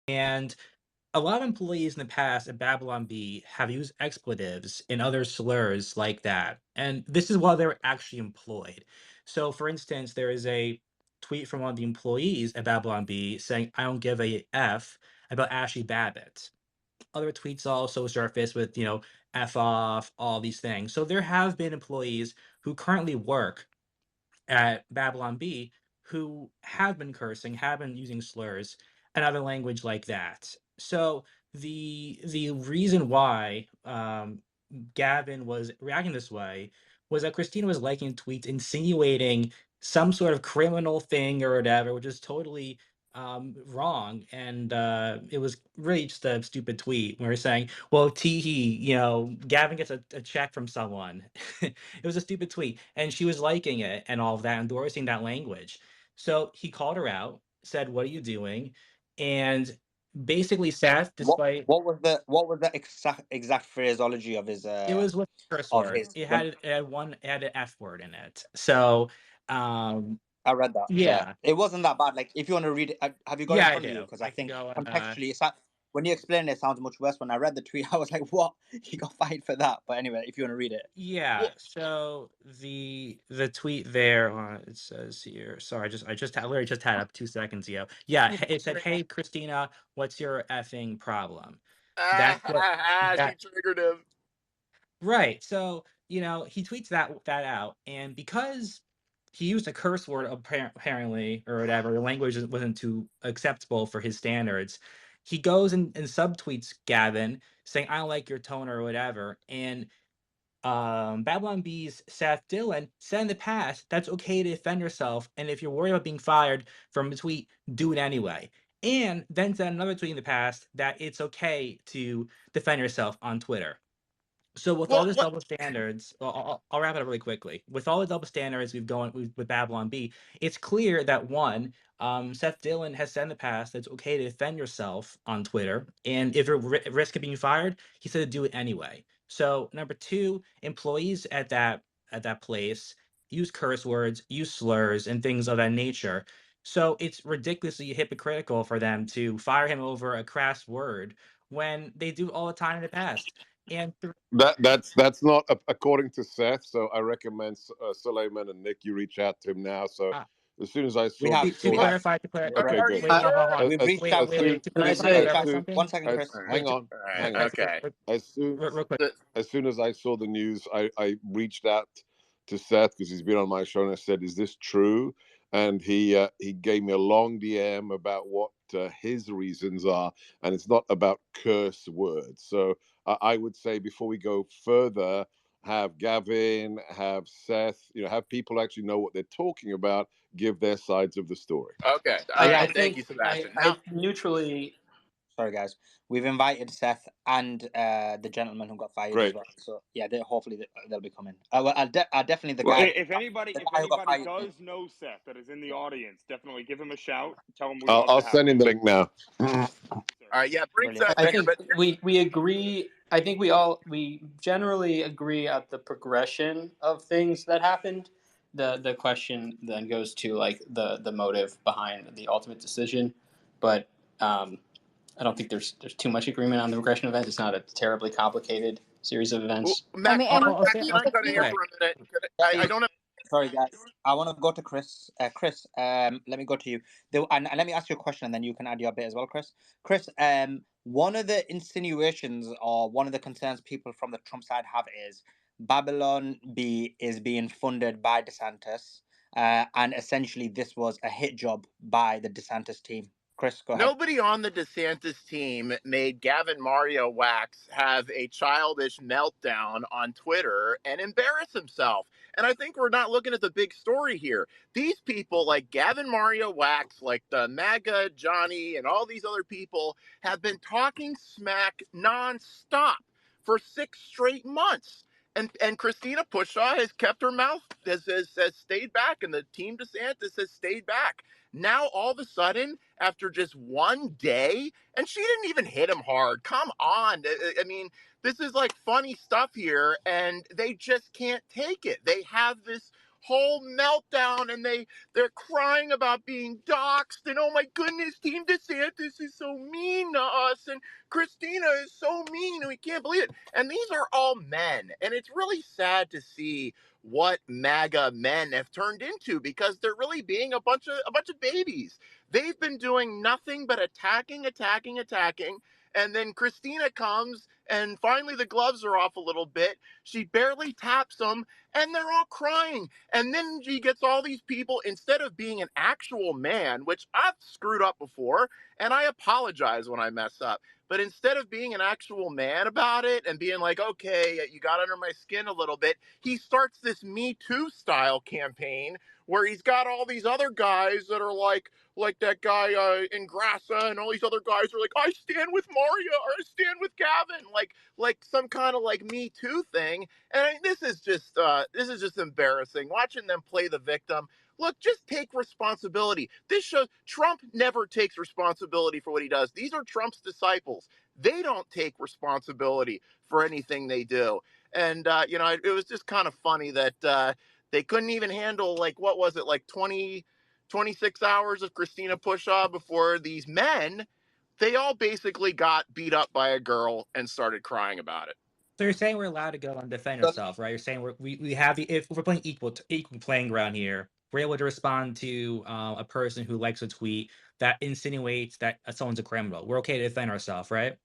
And a lot of employees in the past at Babylon Bee have used expletives and other slurs like that. And this is while they were actually employed. So, for instance, there is a tweet from one of the employees at Babylon Bee saying, I don't give a F about Ashley Babbitt. Other tweets also surface with, F off, all these things. So there have been employees who currently work at Babylon Bee who have been cursing, have been using slurs and other language like that. So the reason why Gavin was reacting this way was that Christina was liking tweets insinuating some sort of criminal thing or whatever, which is totally wrong. And it was really just a stupid tweet where we're saying, well, teehee, Gavin gets a check from someone. It was a stupid tweet. And she was liking it and all of that, endorsing that language. So he called her out, said, what are you doing? And basically Seth, despite What was the exact phraseology of his it was with a curse word. when It had an F word in it. So, I read that? Yeah, yeah. it wasn't that bad. Like, if you want to read it, have you got it in Yeah, I front of you? do. Because I I can think go, contextually, when you explain it, it sounds much worse. When I read the tweet, I was like, "What? He got fired for that?" But anyway, if you want to read it, yeah, Well, so the tweet there, it says here, sorry, I literally just had it up 2 seconds ago. Yeah, it said, "Hey, Christina, what's your effing problem?" That's what she that triggered him. Right. So, he tweets that out, and because he used a curse word apparently or whatever, the language wasn't too acceptable for his standards. He goes and subtweets Gavin saying, "I don't like your tone" or whatever. And Babylon Bee's Seth Dillon said in the past that's okay to defend yourself, and if you're worried about being fired from a tweet, do it anyway. And then said another tweet in the past that it's okay to defend yourself on Twitter. So with all Well, this what? double standards, I'll wrap it up really quickly. With all the double standards with Babylon B, it's clear that one, Seth Dillon has said in the past that it's okay to defend yourself on Twitter, and if you're at risk of being fired, he said to do it anyway. So number two, employees at that place use curse words, use slurs, and things of that nature. So it's ridiculously hypocritical for them to fire him over a crass word when they do all the time in the past. And That's not according to Seth. So I recommend Suleiman and Nick, you reach out to him now. So uh, as soon as I we saw the have to we story, have clarify, okay, Are good. you wait, hold on, hold sure? on. we've reached Wait, out wait, to. wait. Can I To Can I say, reach clarify out? something. 1 second, Chris. Wait, Hang on, All right. hang on. Okay. As soon real quick. as soon as I saw the news, I reached out to Seth because he's been on my show, and I said, "Is this true?" And he gave me a long DM about what his reasons are, and it's not about curse words. So I would say before we go further, have Gavin, have Seth, have people actually know what they're talking about, give their sides of the story. Okay. All We I right. have. Thank you, think Sebastian. I Now, neutrally. Sorry, guys. We've invited Seth and the gentleman who got fired as Great. well. So yeah, hopefully they'll be coming. Well, definitely Well, if anybody the if guy who got anybody fired. does know Seth that is in the audience, definitely give him a shout. Tell him we'd I'll, love I'll to have send him. him the link now. Sir. all right. Yeah, bring Brilliant. Seth I in here. think But we agree. I think we generally agree at the progression of things that happened. The question then goes to like the motive behind the ultimate decision, but I don't think there's too much agreement on the progression of events. It's not a terribly complicated series of well, events. I Matt mean, Clark, and Oh, if Matt you, Clark if got in here you, okay. for a minute. I Hey, don't have. sorry, guys. I want to go to Chris. Chris, let me go to you. And let me ask you a question, and then you can add your bit as well, Chris. Chris, one of the insinuations or one of the concerns people from the Trump side have is Babylon B is being funded by DeSantis, and essentially this was a hit job by the DeSantis team. Chris, go ahead. Nobody on the DeSantis team made Gavin Mario Wax have a childish meltdown on Twitter and embarrass himself. And I think we're not looking at the big story here. These people, like Gavin Mario Wax, like the MAGA Johnny, and all these other people, have been talking smack nonstop for 6 straight months. And Christina Pushaw has kept her mouth, has stayed back, and the team DeSantis has stayed back. Now, all of a sudden, after just one day, and she didn't even hit him hard. Come on. I mean, this is like funny stuff here, and they just can't take it. They have this whole meltdown, and they're crying about being doxxed, and oh my goodness, Team DeSantis is so mean to us, and Christina is so mean, and we can't believe it. And these are all men, and it's really sad to see what MAGA men have turned into, because they're really being a bunch of babies. They've been doing nothing but attacking, and then Christina comes, and finally the gloves are off a little bit. She barely taps them, and they're all crying. And then she gets all these people, instead of being an actual man, which I've screwed up before, and I apologize when I mess up. But instead of being an actual man about it and being like, okay, you got under my skin a little bit, he starts this Me Too style campaign where he's got all these other guys that are like that guy in Grassa, and all these other guys are like, I stand with Maria, or I stand with Gavin, like some kind of like Me Too thing. And this is just embarrassing. Watching them play the victim. Look, just take responsibility. This shows Trump never takes responsibility for what he does. These are Trump's disciples. They don't take responsibility for anything they do. And, it was just kind of funny that they couldn't even handle, like, what was it, like 26 hours of Christina Pushaw before these men, they all basically got beat up by a girl and started crying about it. So you're saying we're allowed to go and defend So ourselves, right? You're saying we have if we're playing equal playing ground here, we're able to respond to a person who likes a tweet that insinuates that someone's a criminal. We're okay to defend ourselves, right?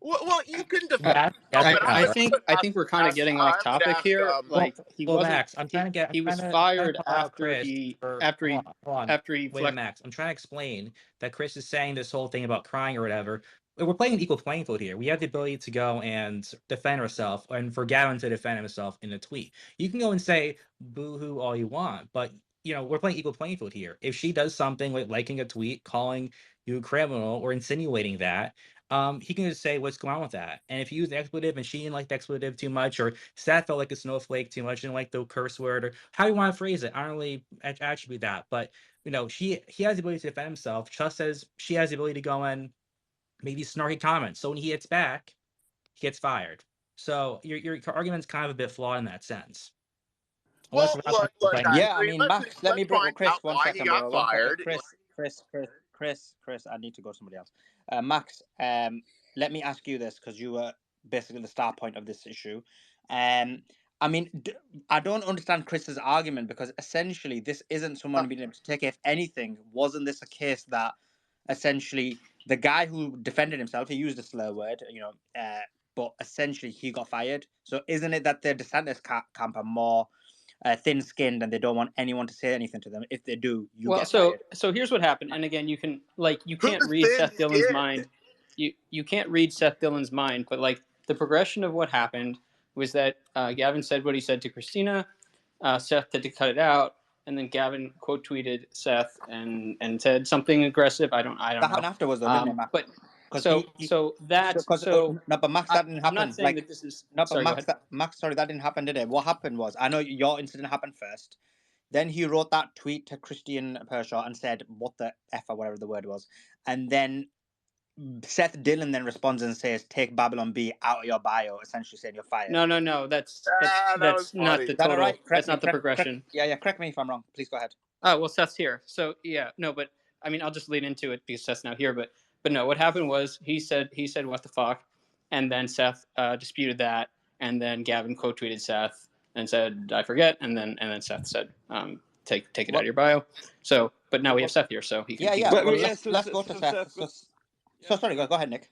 Well, you can defend Max, yourself, yes or but no? I Right? think we're kind of getting off I would topic ask, here. Well, Like he well, wasn't Max, I'm trying to get. he was I'm trying fired to call out after Chris he for. after Hold he on, hold on. after he Wait, flex. Max. I'm trying to explain that Chris is saying this whole thing about crying or whatever. We're playing an equal playing field here. We have the ability to go and defend ourselves, and for Gavin to defend himself in a tweet. You can go and say boo-hoo all you want, but we're playing equal playing field here. If she does something like liking a tweet, calling you a criminal, or insinuating that, he can just say what's going on with that. And if you use the expletive and she didn't like the expletive too much, or Seth felt like a snowflake too much, didn't like the curse word, or how you want to phrase it, I don't really attribute that. But he has the ability to defend himself, just as she has the ability to go and maybe snarky comments. So when he hits back, he gets fired. So your argument's kind of a bit flawed in that sense. Unless Well, we're not playing equal playing I field. yeah, I agree. mean, Max, let Let's me bring find Chris out one why he second, got bro. One second, fired. Chris. I need to go to somebody else. Max, let me ask you this, because you were basically the star point of this issue. I mean, I don't understand Chris's argument, because essentially this isn't someone being able to take it. If anything, wasn't this a case that essentially the guy who defended himself, he used a slur word, but essentially he got fired. So isn't it that the DeSantis camp are more thin-skinned, and they don't want anyone to say anything to them? If they do, you Well, get fired. so here's what happened. And again, you can't Who's read thin Seth Dillon's skinned? mind. You can't read Seth Dillon's mind, but like the progression of what happened was that Gavin said what he said to Christina. Seth had to cut it out, and then Gavin quote tweeted Seth and said something aggressive. I don't That know. happened afterwards, though, didn't it, Max? But Because no, but Max, that didn't I'm not happen. saying that this is. No, but Sorry, go ahead. Max, sorry, that didn't happen, did it? What happened was, I know your incident happened first. Then he wrote that tweet to Christian Pershaw and said, "What the f" or whatever the word was, and then Seth Dillon then responds and says, "Take Babylon B out of your bio," essentially saying you're fired. No. That's That was not funny. the Is that all total. right? That's not the progression. Yeah, correct me if I'm wrong. Please go ahead. Oh well, Seth's here. So yeah, no, but I mean, I'll just lead into it because Seth's now here. But no, what happened was he said what the fuck, and then Seth disputed that, and then Gavin quote tweeted Seth and said I forget, and then Seth said take it out of your bio. So, but now we have Seth here, so he can. Yeah. Well, Well, yeah, let's go to Seth. So sorry, go ahead, Nick.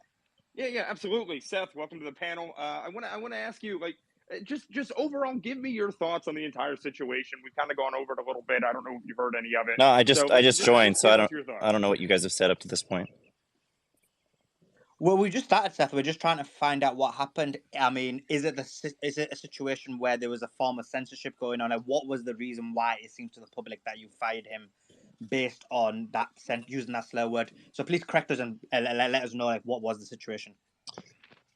Yeah, absolutely. Seth, welcome to the panel. I want to ask you, like, just overall, give me your thoughts on the entire situation. We've kind of gone over it a little bit. I don't know if you've heard any of it. No, I just joined, so I don't know what you guys have said up to this point. Well, we just started, Seth. We're just trying to find out what happened. I mean, is it a situation where there was a form of censorship going on? And what was the reason why it seemed to the public that you fired him based on that using that slur word? So please correct us and let us know, like, what was the situation.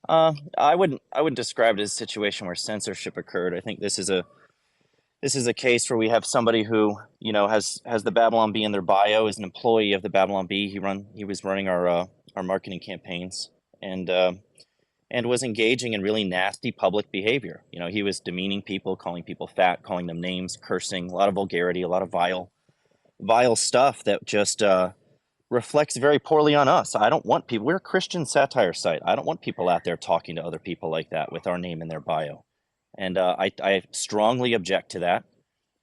I wouldn't describe it as a situation where censorship occurred. I think this is a case where we have somebody who has the Babylon Bee in their bio, is an employee of the Babylon Bee. He was running our marketing campaigns, and and was engaging in really nasty public behavior. You know, he was demeaning people, calling people fat, calling them names, cursing, a lot of vulgarity, a lot of vile stuff that just reflects very poorly on us. I don't want people, we're a Christian satire site. I don't want people out there talking to other people like that with our name in their bio. And I strongly object to that.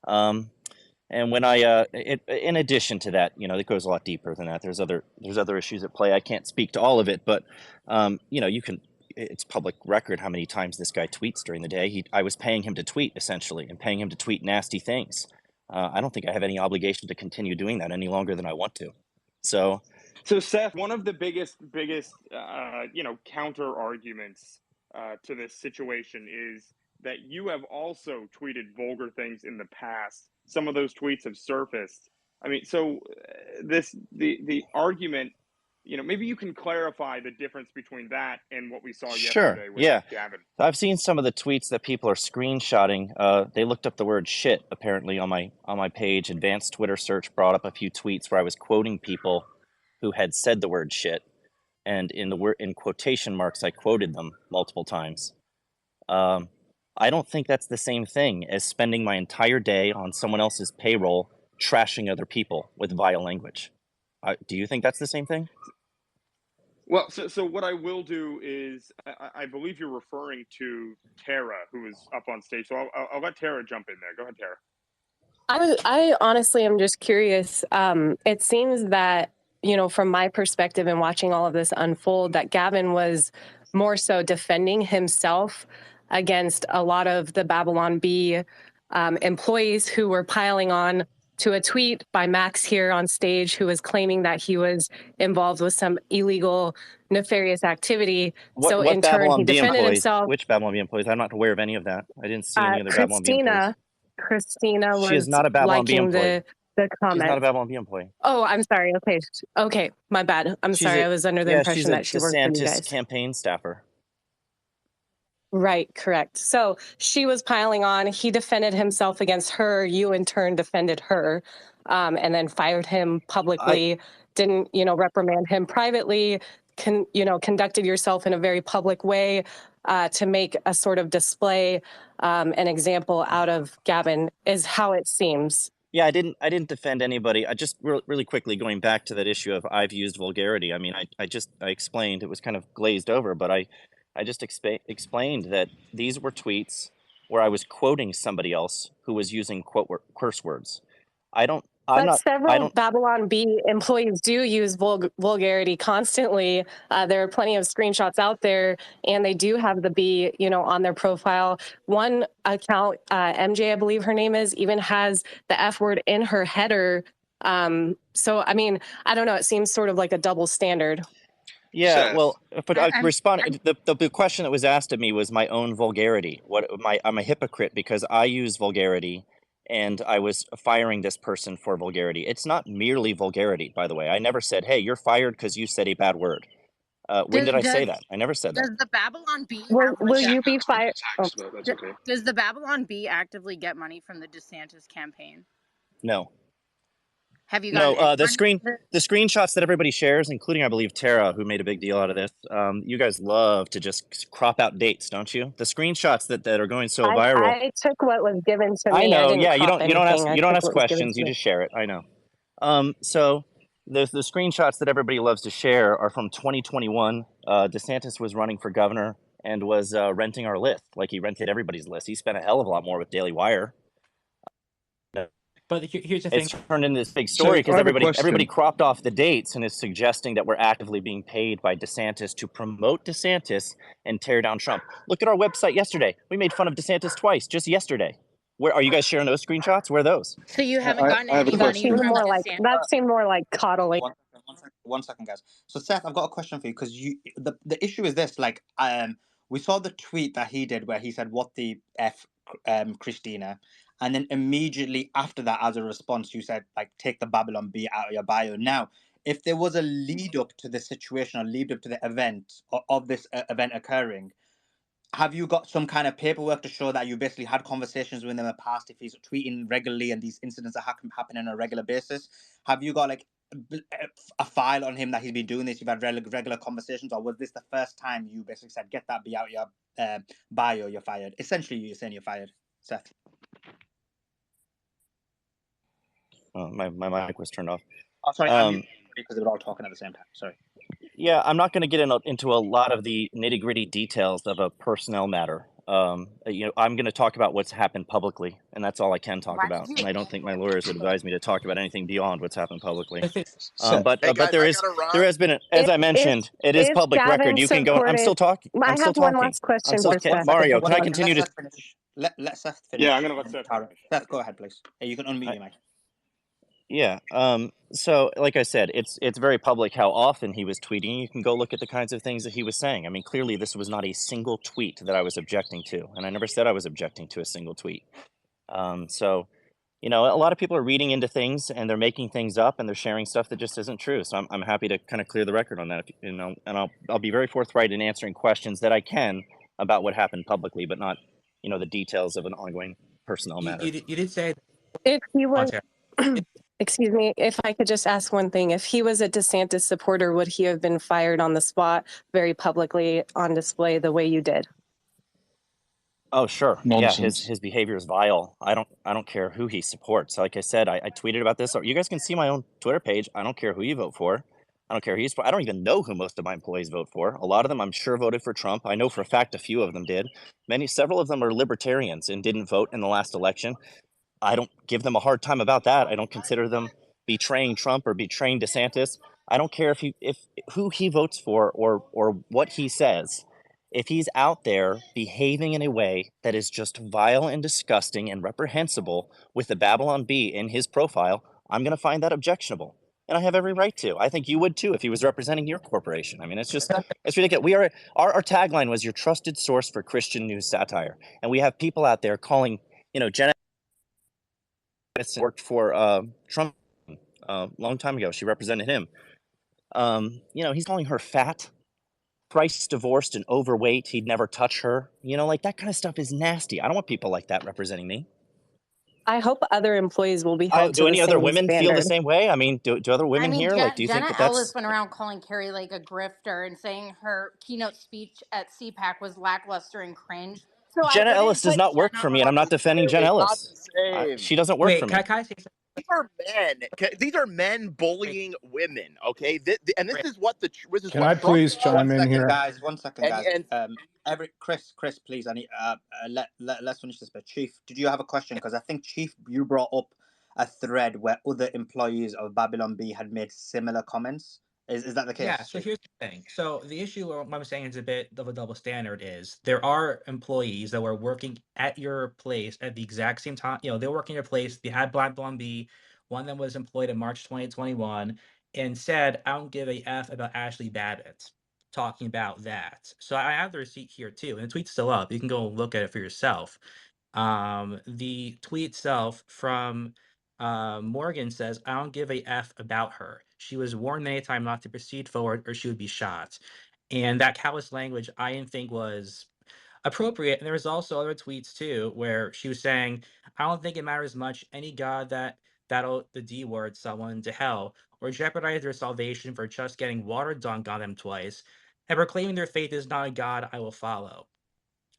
And when in addition to that, you know, it goes a lot deeper than that. There's other issues at play. I can't speak to all of it, but you know, it's public record how many times this guy tweets during the day. I was paying him to tweet essentially, and paying him to tweet nasty things. I don't think I have any obligation to continue doing that any longer than I want to. So Seth, one of the biggest counter arguments to this situation is that you have also tweeted vulgar things in the past. Some of those tweets have surfaced. I mean, so the argument, you know, maybe you can clarify the difference between that and what we saw sure, yesterday with yeah. Gavin. I've seen some of the tweets that people are screenshotting. They looked up the word shit apparently on my page. Advanced Twitter search brought up a few tweets where I was quoting people who had said the word shit, and in quotation marks I quoted them multiple times. I don't think that's the same thing as spending my entire day on someone else's payroll trashing other people with vile language. Do you think that's the same thing? Well, so what I will do is I believe you're referring to Tara, who is up on stage. So I'll let Tara jump in there. Go ahead, Tara. I honestly am just curious. It seems that, you know, from my perspective and watching all of this unfold, that Gavin was more so defending himself against a lot of the Babylon Bee employees who were piling on to a tweet by Max here on stage, who was claiming that he was involved with some illegal, nefarious activity. So What in turn, Babylon he Bee defended employees? hemself. Which Babylon Bee employees? I'm not aware of any of that. I didn't see any other Babylon Bee employees. Christina She is was not a Babylon Bee liking employee. the She's not a comments. Babylon Bee employee. Oh, I'm sorry. Okay, my bad. I'm sorry. I was under the She's impression a that she worked for you DeSantis guys. campaign staffer. Right, correct. So she was piling on. He defended himself against her. You, in turn, defended her, and then fired him publicly. Didn't, you know, reprimand him privately. Conducted yourself in a very public way to make a sort of display, an example out of Gavin, is how it seems. Yeah, I didn't defend anybody. I just really quickly going back to that issue of I've used vulgarity. I mean, I explained, it was kind of glazed over, but I just explained that these were tweets where I was quoting somebody else who was using curse words. Several Babylon Bee employees do use vulgarity constantly. There are plenty of screenshots out there, and they do have the B, you know, on their profile. One account, MJ, I believe her name is, even has the F word in her header. So, I mean, I don't know. It seems sort of like a double standard. Yeah, Seth. well, but I responded. The question that was asked of me was my own vulgarity. I'm a hypocrite because I use vulgarity, and I was firing this person for vulgarity. It's not merely vulgarity, by the way. I never said, "Hey, you're fired because you said a bad word." When did I say that? I never said that. Does the Babylon Bee will you be fired? That's okay. Does the Babylon Bee actively get money from the DeSantis campaign? No. Have you No, gotten the screenshots that everybody shares, including I believe Tara, who made a big deal out of this. You guys love to just crop out dates, don't you? The screenshots that are going so viral. I took what was given to me. I know. Yeah, you don't ask questions. You just share it. I know. So the screenshots that everybody loves to share are from 2021. DeSantis was running for governor and was renting our list, like he rented everybody's list. He spent a hell of a lot more with Daily Wire. But here's the thing. It's turned into this big story because everybody cropped off the dates and is suggesting that we're actively being paid by DeSantis to promote DeSantis and tear down Trump. Look at our website yesterday. We made fun of DeSantis twice just yesterday. Where are you guys sharing those screenshots? Where are those? So you haven't gotten any money from DeSantis? That seemed more like coddling. One second, guys. So Seth, I've got a question for you because the issue is this. Like, we saw the tweet that he did where he said, "What the F, Christina." And then immediately after that, as a response, you said, like, take the Babylon Bee out of your bio. Now, if there was a lead up to the situation or lead up to the event of this event occurring, have you got some kind of paperwork to show that you basically had conversations with him in the past if he's tweeting regularly and these incidents are happening on a regular basis? Have you got like a file on him that he's been doing this? You've had regular conversations, or was this the first time you basically said, "Get that B out your bio, you're fired"? Essentially, you're saying you're fired, Seth. My mic was turned off. Oh, sorry, I'm because they were all talking at the same time. Sorry. Yeah, I'm not going to get into a lot of the nitty-gritty details of a personnel matter. You know, I'm going to talk about what's happened publicly, and that's all I can talk Why about. did And you? I don't think my lawyers would advise me to talk about anything beyond what's happened publicly. I think But Hey guys, there I is gotta run. there has been, as I mentioned, it is If public record. Gavin You can go. I'm still talking. I I'm still have one talking. last question I'm still for Seth. Mario. Can I Let continue to? Seth finish. Let Seth finish. Yeah, I'm gonna let Seth Tara. finish. Seth, go ahead, please. You can unmute your mic. Yeah. So, like I said, it's very public how often he was tweeting. You can go look at the kinds of things that he was saying. I mean, clearly this was not a single tweet that I was objecting to, and I never said I was objecting to a single tweet. So, you know, a lot of people are reading into things and they're making things up and they're sharing stuff that just isn't true. So I'm happy to kind of clear the record on that, you know, and I'll be very forthright in answering questions that I can about what happened publicly, but not, you know, the details of an ongoing personnel matter. you did say If he was, Ontario. excuse me, if I could just ask one thing. If he was a DeSantis supporter, would he have been fired on the spot, very publicly on display the way you did? Oh, sure. Nonsense. Yeah, his behavior is vile. I don't care who he supports. Like I said, I tweeted about this. You guys can see my own Twitter page. I don't care who you vote for. I don't care who you support. I don't even know who most of my employees vote for. A lot of them, I'm sure, voted for Trump. I know for a fact a few of them did. Several of them are libertarians and didn't vote in the last election. I don't give them a hard time about that. I don't consider them betraying Trump or betraying DeSantis. I don't care if who he votes for or what he says. If he's out there behaving in a way that is just vile and disgusting and reprehensible with the Babylon Bee in his profile, I'm going to find that objectionable. And I have every right to. I think you would too if he was representing your corporation. I mean, it's ridiculous. We are our tagline was your trusted source for Christian news satire. And we have people out there calling, you know, Jenna worked for Trump a long time ago. She represented him. You know, he's calling her fat, thrice divorced and overweight. He'd never touch her. You know, like that kind of stuff is nasty. I don't want people like that representing me. I hope other employees will be held to Do any the other same women feel the standard. same way? I mean, do other women here? Like, do you think Jenna that that's... Ellis went around calling Carrie like a grifter and saying her keynote speech at CPAC was lackluster and cringe. So Jenna I wouldn't Ellis does put not work Jenna for me, and I'm on not the defending Jenna It's not Ellis. the same. She doesn't work Wait, for me. can I say something? These are men. These are men bullying women. Okay, and this is what Can I please chime in here? One second, guys. And Chris, please. I need let's finish this bit. Chief, did you have a question? Because I think Chief, you brought up a thread where other employees of Babylon Bee had made similar comments. Is that the case? Yeah, so here's the thing. So the issue, what I'm saying is a bit of a double standard, is there are employees that were working at your place at the exact same time. You know, they were working at your place. They had Babylon Bee. One of them was employed in March 2021 and said, I don't give a F about Ashley Babbitt, talking about that. So I have the receipt here too, and the tweet's still up. You can go look at it for yourself. The tweet itself from Morgan says, I don't give a F about her. She was warned many times not to proceed forward or she would be shot. And that callous language I didn't think was appropriate. And there was also other tweets too where she was saying, I don't think it matters much any god that'll the D word someone to hell or jeopardize their salvation for just getting water dunked on them twice and proclaiming their faith is not a god I will follow.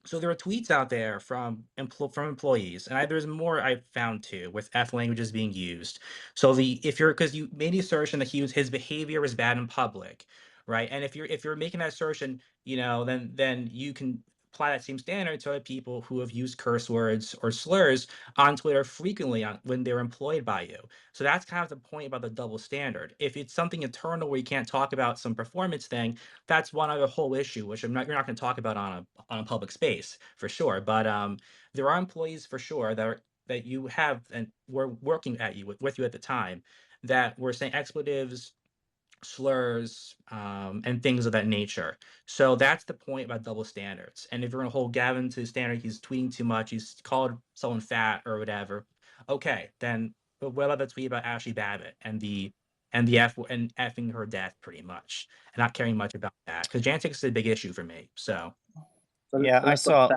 So there are tweets out there from employees, and there's more I've found too with F languages being used. So because you made the assertion that his behavior was bad in public, right? And if you're making that assertion, you know, then you can apply that same standard to other people who have used curse words or slurs on Twitter frequently when they're employed by you. So that's kind of the point about the double standard. If it's something internal where you can't talk about some performance thing, that's one other whole issue, which you're not going to talk about on a public space for sure. But there are employees for sure that you have and were working at you with you at the time that were saying expletives, slurs, and things of that nature. So that's the point about double standards. And if you're going to hold Gavin to the standard, he's tweeting too much, he's called someone fat or whatever. Okay, then but what about the tweet about Ashley Babbitt and the effing her death, pretty much, and not caring much about that? Because Jantic is a big issue for me. So Yeah, I saw.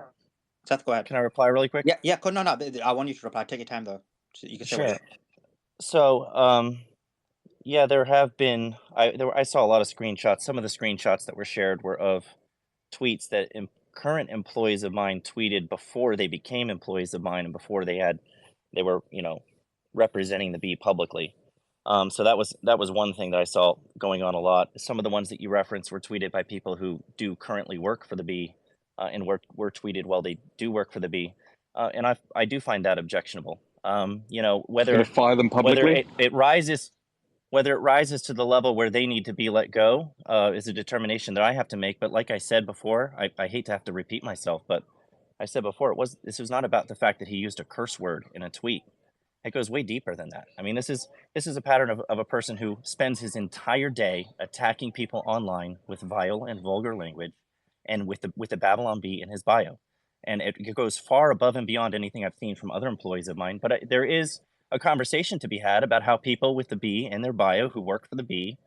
Seth, go ahead. Can I reply really quick? Yeah. No. I want you to reply. Take your time though. So you can say Sure. So, Yeah, there have been. I saw a lot of screenshots. Some of the screenshots that were shared were of tweets that current employees of mine tweeted before they became employees of mine and before they were representing the Bee publicly. So that was one thing that I saw going on a lot. Some of the ones that you referenced were tweeted by people who do currently work for the Bee, and were tweeted while they do work for the Bee, and I do find that objectionable. Gonna Whether fire them publicly. it rises. Whether it rises to the level where they need to be let go is a determination that I have to make. But like I said before, I hate to have to repeat myself, but I said before, this was not about the fact that he used a curse word in a tweet. It goes way deeper than that. I mean, this is a pattern of a person who spends his entire day attacking people online with vile and vulgar language, and with the Babylon Bee in his bio, and it goes far above and beyond anything I've seen from other employees of mine. But there is a conversation to be had about how people with the Bee in their bio who work for the Bee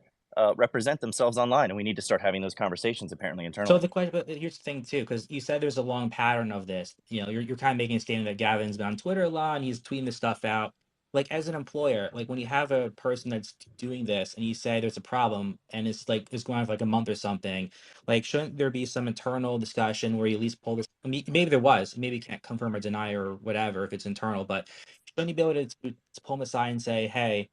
represent themselves online, and we need to start having those conversations apparently internally. So the question, but here's the thing too, because you said there's a long pattern of this. You're kind of making a statement that Gavin's been on Twitter a lot and he's tweeting this stuff out. Like as an employer, like when you have a person that's doing this and you say there's a problem and it's going on for like a month or something, like shouldn't there be some internal discussion where you at least pull this? I mean, maybe there was, maybe you can't confirm or deny or whatever if it's internal, but shouldn't you be able to pull them aside and say, hey,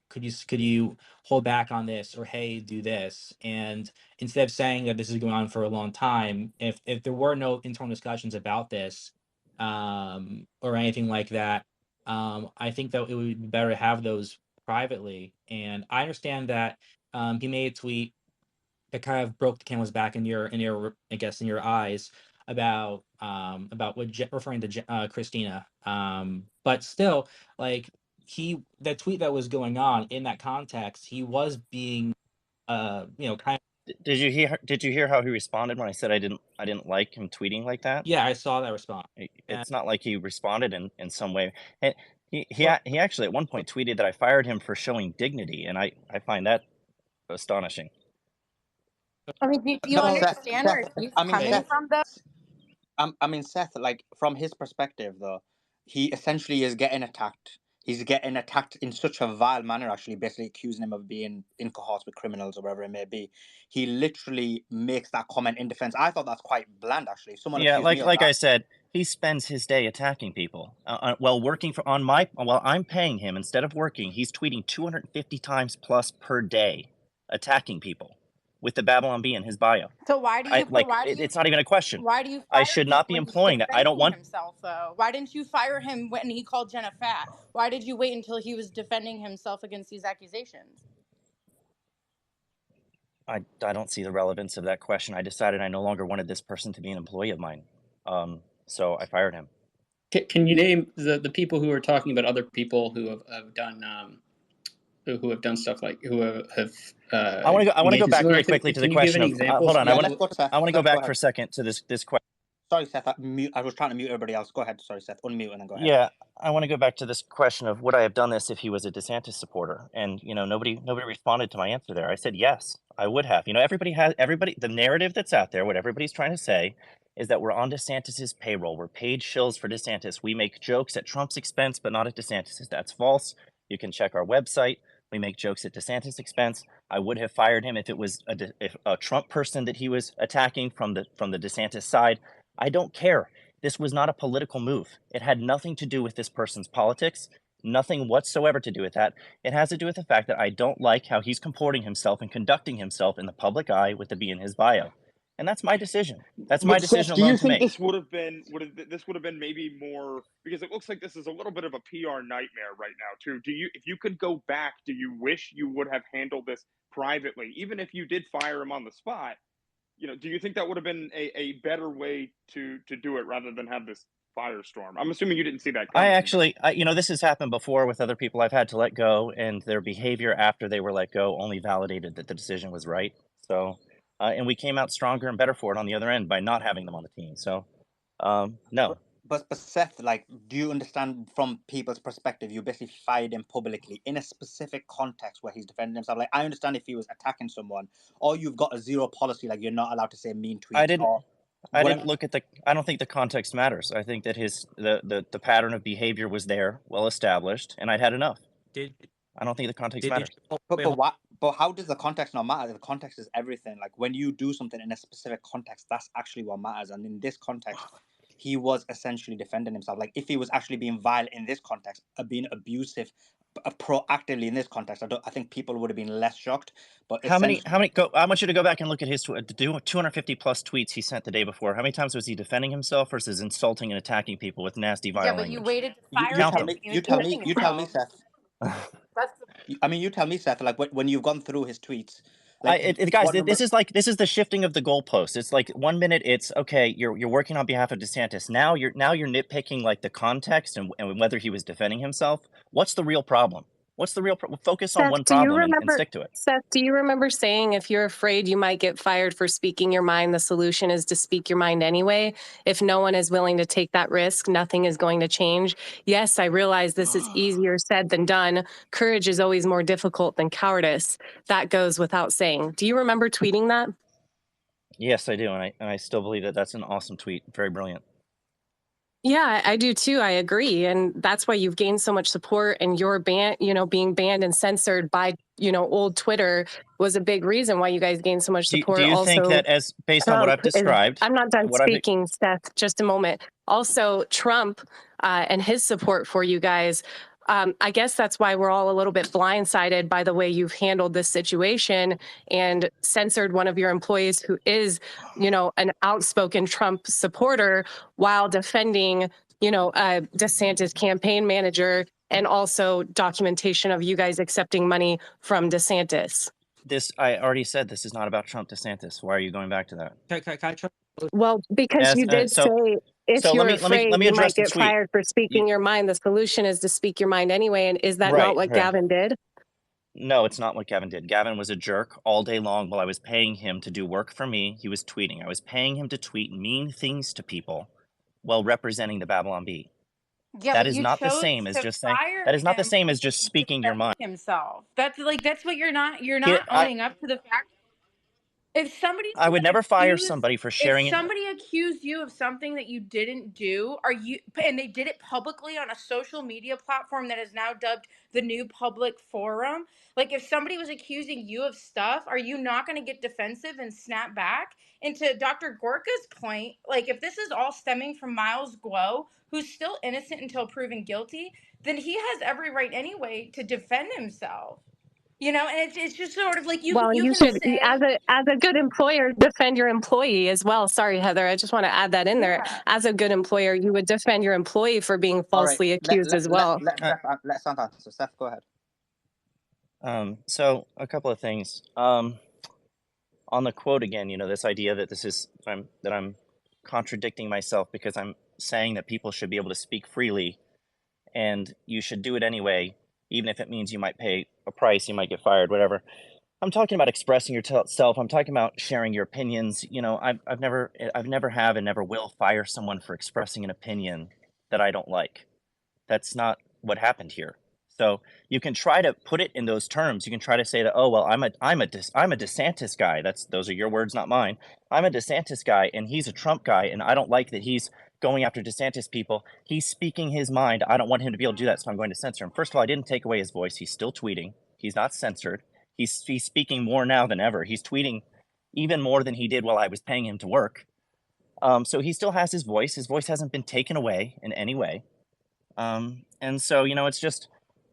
could you hold back on this, or hey, do this? And instead of saying that this is going on for a long time, if there were no internal discussions about this, or anything like that, I think that it would be better to have those privately. And I understand that he made a tweet that kind of broke the camel's back in your I guess in your eyes about referring to Christina. But still, like that tweet that was going on in that context, he was being kind of. Did you hear how he responded when I said I didn't like him tweeting like that? Yeah, I saw that response. It's not like he responded in some way. And he Well, actually at one point tweeted that I fired him for showing dignity, and I find that astonishing. I mean, do you No, Seth, understand where Seth, he's I mean, coming Seth, from, though? I mean, Seth, like from his perspective, though, he essentially is getting attacked. He's getting attacked in such a vile manner, actually, basically accusing him of being in cohorts with criminals or whatever it may be. He literally makes that comment in defense. I thought that's quite bland, actually. If someone Yeah, accused me of like that, I said, he spends his day attacking people. While I'm paying him instead of working, he's tweeting 250 times plus per day, attacking people with the Babylon Bee in his bio. So It's not even a question. why do you I fire should him not be when he's employing that. I don't defending want. himself, though? Why didn't you fire him when he called Jenna fat? Why did you wait until he was defending himself against these accusations? I don't see the relevance of that question. I decided I no longer wanted this person to be an employee of mine, so I fired him. Can you name the people who are talking about other people who have done stuff like who have? I want to go back very quickly to the question of. Hold on, yeah, let's go to Seth. I want to go Seth, back go for a ahead. second to this question. Sorry, Seth, I was trying to mute everybody else. Go ahead. Sorry, Seth, unmute and then go ahead. Yeah, I want to go back to this question of would I have done this if he was a DeSantis supporter? And nobody responded to my answer there. I said yes, I would have. The narrative that's out there, what everybody's trying to say is that we're on DeSantis's payroll. We're paid shills for DeSantis. We make jokes at Trump's expense, but not at DeSantis's. That's false. You can check our website. We make jokes at DeSantis' expense. I would have fired him if it was a Trump person that he was attacking from the DeSantis side. I don't care. This was not a political move. It had nothing to do with this person's politics, nothing whatsoever to do with that. It has to do with the fact that I don't like how he's comporting himself and conducting himself in the public eye with the B in his bio. And that's my decision. That's my decision Seth, do alone you to think make. this would have been maybe more, because it looks like this is a little bit of a PR nightmare right now too. If you could go back, do you wish you would have handled this privately, even if you did fire him on the spot? Do you think that would have been a better way to do it rather than have this firestorm? I'm assuming you didn't see that coming. This has happened before with other people I've had to let go, and their behavior after they were let go only validated that the decision was right. So, and we came out stronger and better for it on the other end by not having them on the team. So, no. But Seth, like, do you understand from people's perspective? You basically fired him publicly in a specific context where he's defending himself. Like, I understand if he was attacking someone, or you've got a zero policy, like you're not allowed to say mean tweets. I don't think the context matters. I think that the pattern of behavior was there, well established, and I'd had enough. I don't think the context Did matters. you But wait, but hold what? But how does the context not matter? The context is everything. Like when you do something in a specific context, that's actually what matters. And in this context, he was essentially defending himself. Like if he was actually being violent in this context, being abusive, proactively in this context, I think people would have been less shocked. But How many? essentially, I want you to go back and look at his 250 plus tweets he sent the day before. How many times was he defending himself versus insulting and attacking people with nasty, Yeah, vile but you language? waited to you, fire you Count tell him them. when me, he was you tell defending me, you tell me, himself. Seth. That's the I mean, you tell me, Seth. Like when you've gone through his tweets, like Guys, what number? this is the shifting of the goalposts. It's like 1 minute it's okay, you're working on behalf of DeSantis. Now you're nitpicking like the context and whether he was defending himself. What's the real problem? What's the real focus on Seth, one do you problem and remember? stick to it. Seth, do you remember saying if you're afraid you might get fired for speaking your mind, the solution is to speak your mind anyway? If no one is willing to take that risk, nothing is going to change. Yes, I realize this is easier said than done. Courage is always more difficult than cowardice. That goes without saying. Do you remember tweeting that? Yes, I do, and I still believe that that's an awesome tweet. Very brilliant. Yeah, I do too. I agree. And that's why you've gained so much support, and your being banned and censored by, old Twitter was a big reason why you guys gained so much Do support. you think Also, that as based on what Trump I've is, described, I'm not done what I've speaking, Seth, just a moment. Also, Trump and his support for you guys. I guess that's why we're all a little bit blindsided by the way you've handled this situation and censored one of your employees who is, an outspoken Trump supporter while defending, a DeSantis campaign manager and also documentation of you guys accepting money from DeSantis. I already said this is not about Trump DeSantis. Why are you going back to that? can I try? Well, because As you did say if let you're me afraid you address might the get tweet. fired for speaking your mind, the solution is to speak your mind anyway. And is that not Right, what right. Gavin did? No, it's not what Gavin did. Gavin was a jerk all day long while I was paying him to do work for me. He was tweeting. I was paying him to tweet mean things to people while representing the Babylon Bee. Yeah, That but is you not the chose same as to just saying. fire That is not the him same as when just he speaking your mind. defended himself. That's what you're He, not owning up to the fact. If somebody's I would gonna never fire accuse somebody for if sharing it. somebody accused you of something that you didn't do, and they did it publicly on a social media platform that is now dubbed the new public forum, like if somebody was accusing you of stuff, are you not going to get defensive and snap back? And to Dr. Gorka's point, like if this is all stemming from Miles Guo, who's still innocent until proven guilty, then he has every right anyway to defend himself. And it's just sort of like Well, and you you can should, say, as a good employer, defend your employee as well. Sorry, Heather. I just want to add that in there. yeah. As a good employer, you would defend your employee for being All right, falsely accused as well. let Seth answer. Seth, go ahead. So a couple of things. On the quote again, this idea that that I'm contradicting myself because I'm saying that people should be able to speak freely, and you should do it anyway, even if it means you might pay a price, you might get fired, whatever. I'm talking about expressing yourself. I'm talking about sharing your opinions. I've never have and never will fire someone for expressing an opinion that I don't like. That's not what happened here. So you can try to put it in those terms. You can try to say that, oh well, I'm a DeSantis guy. Those are your words, not mine. I'm a DeSantis guy, and he's a Trump guy, and I don't like that he's going after DeSantis people. He's speaking his mind. I don't want him to be able to do that, so I'm going to censor him. First of all, I didn't take away his voice. He's still tweeting. He's not censored. He's speaking more now than ever. He's tweeting even more than he did while I was paying him to work. So he still has his voice. His voice hasn't been taken away in any way. And so,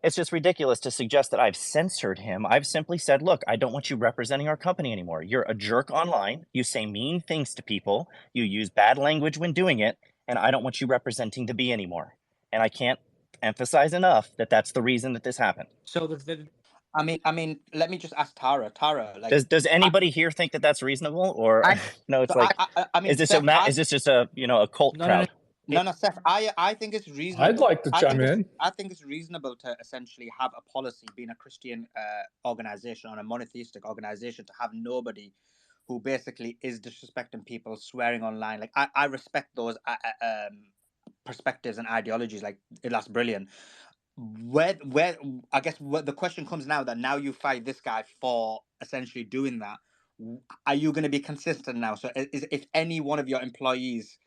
it's just ridiculous to suggest that I've censored him. I've simply said, look, I don't want you representing our company anymore. You're a jerk online. You say mean things to people. You use bad language when doing it. And I don't want you representing the Bee anymore. And I can't emphasize enough that that's the reason that this happened. So I mean, let me just ask Tara. Tara, like, does anybody here think that that's reasonable, or no? It's so like, I mean, is this Seth, is this just a a cult crowd? No, Seth. I think it's reasonable. I'd like to chime in. I think it's reasonable to essentially have a policy, being a Christian organization or a monotheistic organization, to have nobody who basically is disrespecting people, swearing online. Like I respect those perspectives and ideologies. Like that's brilliant. Where I guess what the question comes now, that now you fight this guy for essentially doing that, are you going to be consistent now? So if any one of your employees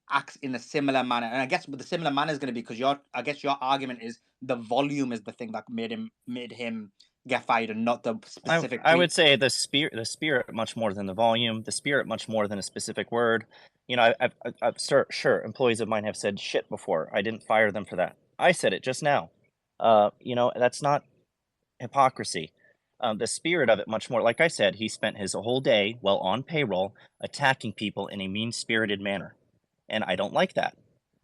acts in a similar manner. And I guess the similar manner is going to be because your argument is the volume is the thing that made him get fired, and not the specific. I would say the spirit much more than the volume, the spirit much more than a specific word. You know, I've sure employees of mine have said shit before. I didn't fire them for that. I said it just now. You know, that's not hypocrisy. The spirit of it much more. Like I said, he spent his whole day while on payroll attacking people in a mean-spirited manner, and I don't like that.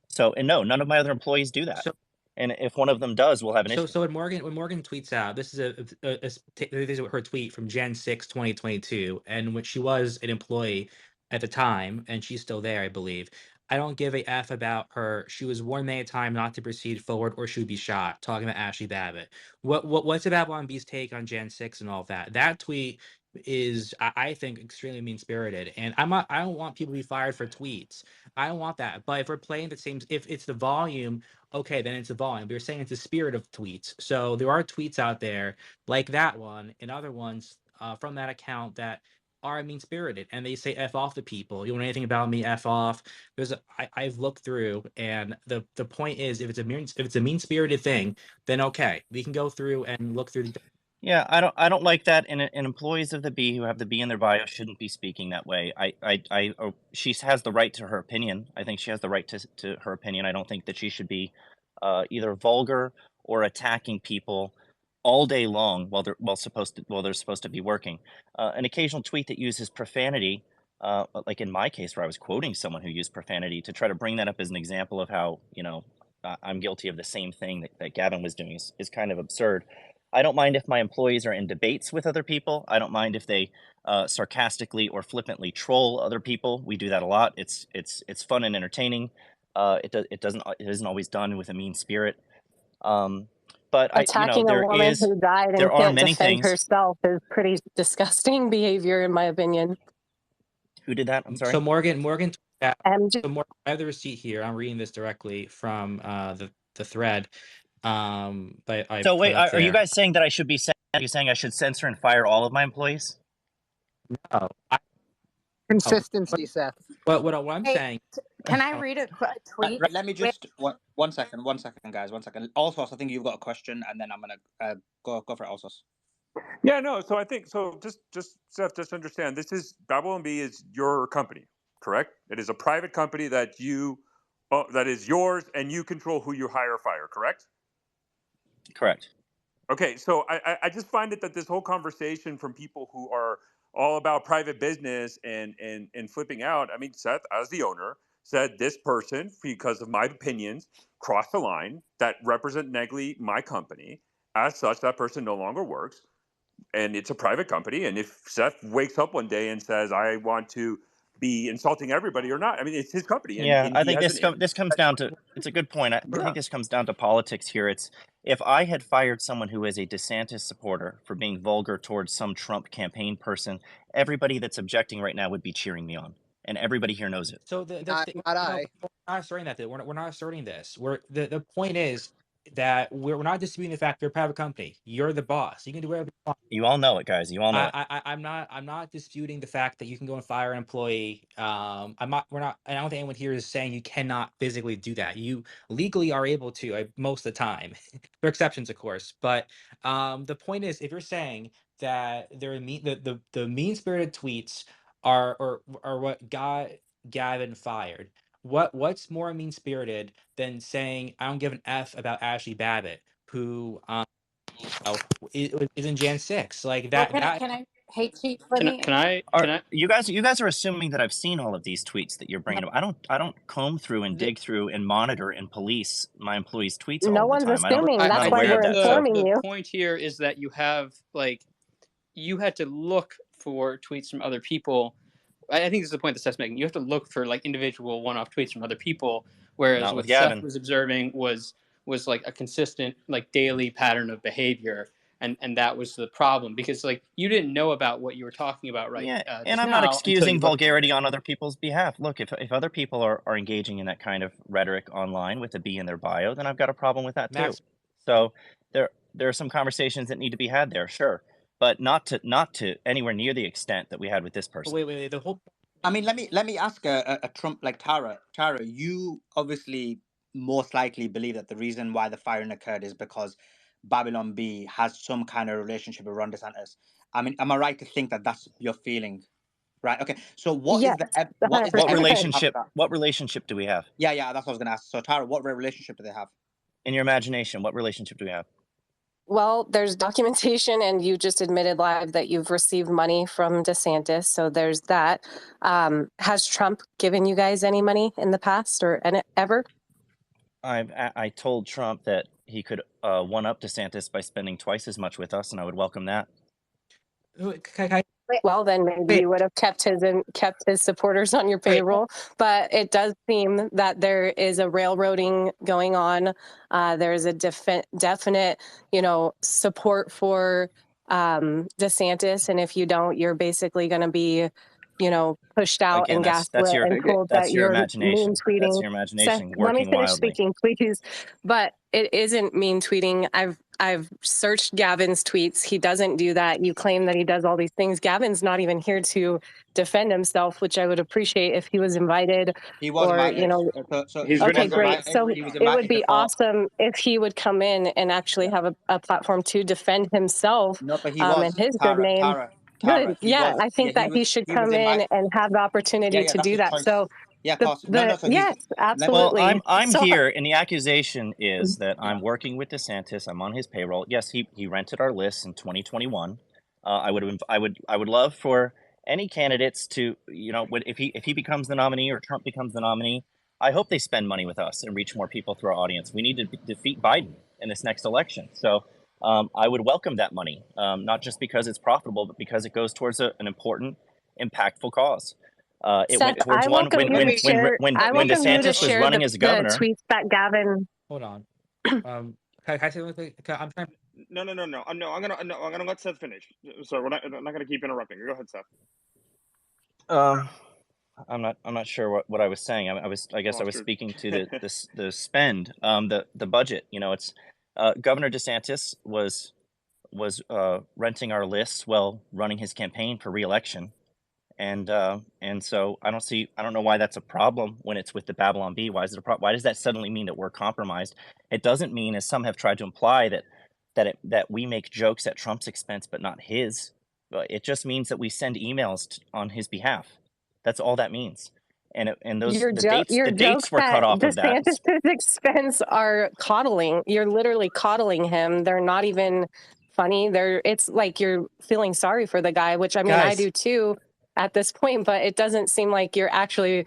So, and no, none of my other employees do that. So And if one of them does, we'll have an issue. So when Morgan tweets out, this is this is her tweet from Jan 6, 2022, and when she was an employee at the time, and she's still there, I believe. I don't give a F about her. She was warned many a time not to proceed forward or she would be shot. Talking about Ashley Babbitt. What's about Babylon B's take on Jan 6 and all of that? That tweet is, I think, extremely mean spirited. And I don't want people to be fired for tweets. I don't want that. But if we're playing the same, if it's the volume, okay, then it's a volume. But you're saying it's the spirit of tweets. So there are tweets out there like that one and other ones from that account that are mean spirited, and they say "f off" to people. You want anything about me? F off. I've looked through, and the point is, if it's a mean spirited thing, then okay, we can go through and look through the. Yeah, I don't like that. And employees of the B who have the B in their bio shouldn't be speaking that way. She has the right to her opinion. I think she has the right to her opinion. I don't think that she should be either vulgar or attacking people all day long while they're supposed to be working. An occasional tweet that uses profanity, like in my case where I was quoting someone who used profanity, to try to bring that up as an example of how, you know, I'm guilty of the same thing that Gavin was doing is kind of absurd. I don't mind if my employees are in debates with other people. I don't mind if they sarcastically or flippantly troll other people. We do that a lot. It's fun and entertaining. It isn't always done with a mean spirit. But Attacking a woman who died and there are can't many defend things. herself is pretty disgusting behavior, in my opinion. Who did that? I'm sorry. So Morgan. I have the receipt here. I'm reading this directly from the thread. But I so wait, are you there. guys saying that I should be saying I should censor and fire all of my employees? No. Consistency, Seth. What I'm saying. Can I read a tweet? Let me just one second, guys, 1 second. Also, I think you've got a question, and then I'm gonna go for it. Also. Yeah, no. So I think just Seth, just understand this is Babylon B is your company, correct? It is a private company that that is yours, and you control who you hire or fire, correct? Correct. Okay, so I just find it that this whole conversation from people who are all about private business and flipping out. I mean, Seth, as the owner, said this person, because of my opinions, crossed the line that represent negatively my company. As such, that person no longer works, and it's a private company. And if Seth wakes up one day and says, "I want to be insulting everybody," or not, I mean, it's his company. Yeah, I think this comes down to, it's a good point. I think this comes down to politics here. It's, if I had fired someone who is a DeSantis supporter for being vulgar towards some Trump campaign person, everybody that's objecting right now would be cheering me on, and everybody here knows it. So we're not asserting that. We're not asserting this. The point is that we're not disputing the fact you're a private company. You're the boss. You can do whatever you want. You all know it, guys. You all know it. I'm not disputing the fact that you can go and fire an employee. I don't think anyone here is saying you cannot physically do that. You legally are able to most of the time. There are exceptions, of course. But the point is, if you're saying that the mean-spirited tweets are what got Gavin fired, what's more mean-spirited than saying I don't give an F about Ashley Babbitt, who is in Jan 6, like that. Can I? Hey, Chief, let me. You guys are assuming that I've seen all of these tweets that you're bringing up. I don't comb through and dig through and monitor and police my employees' tweets all the time. No one's assuming. That's why we're informing you. The point here is that you had to look for tweets from other people. I think this is the point that Seth's making. You have to look for like individual one-off tweets from other people, whereas what Seth was observing was like a consistent, like daily pattern of behavior, and that was the problem, because like you didn't know about what you were talking about, right? Yeah, and I'm not excusing vulgarity on other people's behalf. Look, if other people are engaging in that kind of rhetoric online with a B in their bio, then I've got a problem with that too. So there are some conversations that need to be had there, sure, but not to anywhere near the extent that we had with this person. Wait. The whole I mean, let me ask a Trump like Tara. Tara, you obviously most likely believe that the reason why the firing occurred is because Babylon B has some kind of relationship with Ron DeSantis. I mean, am I right to think that that's your feeling? Right. Okay. So Yes, what is the 100%. evidence you have of that? What relationship do we have? Yeah. That's what I was going to ask. So Tara, what relationship do they have? In your imagination, what relationship do we have? Well, there's documentation, and you just admitted live that you've received money from DeSantis. So there's that. Has Trump given you guys any money in the past or ever? I told Trump that he could one up DeSantis by spending twice as much with us, and I would welcome that. Well, then maybe you would have kept his supporters on your payroll. But it does seem that there is a railroading going on. There is a definite, support for DeSantis, and if you don't, you're basically going to be, pushed out Again, and that's gaslit your and told that your you're imagination. mean That's tweeting. your Seth, imagination let me working finish wildly. speaking, please. But it isn't mean tweeting. I've searched Gavin's tweets. He doesn't do that. You claim that he does all these things. Gavin's not even here to defend himself, which I would appreciate if he was invited. He was Or, invited. So He's he been okay, was great. invited. invited. So He was it would invited be before. awesome if he would come in and actually have a platform to defend himself No, but he and was his good name. Tara. Good. He Yeah, was. I Yeah, think that he should he was come in invited. and have the opportunity Yeah. to That's do his that. choice. So Yeah, of course. No. So yes, let me. Well, absolutely. I'm So here, and the accusation is that Yeah. I'm working with DeSantis. I'm on his payroll. Yes, he rented our lists in 2021. I would love for any candidates to, if he becomes the nominee or Trump becomes the nominee, I hope they spend money with us and reach more people through our audience. We need to defeat Biden in this next election. So I would welcome that money, not just because it's profitable, but because it goes towards an important, impactful cause. It Seth, went towards I one welcome you to share. I when welcome you to DeSantis was share running the as governor. tweets that Gavin. Hold on. Can I say one thing? I'm trying. No. I'm gonna let Seth finish. Sorry, I'm not gonna keep interrupting. Go ahead, Seth. I'm not sure what I was saying. I guess I was speaking to the spend, the budget. It's Governor DeSantis was renting our lists while running his campaign for re-election, and so I don't know why that's a problem when it's with the Babylon Bee. Why is it a problem? Why does that suddenly mean that we're compromised? It doesn't mean, as some have tried to imply, that we make jokes at Trump's expense but not his. It just means that we send emails on his behalf. That's all that means. And Your the dates jokes were cut at off of that. DeSantis' expense are coddling. You're literally coddling him. They're not even funny. It's like you're feeling sorry for the guy, which I mean, I Guys, do too at this point, but it doesn't seem like you're actually,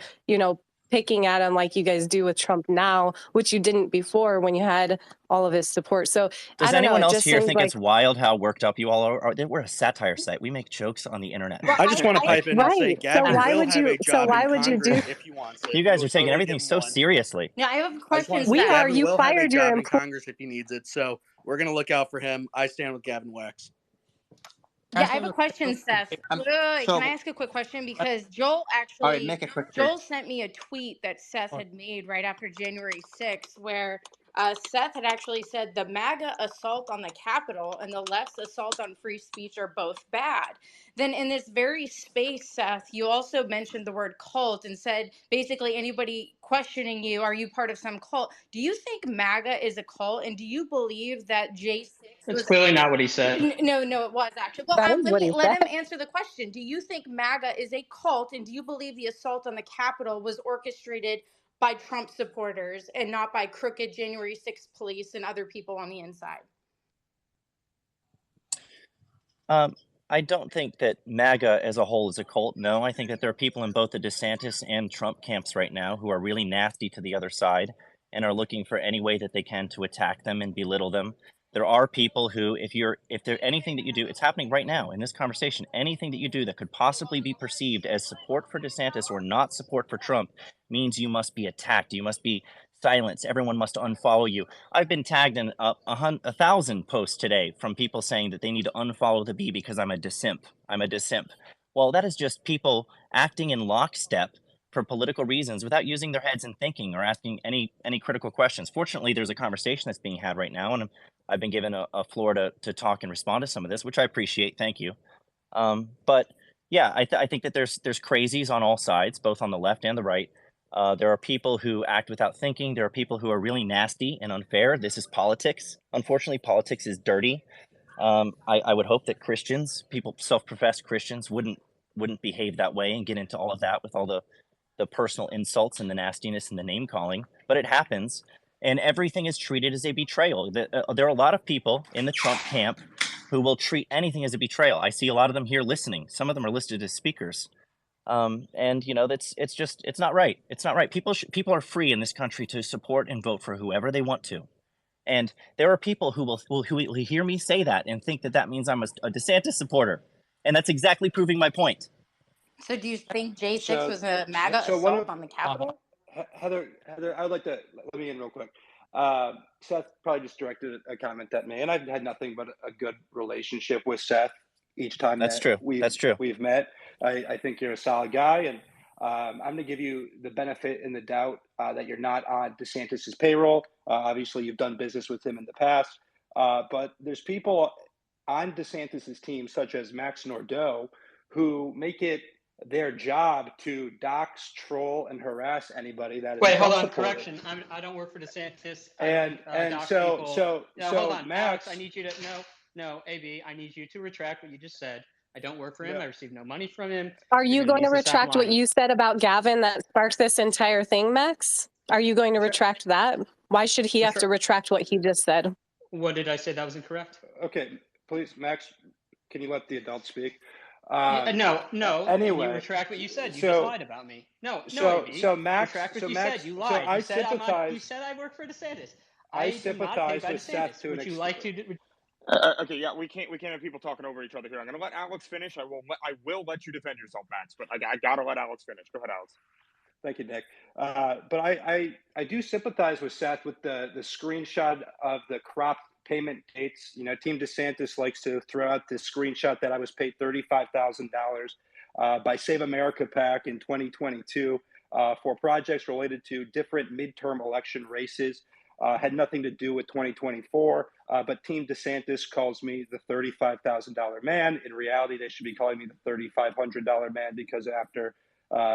picking at him like you guys do with Trump now, which you didn't before when you had all of his support. So I does don't know. anyone It else just here seems think like it's wild how worked up you all are? We're a satire site. We make jokes on the internet. Well, I just want to pipe in and say right. So Gavin why will would have you? a So job why in would you do? Congress if he wants it. You We guys will are taking totally everything give him so one. seriously. now I have a I just question, want to say We Seth. are. Gavin You will have a fired your job in employee. Congress if he needs it. So we're going to look out for him. I stand with Gavin Wax. Yeah, I have a question, Seth. Wait, So, can I ask a quick question? Because Joel all right, make it quick. Joel sent me a tweet that Seth had made right after January 6th, where Seth had actually said the MAGA assault on the Capitol and the left's assault on free speech are both bad. Then in this very space, Seth, you also mentioned the word cult and said basically anybody questioning you, are you part of some cult? Do you think MAGA is a cult? And do you believe that J6 That's was clearly not what he said. No, it was actually. Well, That is what he let said. him answer the question. Do you think MAGA is a cult, and do you believe the assault on the Capitol was orchestrated by Trump supporters and not by crooked January 6th police and other people on the inside? I don't think that MAGA as a whole is a cult. No, I think that there are people in both the DeSantis and Trump camps right now who are really nasty to the other side and are looking for any way that they can to attack them and belittle them. There are people who, if there anything that you do, it's happening right now in this conversation, anything that you do that could possibly be perceived as support for DeSantis or not support for Trump means you must be attacked. You must be silenced. Everyone must unfollow you. I've been tagged in 1,000 posts today from people saying that they need to unfollow the Bee because I'm a desimp. I'm a desimp. Well, that is just people acting in lockstep for political reasons without using their heads and thinking or asking any critical questions. Fortunately, there's a conversation that's being had right now, and I've been given a floor to talk and respond to some of this, which I appreciate. Thank you. But yeah, I think that there's crazies on all sides, both on the left and the right. There are people who act without thinking. There are people who are really nasty and unfair. This is politics. Unfortunately, politics is dirty. I would hope that Christians, people self-professed Christians, wouldn't behave that way and get into all of that with all the personal insults and the nastiness and the name calling. But it happens, and everything is treated as a betrayal. There are a lot of people in the Trump camp who will treat anything as a betrayal. I see a lot of them here listening. Some of them are listed as speakers. And you know, it's not right. It's not right. People are free in this country to support and vote for whoever they want to. And there are people who will hear me say that and think that that means I'm a DeSantis supporter. And that's exactly proving my point. So do you think J6 So- was a MAGA so one assault of- on the Capitol? Heather, I would like to let me in real quick. Seth probably just directed a comment at me, and I've had nothing but a good relationship with Seth each time That's true. we've met. I think you're a solid guy, and I'm going to give you the benefit and the doubt that you're not on DeSantis's payroll. Obviously, you've done business with him in the past, but there's people on DeSantis's team, such as Max Nordau, who make it their job to dox, troll, and harass anybody that is. Wait, hold Trump on. supporter. Correction. I don't work for DeSantis. And dox so people. No, hold on, Max, Alex. I need you to no, AB. I need you to retract what you just said. I don't work for him. No. I receive no money from him. Are you You're going to need stop retract what lying. you said about Gavin that sparked this entire thing, Max? Are you going to retract that? Why should he have to retract what he just said? What did I say that was incorrect? Okay, please, Max, can you let the adult speak? No. Anyway, you retract what you said. You so- just lied about me. No. AB, so Max, retract what so you Max, said. You so lied. I you said sympathize. You said I work for DeSantis. I do not pay sympathize by with DeSantis. Seth to an Would you extent. like to? Okay, yeah, we can't have people talking over each other here. I'm gonna let Alex finish. I will let you defend yourself, Max, but I gotta let Alex finish. Go ahead, Alex. Thank you, Nick. But I do sympathize with Seth with the screenshot of the crop payment dates. You know, Team DeSantis likes to throw out this screenshot that I was paid $35,000 by Save America PAC in 2022 for projects related to different midterm election races. Had nothing to do with 2024, but Team DeSantis calls me the $35,000 man. In reality, they should be calling me the $3,500 man because after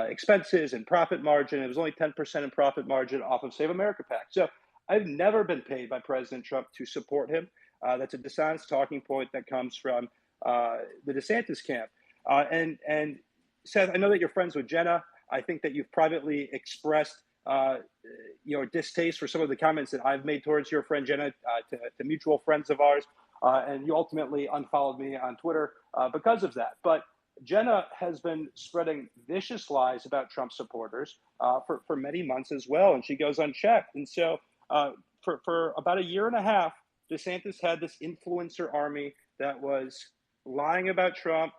expenses and profit margin, it was only 10% in profit margin off of Save America PAC. So I've never been paid by President Trump to support him. That's a dishonest talking point that comes from the DeSantis camp. And Seth, I know that you're friends with Jenna. I think that you've privately expressed your distaste for some of the comments that I've made towards your friend Jenna to mutual friends of ours, and you ultimately unfollowed me on Twitter because of that. But Jenna has been spreading vicious lies about Trump supporters for many months as well, and she goes unchecked. And so for about a year and a half, DeSantis had this influencer army that was lying about Trump,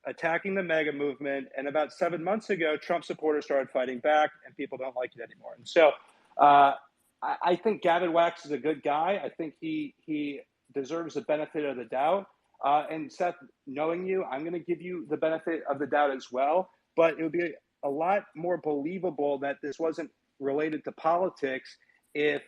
attacking the MAGA movement. And about 7 months ago, Trump supporters started fighting back, and people don't like it anymore. And so I think Gavin Wax is a good guy. I think he deserves the benefit of the doubt. And Seth, knowing you, I'm going to give you the benefit of the doubt as well. But it would be a lot more believable that this wasn't related to politics if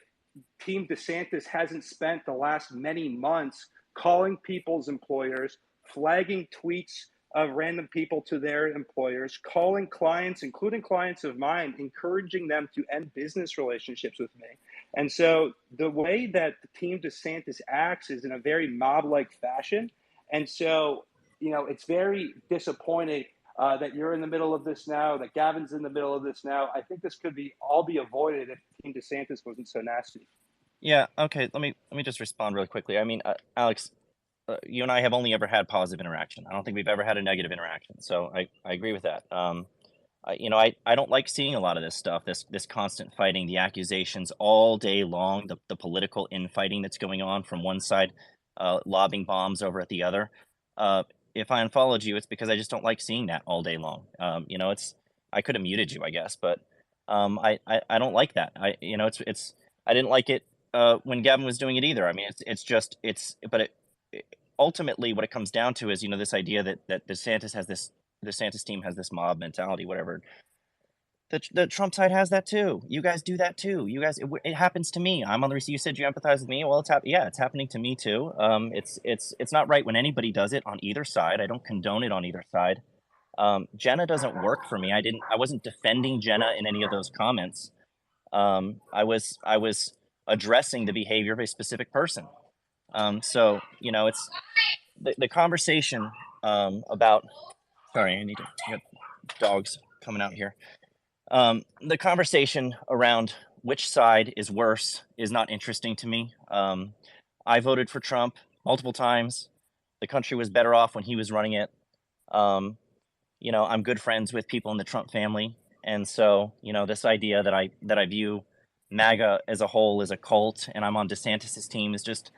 Team DeSantis hasn't spent the last many months calling people's employers, flagging tweets of random people to their employers, calling clients, including clients of mine, encouraging them to end business relationships with me. And so the way that the Team DeSantis acts is in a very mob-like fashion. And so, you know, it's very disappointing that you're in the middle of this now, that Gavin's in the middle of this now. I think this could all be avoided if Team DeSantis wasn't so nasty. Yeah. Okay. Let me just respond really quickly. I mean, Alex, you and I have only ever had positive interaction. I don't think we've ever had a negative interaction. So I agree with that. I don't like seeing a lot of this stuff, this constant fighting, the accusations all day long, the political infighting that's going on from one side, lobbing bombs over at the other. If I unfollowed you, it's because I just don't like seeing that all day long. I could have muted you, I guess, but I don't like that. I didn't like it when Gavin was doing it either. I mean, ultimately what it comes down to is, this idea that DeSantis team has this mob mentality, whatever. The Trump side has that too. You guys do that too. It happens to me. I'm on the receiver. You said you empathize with me. Well, it's happening to me too. It's not right when anybody does it on either side. I don't condone it on either side. Jenna doesn't work for me. I wasn't defending Jenna in any of those comments. I was addressing the behavior of a specific person. So it's the conversation about. Sorry, I got dogs coming out here. The conversation around which side is worse is not interesting to me. I voted for Trump multiple times. The country was better off when he was running it. I'm good friends with people in the Trump family, and so this idea that I view MAGA as a whole as a cult, and I'm on DeSantis's team is just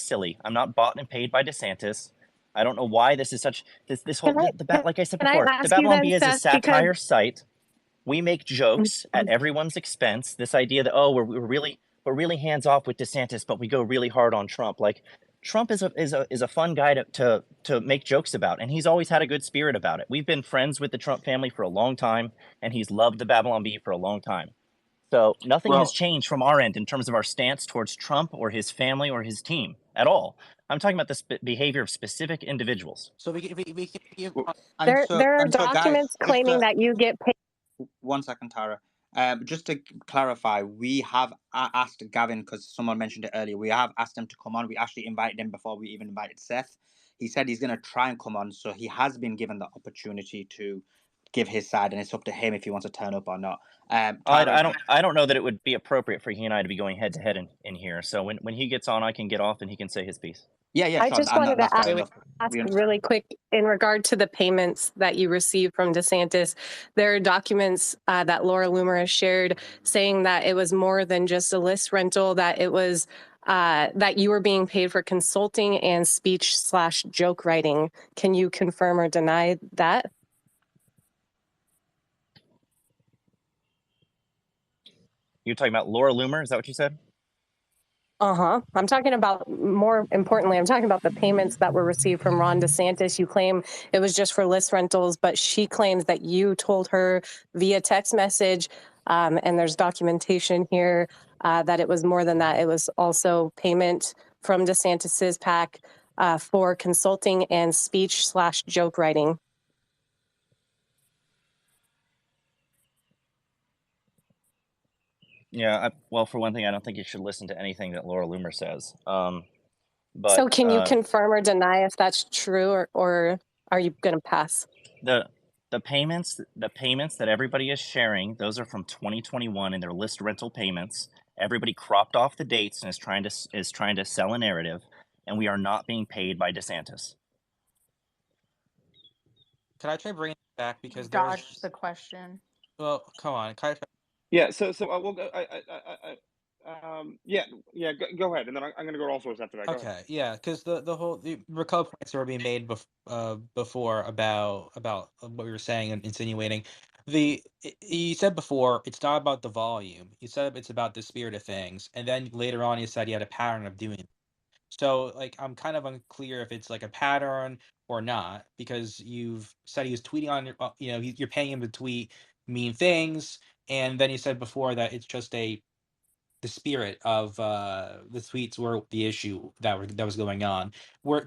silly. I'm not bought and paid by DeSantis. I don't know why this is such this whole like I said Can I before, the ask you Babylon then, Bee is a Seth, because satire site. We make jokes at everyone's expense. This idea that we're really hands off with DeSantis, but we go really hard on Trump. Like Trump is a fun guy to make jokes about, and he's always had a good spirit about it. We've been friends with the Trump family for a long time, and he's loved the Babylon Bee for a long time. So nothing has changed from our end in terms of our stance towards Trump or his family or his team at all. I'm talking about the behavior of specific individuals. So we can give. there are guys, documents claiming that you get paid. 1 second, Tara. Just to clarify, we have asked Gavin, because someone mentioned it earlier, we have asked him to come on. We actually invited him before we even invited Seth. He said he's going to try and come on, so he has been given the opportunity to give his side, and it's up to him if he wants to turn up or not. I don't know that it would be appropriate for he and I to be going head to head in here. So when he gets on, I can get off and he can say his piece. Yeah, I just wanted to ask really quick in regard to the payments that you received from DeSantis. There are documents that Laura Loomer has shared saying that it was more than just a list rental, that it was that you were being paid for consulting and speech/joke writing. Can you confirm or deny that? You're talking about Laura Loomer? Is that what you said? I'm talking about, more importantly, I'm talking about the payments that were received from Ron DeSantis. You claim it was just for list rentals, but she claims that you told her via text message, and there's documentation here that it was more than that. It was also payment from DeSantis's PAC for consulting and speech/joke writing. Yeah, well, for one thing, I don't think you should listen to anything that Laura Loomer says. But so can you confirm or deny if that's true, or are you going to pass? The payments that everybody is sharing, those are from 2021 and they're list rental payments. Everybody cropped off the dates and is trying to sell a narrative, and we are not being paid by DeSantis. Can I try bringing it back because dodged the question? Well, come on. Yeah. So we'll go. Yeah. Go ahead, and then I'm going to go also after that. Go Okay, ahead. yeah, because the couple points that were being made before about what we were saying and insinuating. You said before it's not about the volume. You said it's about the spirit of things, and then later on you said you had a pattern of doing it. So like I'm kind of unclear if it's like a pattern or not, because you've said he was tweeting on your you're paying him to tweet mean things, and then you said before that it's just the spirit of the tweets were the issue that was going on.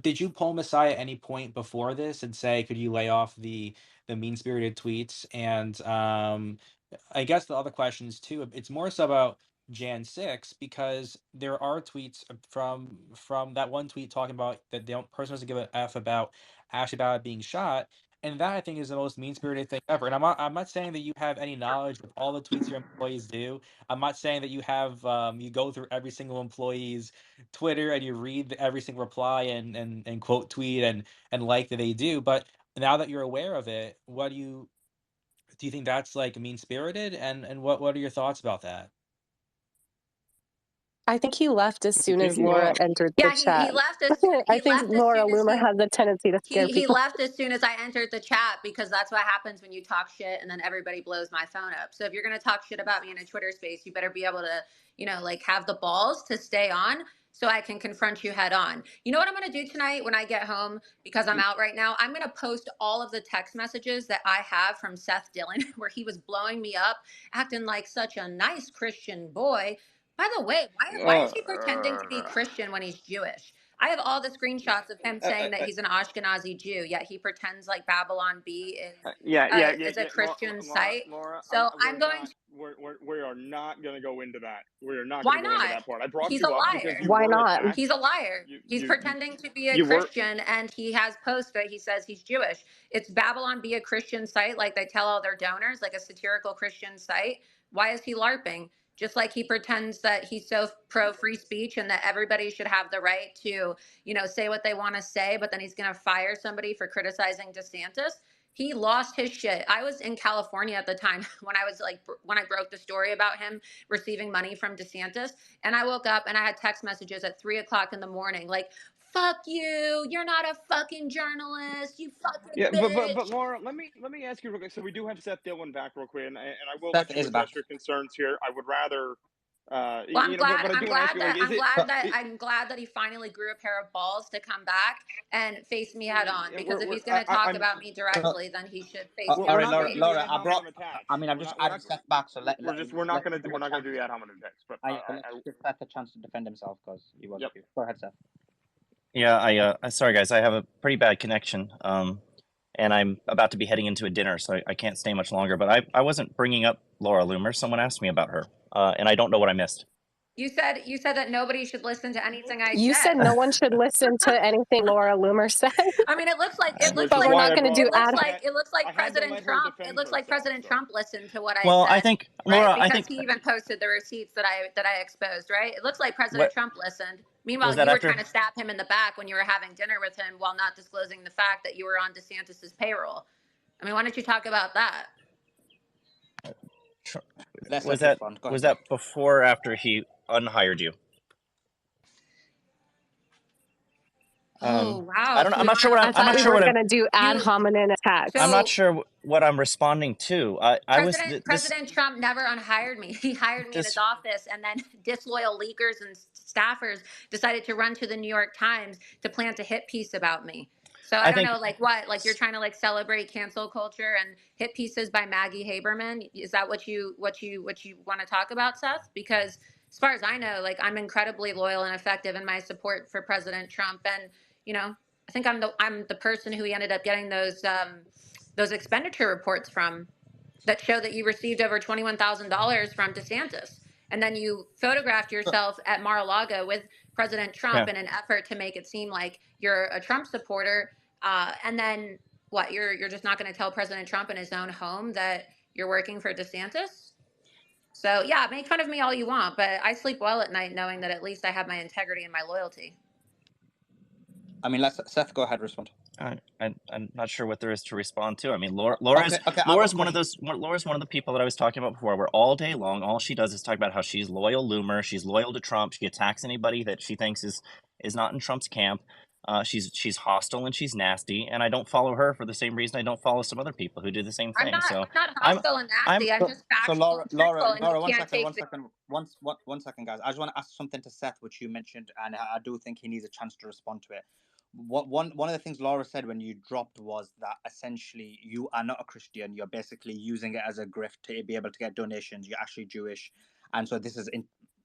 Did you poll Messiah at any point before this and say, could you lay off the mean spirited tweets? And I guess the other questions too, it's more so about Jan 6, because there are tweets from that one tweet talking about that the person doesn't give a F about Ashley Ballard being shot. And that I think is the most mean spirited thing ever. And I'm not saying that you have any knowledge of all the tweets your employees do. I'm not saying that you have you go through every single employee's Twitter and you read every single reply and quote tweet and like that they do. But now that you're aware of it, what do you think that's like mean spirited? And what are your thoughts about that? I think he left as soon as Laura entered the chat. He left as I think Laura Loomer has a tendency to scare people. He left as soon as I entered the chat, because that's what happens when you talk shit and then everybody blows my phone up. So if you're going to talk shit about me in a Twitter space, you better be able to, like have the balls to stay on so I can confront you head on. You know what I'm going to do tonight when I get home, because I'm out right now? I'm going to post all of the text messages that I have from Seth Dillon where he was blowing me up, acting like such a nice Christian boy. By the way, why is he pretending to be Christian when he's Jewish? I have all the screenshots of him saying that he's an Ashkenazi Jew, yet he pretends like Babylon Bee is a Christian site. Laura, So I'm going to. we are not going to go into that. We are not Why going to go into not? that part. I brought He's a you up because liar. you Why were not? attacked. He's a liar. You, He's you, pretending to be a you were. Christian, and he has posts that he says he's Jewish. It's Babylon Be a Christian site, like they tell all their donors, like a satirical Christian site. Why is he LARPing? Just like he pretends that he's so pro free speech and that everybody should have the right to, say what they want to say, but then he's going to fire somebody for criticizing DeSantis. He lost his shit. I was in California at the time when I broke the story about him receiving money from DeSantis. And I woke up and I had text messages at 3:00 in the morning, like, fuck you, you're not a fucking journalist, you fucking Yeah, bitch. but Laura, let me ask you real quick. So we do have Seth Dillon back real quick, and I will Seth let you is back. address your concerns here. I would rather, Well, I'm glad. but I do want to ask you, like, is it? I'm glad that he finally grew a pair of balls to come back and face me head on. Because if he's going to talk about me directly, then he should face me. Sorry, We're not going to do the Laura, ad hominem attacks. I've just added Seth back, so we're not going to do the ad hominem attacks. But let's give Seth a chance to defend himself because he was. Yep. Go ahead, Seth. Yeah, sorry guys, I have a pretty bad connection, and I'm about to be heading into a dinner, so I can't stay much longer. But I wasn't bringing up Laura Loomer. Someone asked me about her, and I don't know what I missed. You said that nobody should listen to anything I said. You said no one should listen to anything Laura Loomer said. I mean, it looks like but we're not going to do ad. It looks like President Trump. It looks like President Trump listened to what I well, said. I think Laura, right? I think he even posted the receipts that I exposed. Right? It looks like President Trump listened. Meanwhile, you were trying to stab him in the back when you were having dinner with him while not disclosing the fact that you were on DeSantis's payroll. I mean, why don't you talk about that? Was that before or after he unhired you? Oh wow! I'm not sure what I'm not sure we're what going to do ad hominem attacks. I'm not sure what I'm responding to. President Trump never unhired me. He hired me in his office, and then disloyal leakers and staffers decided to run to the New York Times to plant a hit piece about me. So I don't know, like you're trying to celebrate cancel culture and hit pieces by Maggie Haberman. Is that what you want to talk about, Seth? Because as far as I know, I'm incredibly loyal and effective in my support for President Trump, and I think I'm the person who he ended up getting those expenditure reports from that show that you received over $21,000 from DeSantis, and then you photographed yourself at Mar-a-Lago with President Trump in an effort to make it seem like you're a Trump supporter. And then what? You're just not going to tell President Trump in his own home that you're working for DeSantis? So yeah, make fun of me all you want, but I sleep well at night knowing that at least I have my integrity and my loyalty. I mean, Seth, go ahead, respond. I'm not sure what there is to respond to. I mean, Laura's one of the people that I was talking about before, where all day long, all she does is talk about how she's loyal Loomer, she's loyal to Trump, she attacks anybody that she thinks is not in Trump's camp. She's hostile and she's nasty, and I don't follow her for the same reason I don't follow some other people who do the same thing. I'm not hostile and nasty. I'm just factual and truthful, and you can't take one second, guys. I just want to ask something to Seth, which you mentioned, and I do think he needs a chance to respond to it. One of the things Laura said when you dropped was that essentially you are not a Christian. You're basically using it as a grift to be able to get donations. You're actually Jewish, and so this is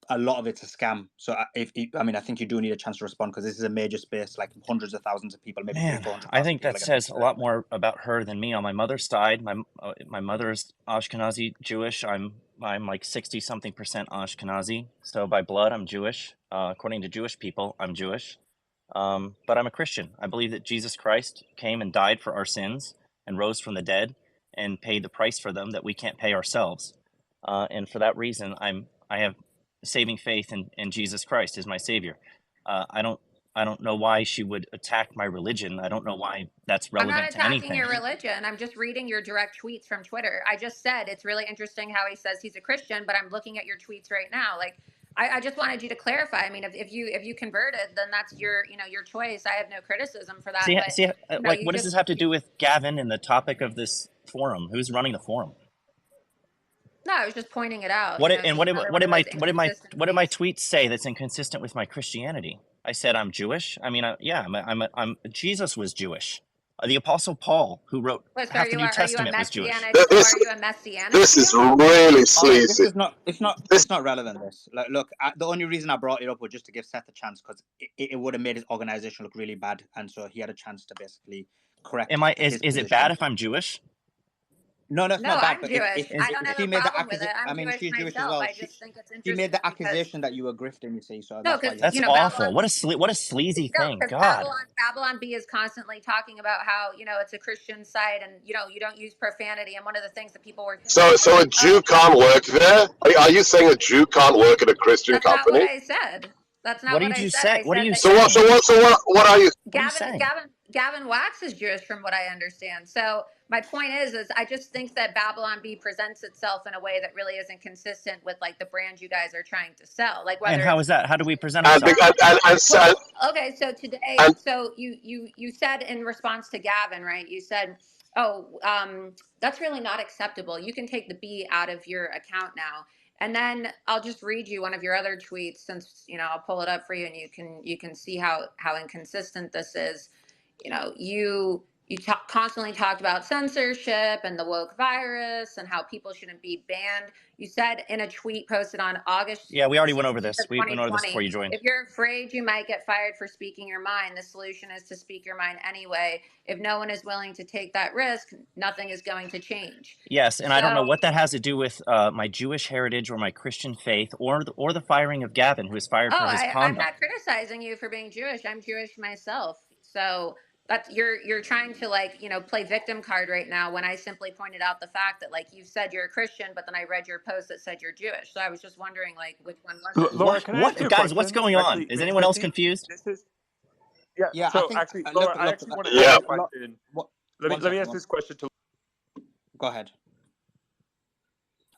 a lot of it's a scam. So I think you do need a chance to respond because this is a major space, like hundreds of thousands of people, maybe 400,000. I think that says a lot more about her than me. On my mother's side, my mother's Ashkenazi Jewish. I'm like 60-something% Ashkenazi. So by blood, I'm Jewish. According to Jewish people, I'm Jewish. But I'm a Christian. I believe that Jesus Christ came and died for our sins and rose from the dead and paid the price for them that we can't pay ourselves. And for that reason, I have saving faith in Jesus Christ as my savior. I don't know why she would attack my religion. I don't know why that's relevant to anything. I'm not attacking your religion. I'm just reading your direct tweets from Twitter. I just said it's really interesting how he says he's a Christian, but I'm looking at your tweets right now. I just wanted you to clarify. I mean, if you converted, then that's your choice. I have no criticism for that. What does this have to do with Gavin and the topic of this forum? Who's running the forum? No, I was just pointing it out. What did my tweets say that's inconsistent with my Christianity? I said I'm Jewish. I mean, Jesus was Jewish. The Apostle Paul, who wrote Wait, so half the New are you a Testament, was Jewish. messianic? So This are you a messianic this is Jew? really All right, this sleazy. is not. It's not. This It's not relevant. This. Like, look, the only reason I brought it up was just to give Seth a chance because it would have made his organization look really bad, and so he had a chance to basically correct Is his it bad position. if I'm Jewish? No, that's No, not bad. I'm But Jewish. I don't if have she a made the problem with it. accusation, I I'm mean, Jewish she's Jewish as myself. well. I just think it's She made interesting the because accusation that you were grifting. You see, so no, that's why because you have That's to. awful. Babylon. What a sleazy No, thing. because God. Babylon B is constantly talking about how it's a Christian site and you don't use profanity. And one of the things that people were saying so is so a like, Jew oh, can't work there? Are you saying a Jew can't work at a Christian that's not what company? I said. That's not What are what you I two said. say? I What are said you that So what saying? what are you? What are you saying? Gavin Wax is Jewish from what I understand. So my point is I just think that Babylon B presents itself in a way that really isn't consistent with like the brand you guys are trying to sell. Like And whether how it's is that? How do we present And ourselves? well, okay, so today, and so you said in response to Gavin, right? You said, "Oh, that's really not acceptable. You can take the B out of your account now." And then I'll just read you one of your other tweets, since I'll pull it up for you, and you can see how inconsistent this is. You constantly talked about censorship and the woke virus and how people shouldn't be banned. You said in a tweet posted on August Yeah, we already went over 16th this. of We went over this before 2020, you joined. if you're afraid you might get fired for speaking your mind, the solution is to speak your mind anyway. If no one is willing to take that risk, nothing is going to change. Yes, and I don't know So what that has to do with my Jewish heritage or my Christian faith or the firing of Gavin, who was fired for his I'm conduct. not criticizing you for being Jewish. I'm Jewish myself. So that's you're trying to play victim card right now when I simply pointed out the fact that you said you're a Christian, but then I read your post that said you're Jewish. So I was just wondering which one was it? Laura, can I ask you What a guys? What's question? going on? Actually, Is anyone else confused? this is yeah. Yeah, I So think. actually, Look, Laura, I actually want to ask yeah. a question. One Let me second. ask this question to Go ahead.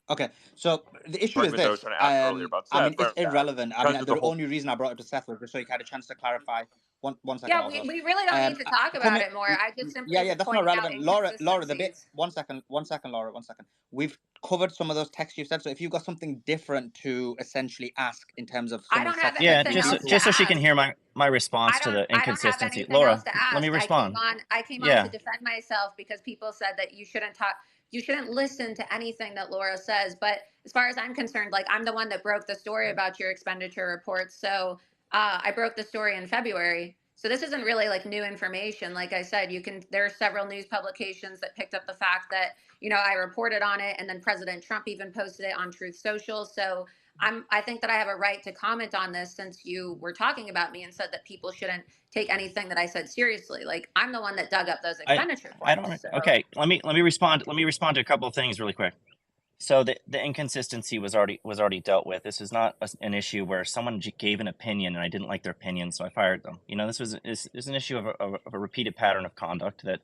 Okay, so the issue is argument that I was this. trying to ask earlier about I Seth, mean, it's right? irrelevant. I Because mean, of the the whole only reason I brought it to Seth was just so he had a chance to clarify. One second, Yeah, also. we really don't need to talk about Coming, it more. I just simply yeah, was that's not pointing out relevant. Laura, the bit. inconsistencies. One second, Laura, 1 second. We've covered some of those texts you said. So if you've got something different to essentially ask in terms of I some of don't have Seth's Yeah, text, anything you'd be else to just so she can ask. hear my response to the I don't have inconsistency. anything else Laura, to let me ask. respond. I came on to Yeah, defend myself because people said that you shouldn't listen to anything that Laura says. But as far as I'm concerned, I'm the one that broke the story about your expenditure reports. So I broke the story in February. So this isn't really new information. Like I said, there are several news publications that picked up the fact that, I reported on it, and then President Trump even posted it on Truth Social. So I think that I have a right to comment on this since you were talking about me and said that people shouldn't take anything that I said seriously. I'm the one that dug up those expenditure I reports. don't. So. Okay, let me respond. Let me respond to a couple of things really quick. So the inconsistency was already dealt with. This is not an issue where someone gave an opinion and I didn't like their opinion, so I fired them. This is an issue of a repeated pattern of conduct that,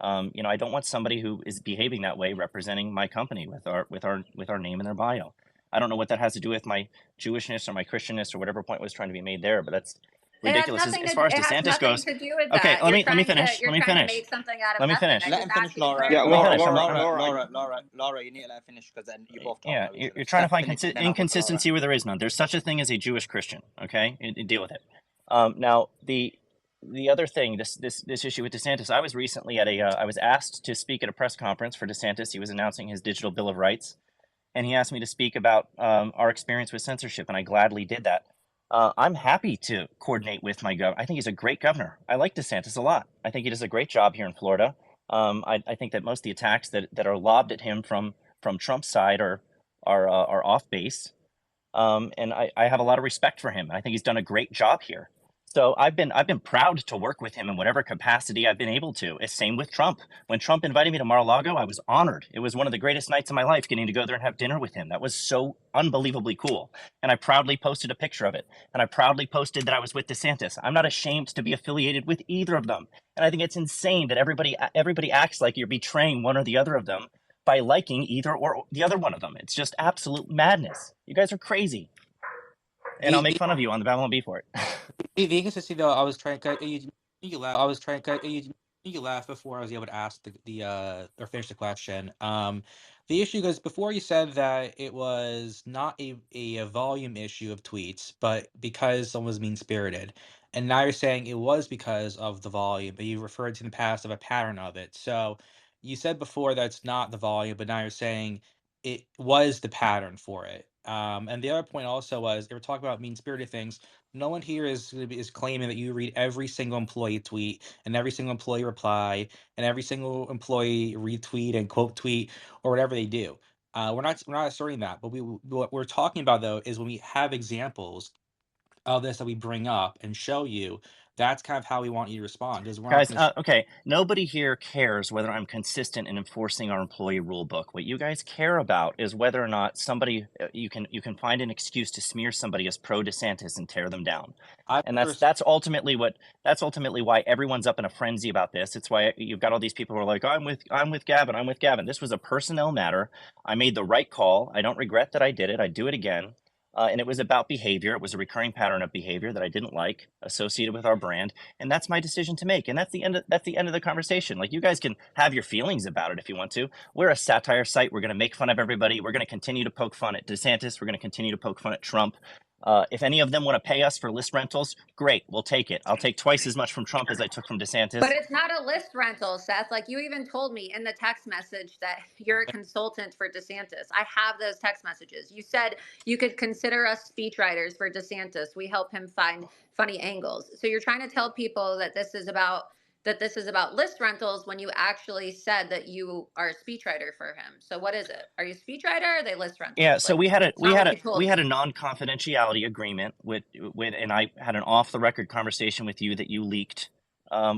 I don't want somebody who is behaving that way representing my company with our name in their bio. I don't know what that has to do with my Jewishness or my Christianness or whatever point was trying to be made there, but that's ridiculous. As far as It has DeSantis nothing goes, to do with okay, that. let me finish. You're trying to make something out of Let me nothing. finish. I let just him finish, asked you to Laura. Yeah, clarify. Let me finish. Laura, you need to let him finish because then you both talk. Yeah, you're trying to find inconsistency where there is none. There's such a thing as a Jewish Christian. Okay, deal with it. Now the other thing, this issue with DeSantis, I was recently at I was asked to speak at a press conference for DeSantis. He was announcing his digital bill of rights, and he asked me to speak about our experience with censorship, and I gladly did that. I'm happy to coordinate with my governor. I think he's a great governor. I like DeSantis a lot. I think he does a great job here in Florida. I think that most of the attacks that are lobbed at him from Trump's side are off base. And I have a lot of respect for him. I think he's done a great job here. So I've been proud to work with him in whatever capacity I've been able to. It's same with Trump. When Trump invited me to Mar-a-Lago, I was honored. It was one of the greatest nights of my life getting to go there and have dinner with him. That was so unbelievably cool. And I proudly posted a picture of it. And I proudly posted that I was with DeSantis. I'm not ashamed to be affiliated with either of them. And I think it's insane that everybody acts like you're betraying one or the other of them by liking either or the other one of them. It's just absolute madness. You guys are crazy. And I'll make fun of you on the Babylon B for it. The inconsistency, though, I was trying to you laugh. I was trying to you laugh before I was able to ask the or finish the question. The issue goes before you said that it was not a volume issue of tweets, but because someone was mean spirited. And now you're saying it was because of the volume, but you referred to in the past of a pattern of it. So you said before that's not the volume, but now you're saying it was the pattern for it. And the other point also was they were talking about mean-spirited things. No one here is claiming that you read every single employee tweet and every single employee reply and every single employee retweet and quote tweet or whatever they do. We're not asserting that, but what we're talking about though is when we have examples of this that we bring up and show you, that's kind of how we want you to respond. Because we're not Guys, going to. okay, nobody here cares whether I'm consistent in enforcing our employee rule book. What you guys care about is whether or not somebody you can find an excuse to smear somebody as pro DeSantis and tear them down. I And never. that's ultimately why everyone's up in a frenzy about this. It's why you've got all these people who are like, I'm with Gavin, I'm with Gavin. This was a personnel matter. I made the right call. I don't regret that I did it. I'd do it again. And it was about behavior. It was a recurring pattern of behavior that I didn't like associated with our brand, and that's my decision to make. And that's the end of the conversation. Like, you guys can have your feelings about it if you want to. We're a satire site. We're going to make fun of everybody. We're going to continue to poke fun at DeSantis. We're going to continue to poke fun at Trump. If any of them want to pay us for list rentals, great, we'll take it. I'll take twice as much from Trump as I took from But DeSantis. it's not a list rental, Seth. Like, you even told me in the text message that you're a consultant for DeSantis. I have those text messages. You said you could consider us speechwriters for DeSantis. We help him find funny angles. So you're trying to tell people that this is about list rentals when you actually said that you are a speechwriter for him. So what is it? Are you a speechwriter or are they list Yeah, rentals? so Like, it's not what you told we had me. a non-confidentiality agreement with and I had an off-the-record conversation with you that you leaked,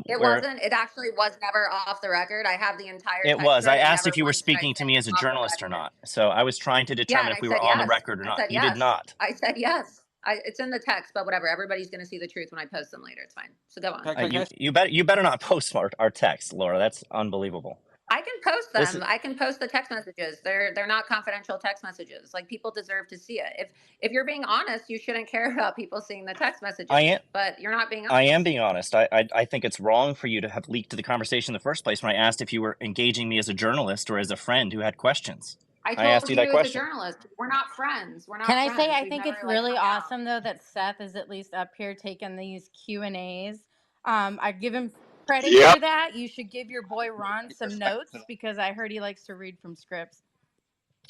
It where wasn't. It actually was never off the record. I have the entire it text was. I thread, and asked if never you were once did I speaking to say me as a off the journalist or record. not. So I was trying to Yeah, determine and if I we were said on the yes. record or I not. said You did yes. not. I said yes. It's in the text, but whatever. Everybody's going to see the truth when I post them later. It's fine. So go on. You better not post our text, Laura. That's unbelievable. I can post This them. is, I can post the text messages. They're not confidential text messages. Like, people deserve to see it. If you're being honest, you shouldn't care about people seeing the text I messages. am But you're not being I am honest. being honest. I think it's wrong for you to have leaked the conversation in the first place when I asked if you were engaging me as a journalist or as a friend who had questions. I I asked told you that you as a question. journalist, we're not friends. We're Can not I say friends. I We've think never it's like really hung out. awesome though that Seth is at least up here taking these Q&As. I give him credit Yep. for that. You should give your boy Ron some notes because I heard he likes to read from scripts.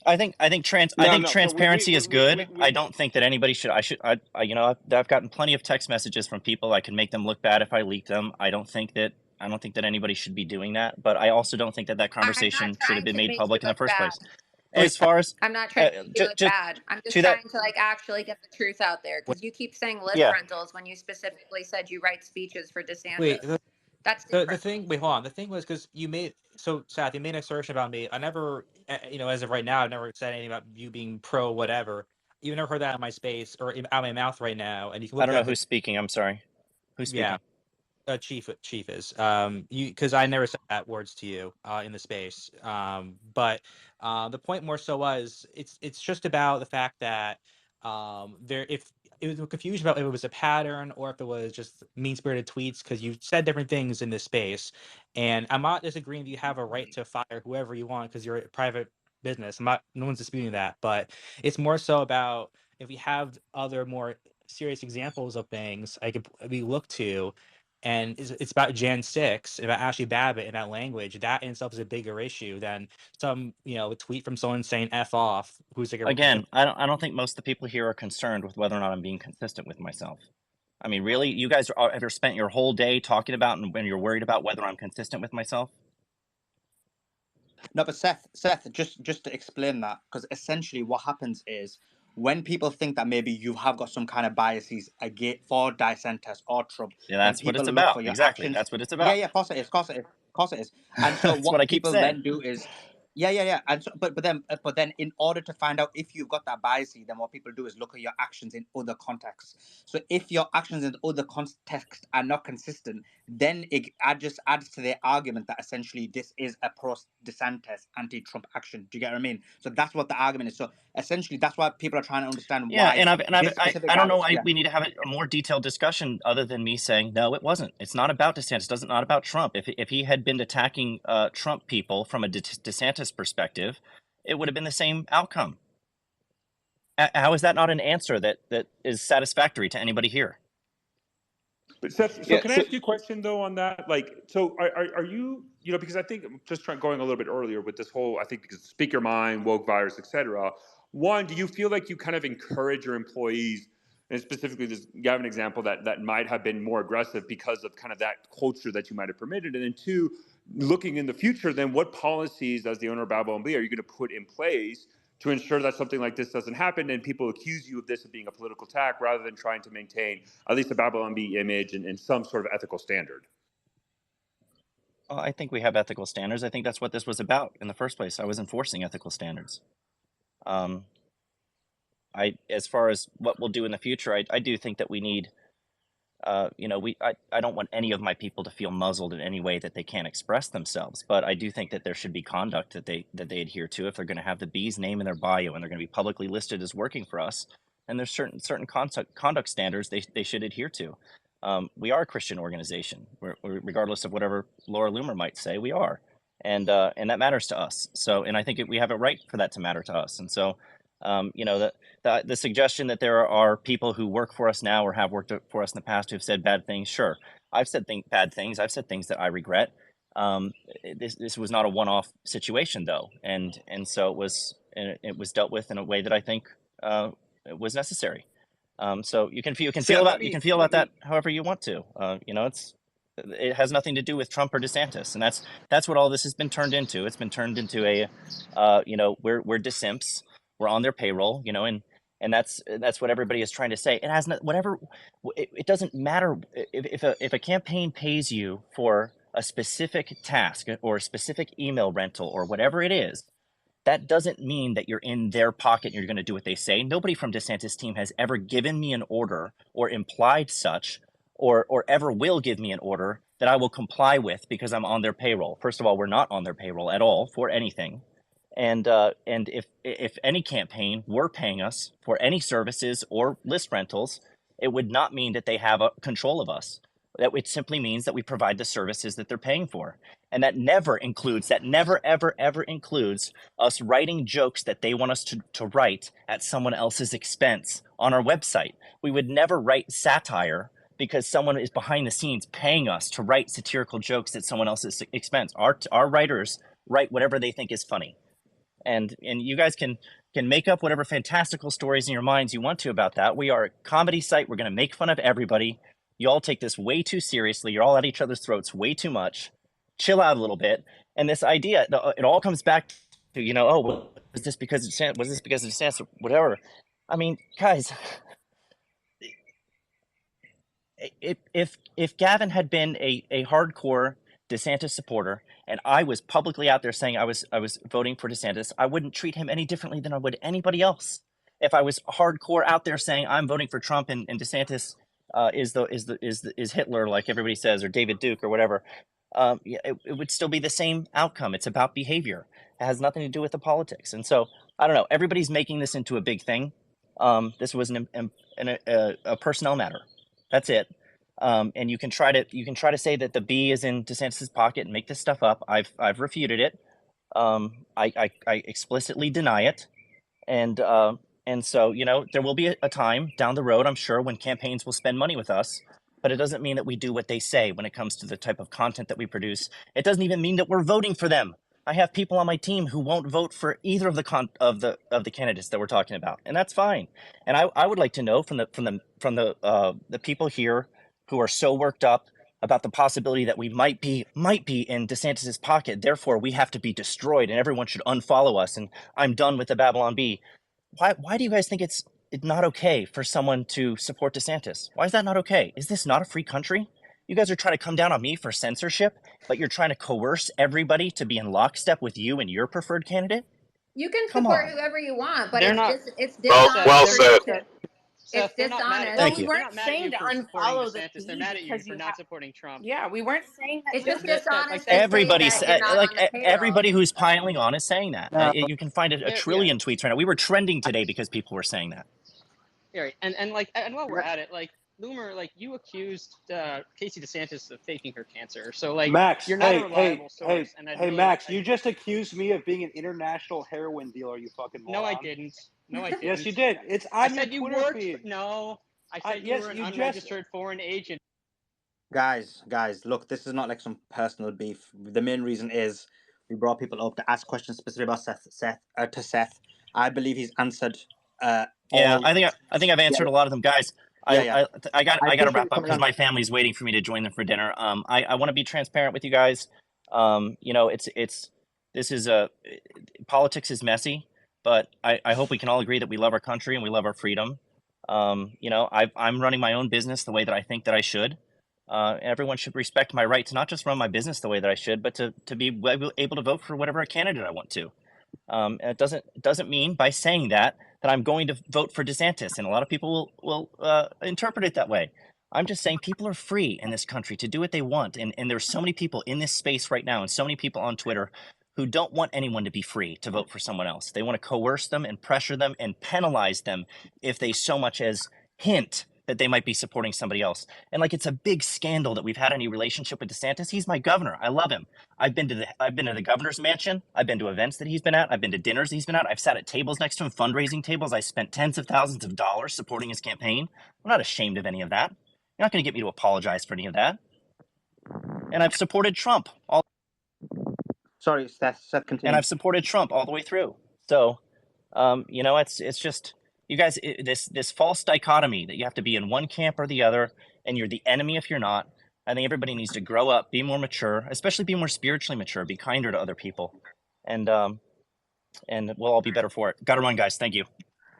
I think No, no. So transparency is good. I don't think that anybody should. I've gotten plenty of text messages from people. I can make them look bad if I leak them. I don't think that anybody should be doing that. But I also don't think that I'm not conversation should have trying been to made make you public in the look first bad. place. Wait, As far as I'm not trying to make you look just bad. I'm just to that, trying to like actually get the truth out there wait, because you keep saying list yeah. rentals when you specifically said you write speeches for wait. DeSantis. That's The different. thing. Wait, hold on. The thing was because Seth, you made an assertion about me. I never, as of right now, I've never said anything about you being pro whatever. You've never heard that in my space or out of my mouth right now, and you can I look don't know at the. who's speaking. I'm sorry. Who's Yeah. speaking? Chief is you because I never said that words to you in the space but the point more so was it's just about the fact that there if it was confusion about if it was a pattern or if it was just mean-spirited tweets because you said different things in this space, and I'm not disagreeing that you have a right to fire whoever you want because you're a private business. No one's disputing that, but it's more so about if we have other more serious examples of things we look to, and it's about Jan 6, about Ashley Babbitt and that language. That in itself is a bigger issue than some, a tweet from someone saying "f off," who's like Again, I don't think most of the people here are concerned with whether or not I'm being consistent with myself. I mean, really, you guys have ever spent your whole day talking about and when you're worried about whether I'm consistent with myself? No, but Seth, just to explain that, because essentially what happens is when people think that maybe you have got some kind of biases for DeSantis or Trump, Yeah, then that's what people it's look about. for your Exactly. actions. That's what it's Yeah, about. yeah, of course it is, of course it is, of course it is. And so That's what what I keep people saying. then do is, yeah. And so, but then, in order to find out if you've got that bias, then what people do is look at your actions in other contexts. So if your actions in other contexts are not consistent, then it just adds to their argument that essentially this is a pro DeSantis anti-Trump action. Do you get what I mean? So that's what the argument is. So essentially, that's why people are trying to understand Yeah, why and this specific I don't know argument. why Yeah. we need to have a more detailed discussion other than me saying no, it wasn't. It's not about DeSantis. It's not about Trump. If he had been attacking Trump people from a DeSantis perspective, it would have been the same outcome. How is that not an answer that is satisfactory to anybody here? But Seth, so Yeah. can I ask you a question though on that? Like, so are you, because I think just going a little bit earlier with this whole, I think because speak your mind, woke virus, etc. One, do you feel like you kind of encourage your employees, and specifically this Gavin example, that might have been more aggressive because of kind of that culture that you might have permitted? And then two, looking in the future, then what policies as the owner of Babylon Bee are you going to put in place to ensure that something like this doesn't happen and people accuse you of this of being a political attack rather than trying to maintain at least a Babylon Bee image and some sort of ethical standard? Well, I think we have ethical standards. I think that's what this was about in the first place. I was enforcing ethical standards. As far as what we'll do in the future, I do think that we need, I don't want any of my people to feel muzzled in any way that they can't express themselves. But I do think that there should be conduct that they adhere to if they're going to have the Bee's name in their bio and they're going to be publicly listed as working for us. And there's certain conduct standards they should adhere to. We are a Christian organization, regardless of whatever Laura Loomer might say. We are, and that matters to us. So, and I think we have a right for that to matter to us. And so, the suggestion that there are people who work for us now or have worked for us in the past who have said bad things. Sure, I've said bad things. I've said things that I regret. This was not a one-off situation though, and so it was dealt with in a way that I think was necessary. So you can feel about that however you want to. It has nothing to do with Trump or DeSantis, and that's what all this has been turned into. It's been turned into a, we're DeSimps, we're on their payroll, and that's what everybody is trying to say. It has whatever. It doesn't matter if a campaign pays you for a specific task or a specific email rental or whatever it is. That doesn't mean that you're in their pocket and you're going to do what they say. Nobody from DeSantis' team has ever given me an order or implied such or ever will give me an order that I will comply with because I'm on their payroll. First of all, we're not on their payroll at all for anything. And if any campaign were paying us for any services or list rentals, it would not mean that they have control of us. It simply means that we provide the services that they're paying for. And that never ever, ever includes us writing jokes that they want us to write at someone else's expense on our website. We would never write satire because someone is behind the scenes paying us to write satirical jokes at someone else's expense. Our writers write whatever they think is funny. And you guys can make up whatever fantastical stories in your minds you want to about that. We are a comedy site. We're going to make fun of everybody. You all take this way too seriously. You're all at each other's throats way too much. Chill out a little bit. And this idea, it all comes back to, well, was this because of DeSantis or whatever? I mean, guys, if Gavin had been a hardcore DeSantis supporter and I was publicly out there saying I was voting for DeSantis, I wouldn't treat him any differently than I would anybody else. If I was hardcore out there saying I'm voting for Trump and DeSantis is Hitler, like everybody says, or David Duke or whatever, it would still be the same outcome. It's about behavior. It has nothing to do with the politics. And so I don't know. Everybody's making this into a big thing. This was a personnel matter. That's it. And you can try to say that the B is in DeSantis' pocket and make this stuff up. I've refuted it. I explicitly deny it. And so, there will be a time down the road, I'm sure, when campaigns will spend money with us, but it doesn't mean that we do what they say when it comes to the type of content that we produce. It doesn't even mean that we're voting for them. I have people on my team who won't vote for either of the candidates that we're talking about, and that's fine. And I would like to know from the people here who are so worked up about the possibility that we might be in DeSantis's pocket, therefore we have to be destroyed and everyone should unfollow us and I'm done with the Babylon Bee. Why do you guys think it's not okay for someone to support DeSantis? Why is that not okay? Is this not a free country? You guys are trying to come down on me for censorship, but you're trying to coerce everybody to be in lockstep with you and your preferred candidate? You can Come support on. whoever you want, but They're it's not. it's dishonest. Well said. It's They're not mad at dishonest. Thank Well, we you. They're weren't not mad at saying you to for supporting unfollow the DeSantis. They're B mad at you because for you not have. supporting Trump. Yeah, we weren't saying that. It's You just have to. dishonest to say Everybody's that you're not on the payroll. everybody who's piling on is saying that. No. You can find a Yeah. trillion tweets right now. We were trending today because people were saying that. Yeah, and while we're at it, Loomer, you accused Casey DeSantis of faking her cancer. So Max, you're not a reliable source. And Max, you just accused me of being an international heroin dealer. You fucking moron. No, I didn't. No, I didn't. Yes, you did. It's on your Twitter feed. No, I said you yes, were an you unregistered foreign agent. Guys, look, this is not like some personal beef. The main reason is we brought people up to ask questions specifically about Seth. I believe he's answered Yeah, all. I think I've Yeah, answered a lot of them, guys. yeah. I I got to appreciate you wrap up coming because on. my family's waiting for me to join them for dinner. I want to be transparent with you guys. You know, this is a politics is messy, but I hope we can all agree that we love our country and we love our freedom. You know, I'm running my own business the way that I think that I should. Everyone should respect my right to not just run my business the way that I should, but to be able to vote for whatever candidate I want to. And it doesn't mean by saying that I'm going to vote for DeSantis, and a lot of people will interpret it that way. I'm just saying people are free in this country to do what they want, and there's so many people in this space right now, and so many people on Twitter who don't want anyone to be free to vote for someone else. They want to coerce them and pressure them and penalize them if they so much as hint that they might be supporting somebody else. And like it's a big scandal that we've had any relationship with DeSantis. He's my governor. I love him. I've been to the governor's mansion. I've been to events that he's been at. I've been to dinners he's been at. I've sat at tables next to him, fundraising tables. I spent tens of thousands of dollars supporting his campaign. I'm not ashamed of any of that. You're not going to get me to apologize for any of that. And I've supported Trump Sorry, Seth, and continue. I've supported Trump all the way through. So, you know, it's just you guys this false dichotomy that you have to be in one camp or the other, and you're the enemy if you're not. I think everybody needs to grow up, be more mature, especially be more spiritually mature, be kinder to other people, and we'll all be better for it. Got to run, guys. Thank you.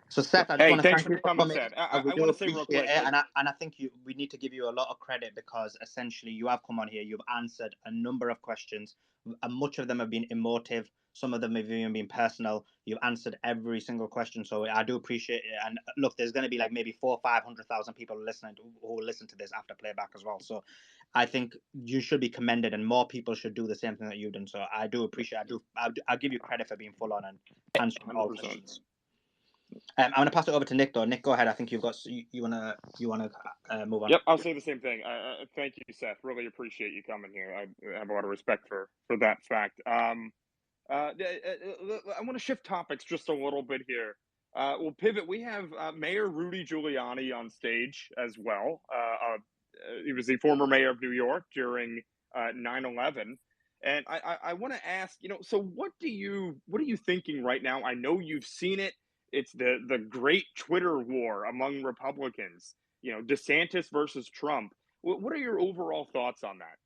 So Seth, I just Hey, want to thanks thank for you for coming, coming. Seth. We I do want to say real appreciate quick, it, and I think we need to give you a lot of credit because essentially you have come on here, you've answered a number of questions, and much of them have been emotive. Some of them have even been personal. You've answered every single question, so I do appreciate it. And look, there's going to be like maybe 400,000-500,000 people listening who will listen to this after playback as well. So I think you should be commended, and more people should do the same thing that you've done. So I do appreciate. I'll give you credit for being full on and answering all 100%. questions. I'm going to pass it over to Nick. Though, Nick, go ahead. I think you wanna move on. Yep, I'll say the same thing. Thank you, Seth. Really appreciate you coming here. I have a lot of respect for that fact. I want to shift topics just a little bit here. We'll pivot. We have Mayor Rudy Giuliani on stage as well. He was the former mayor of New York during 9/11. And I want to ask, so what are you thinking right now? I know you've seen it. It's the great Twitter war among Republicans. DeSantis versus Trump. What are your overall thoughts on that?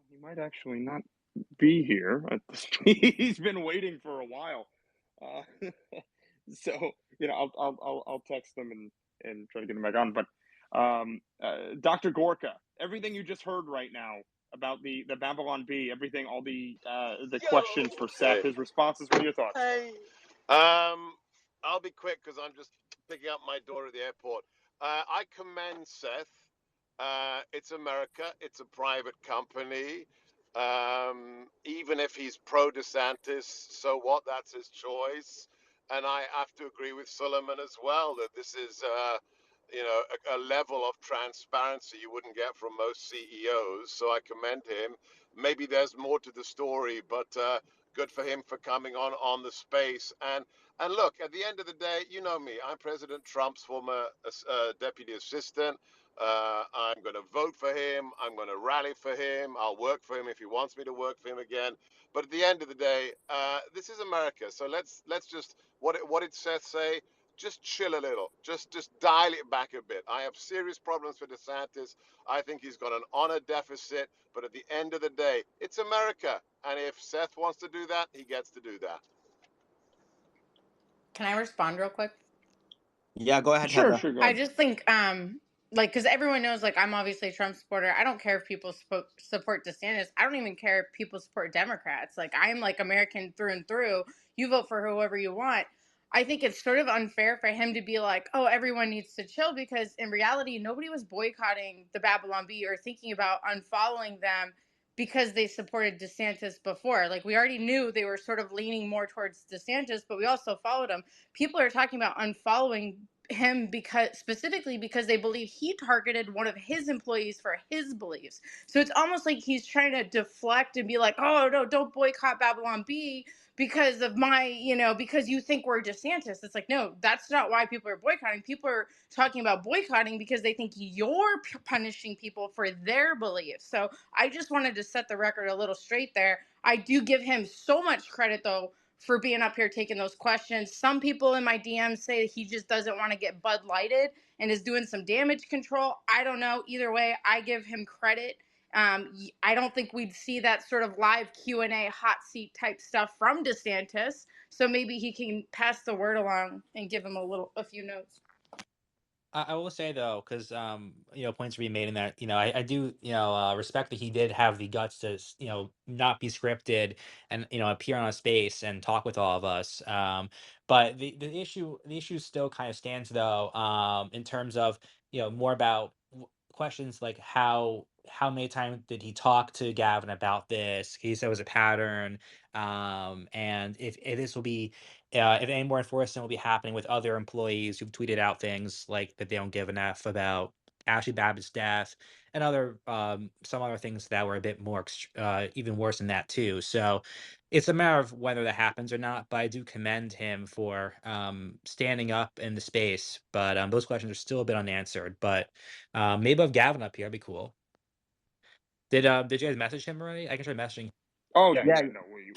He might actually not be here. He's been waiting for a while. So I'll text him and try to get him back on. But Dr. Gorka, everything you just heard right now about the Babylon Bee, everything, all the questions for Seth, his responses. What are your thoughts? Hey. I'll be quick because I'm just picking up my daughter at the airport. I commend Seth. It's America. It's a private company. Even if he's pro DeSantis, so what? That's his choice. And I have to agree with Suleiman as well that this is, a level of transparency you wouldn't get from most CEOs. So I commend him. Maybe there's more to the story, but good for him for coming on the space. And look, at the end of the day, you know me. I'm President Trump's former deputy assistant. I'm going to vote for him. I'm going to rally for him. I'll work for him if he wants me to work for him again. But at the end of the day, this is America. So let's just what did Seth say? Just chill a little. Just dial it back a bit. I have serious problems with DeSantis. I think he's got an honor deficit. But at the end of the day, it's America. And if Seth wants to do that, he gets to do that. Can I respond real quick? Yeah, go ahead, Sure, Heather. go I ahead. just think, because everyone knows, I'm obviously a Trump supporter. I don't care if people support DeSantis. I don't even care if people support Democrats. I'm American through and through. You vote for whoever you want. I think it's sort of unfair for him to be like, oh, everyone needs to chill, because in reality, nobody was boycotting the Babylon Bee or thinking about unfollowing them because they supported DeSantis before. We already knew they were sort of leaning more towards DeSantis, but we also followed him. People are talking about unfollowing him specifically because they believe he targeted one of his employees for his beliefs. So it's almost like he's trying to deflect and be like, oh no, don't boycott Babylon B because of because you think we're DeSantis. It's like, no, that's not why people are boycotting. People are talking about boycotting because they think you're punishing people for their beliefs. So I just wanted to set the record a little straight there. I do give him so much credit though for being up here taking those questions. Some people in my DMs say he just doesn't want to get Bud Lighted and is doing some damage control. I don't know. Either way, I give him credit. I don't think we'd see that sort of live Q&A hot seat type stuff from DeSantis. So maybe he can pass the word along and give him a few notes. I will say though, because points are being made in that I do respect that he did have the guts to not be scripted and appear on a space and talk with all of us. But the issue still kind of stands though, in terms of more about questions like how many times did he talk to Gavin about this? He said it was a pattern, and if this will be if any more enforcement will be happening with other employees who've tweeted out things like that they don't give an F about Ashley Babbitt's death and other some other things that were a bit more even worse than that too. So it's a matter of whether that happens or not. But I do commend him for standing up in the space. But those questions are still a bit unanswered. But maybe have Gavin up here. That'd be cool. Did you guys message him already? I can try messaging. Oh Yeah. yeah, no, we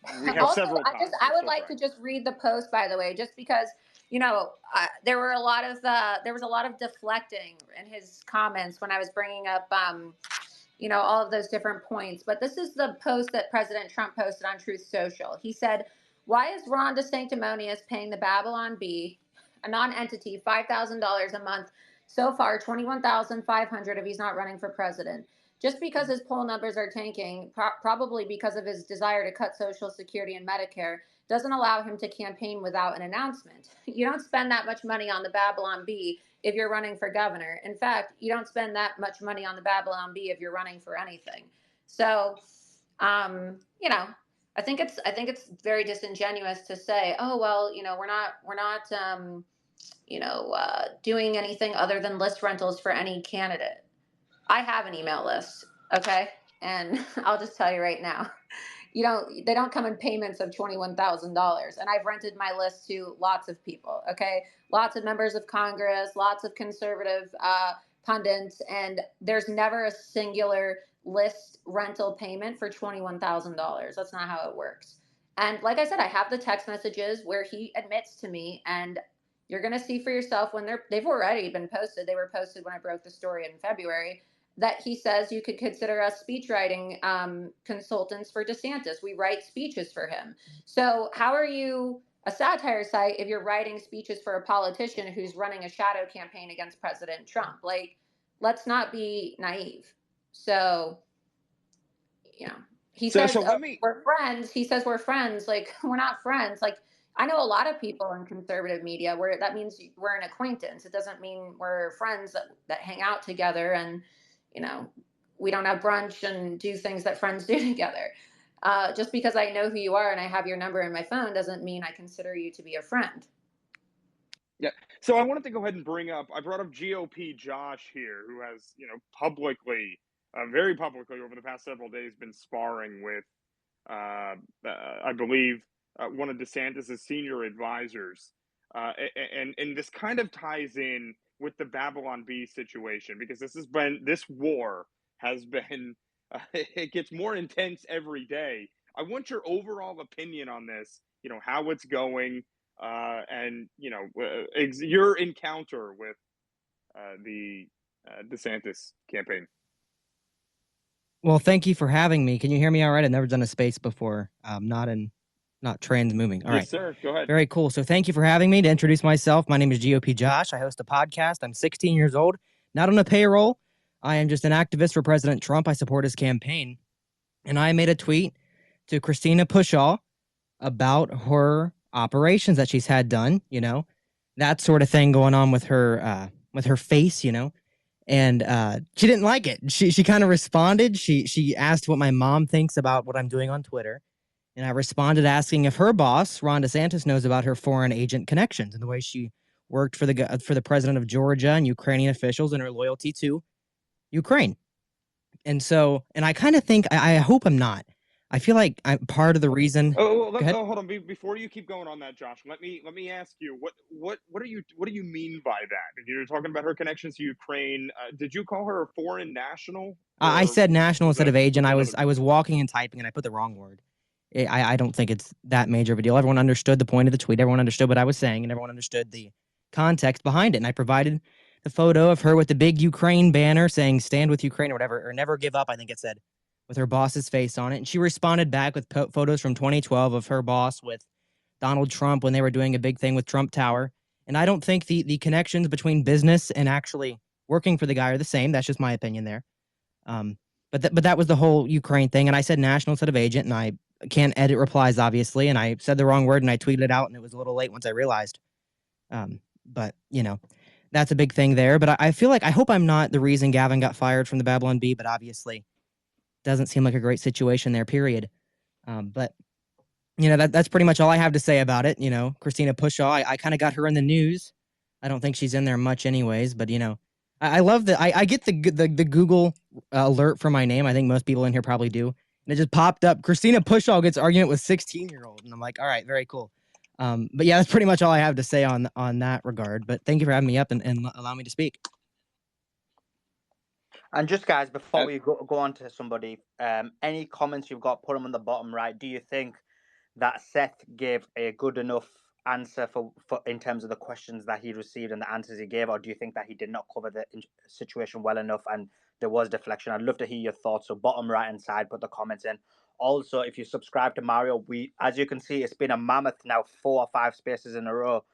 have Also, several times. I would like to just read the post, by the way, just because there was a lot of deflecting in his comments when I was bringing up all of those different points. But this is the post that President Trump posted on Truth Social. He said, "Why is Ron DeSanctimonious paying the Babylon Bee, a non-entity, $5,000 a month? So far, $21,500 if he's not running for president. Just because his poll numbers are tanking, probably because of his desire to cut Social Security and Medicare, doesn't allow him to campaign without an announcement. You don't spend that much money on the Babylon Bee if you're running for governor. In fact, you don't spend that much money on the Babylon Bee if you're running for anything." So, I think it's very disingenuous to say, oh well, we're not doing anything other than list rentals for any candidate. I have an email list, okay? And I'll just tell you right now, they don't come in payments of $21,000. And I've rented my list to lots of people, okay? Lots of members of Congress, lots of conservative pundits, and there's never a singular list rental payment for $21,000. That's not how it works. And like I said, I have the text messages where he admits to me, and you're going to see for yourself when they've already been posted. They were posted when I broke the story in February, that he says you could consider us speech writing consultants for DeSantis. We write speeches for him. So how are you a satire site if you're writing speeches for a politician who's running a shadow campaign against President Trump? Like, let's not be naive. So, he says we're friends. He says we're friends. Like, we're not friends. Like, I know a lot of people in conservative media where that means we're an acquaintance. It doesn't mean we're friends that hang out together and, we don't have brunch and do things that friends do together. Just because I know who you are and I have your number in my phone doesn't mean I consider you to be a friend. Yeah. So I wanted to go ahead and I brought up GOP Josh here, who has, publicly, very publicly over the past several days been sparring with, I believe, one of DeSantis' senior advisors. And this kind of ties in with the Babylon Bee situation, because this war has been, it gets more intense every day. I want your overall opinion on this, how it's going, and your encounter with the DeSantis campaign. Well, thank you for having me. Can you hear me all right? I've never done a space before. Not trans moving. All right. Yes, sir. Go ahead. Very cool. So thank you for having me. To introduce myself, my name is GOP Josh. I host a podcast. I'm 16 years old, not on a payroll. I am just an activist for President Trump. I support his campaign. And I made a tweet to Christina Pushaw about her operations that she's had done, that sort of thing going on with her face, and she didn't like it. She kind of responded. She asked what my mom thinks about what I'm doing on Twitter. And I responded asking if her boss, Ron DeSantis, knows about her foreign agent connections and the way she worked for the president of Georgia and Ukrainian officials and her loyalty to Ukraine. And so, and I kind of think, I hope I'm not. I feel like I'm part of the reason. Oh, Go ahead. hold on. Before you keep going on that, Josh, let me ask you what do you mean by that? You're talking about her connections to Ukraine. Did you call her a foreign national, I or said national was instead that of agent. another? I was walking and typing and I put the wrong word. I don't think it's that major of a deal. Everyone understood the point of the tweet. Everyone understood what I was saying, and everyone understood the context behind it. And I provided the photo of her with the big Ukraine banner saying "Stand with Ukraine" or whatever, or "Never give up." I think it said, with her boss's face on it. And she responded back with photos from 2012 of her boss with Donald Trump when they were doing a big thing with Trump Tower. And I don't think the connections between business and actually working for the guy are the same. That's just my opinion there. But that was the whole Ukraine thing. And I said national instead of agent, and I can't edit replies, obviously. And I said the wrong word and I tweeted it out, and it was a little late once I realized. But, you know, that's a big thing there. But I feel like, I hope I'm not the reason Gavin got fired from the Babylon Bee, but obviously doesn't seem like a great situation there, period. But, you know, that's pretty much all I have to say about it. You know, Christina Pushaw, I kind of got her in the news. I don't think she's in there much anyways, but, you know, I love that. I get the Google alert for my name. I think most people in here probably do. And it just popped up. Christina Pushaw gets argument with 16-year-old. And I'm like, all right, very cool. But yeah, that's pretty much all I have to say on that regard. But thank you for having me up and allow me to speak. And just guys, before we go on to somebody, any comments you've got, put them on the bottom right. Do you think that Seth gave a good enough answer for in terms of the questions that he received and the answers he gave, or do you think that he did not cover the situation well enough and there was deflection? I'd love to hear your thoughts. So bottom right hand side, put the comments in. Also, if you subscribe to Mario, as you can see, it's been a mammoth now, 4 or 5 spaces in a row.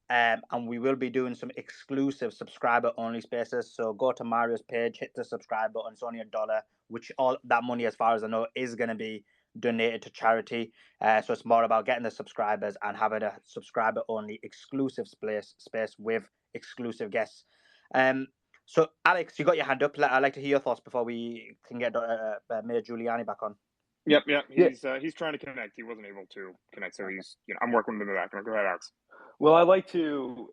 And we will be doing some exclusive subscriber only spaces. So go to Mario's page, hit the subscribe button. It's only $1, which all that money, as far as I know, is going to be donated to charity. So it's more about getting the subscribers and having a subscriber only exclusive space with exclusive guests. So Alex, you got your hand up. I'd like to hear your thoughts before we can get Mayor Giuliani back on. Yep. He's trying to connect. He wasn't able to connect, so he's I'm working with him in the background. Go ahead, Alex. Well, I'd like to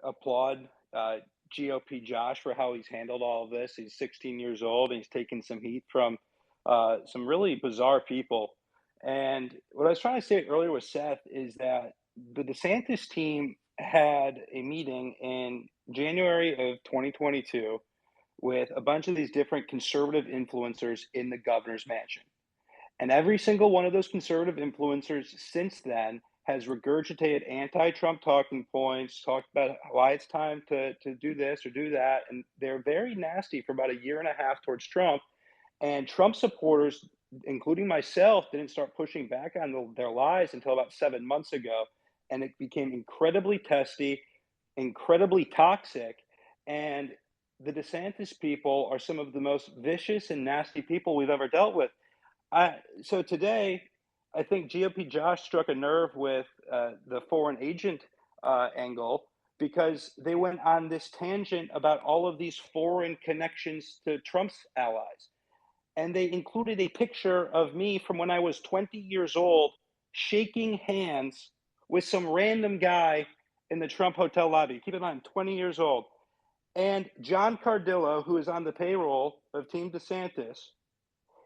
applaud GOP Josh for how he's handled all of this. He's 16 years old, and he's taken some heat from some really bizarre people. And what I was trying to say earlier with Seth is that the DeSantis team had a meeting in January of 2022 with a bunch of these different conservative influencers in the governor's mansion. And every single one of those conservative influencers since then has regurgitated anti-Trump talking points, talked about why it's time to do this or do that. And they're very nasty for about a year and a half towards Trump. And Trump supporters, including myself, didn't start pushing back on their lies until about 7 months ago. And it became incredibly testy, incredibly toxic. And the DeSantis people are some of the most vicious and nasty people we've ever dealt with. So today, I think GOP Josh struck a nerve with the foreign agent angle, because they went on this tangent about all of these foreign connections to Trump's allies. And they included a picture of me from when I was 20 years old, shaking hands with some random guy in the Trump hotel lobby. Keep in mind, I'm 20 years old. And John Cardillo, who is on the payroll of Team DeSantis,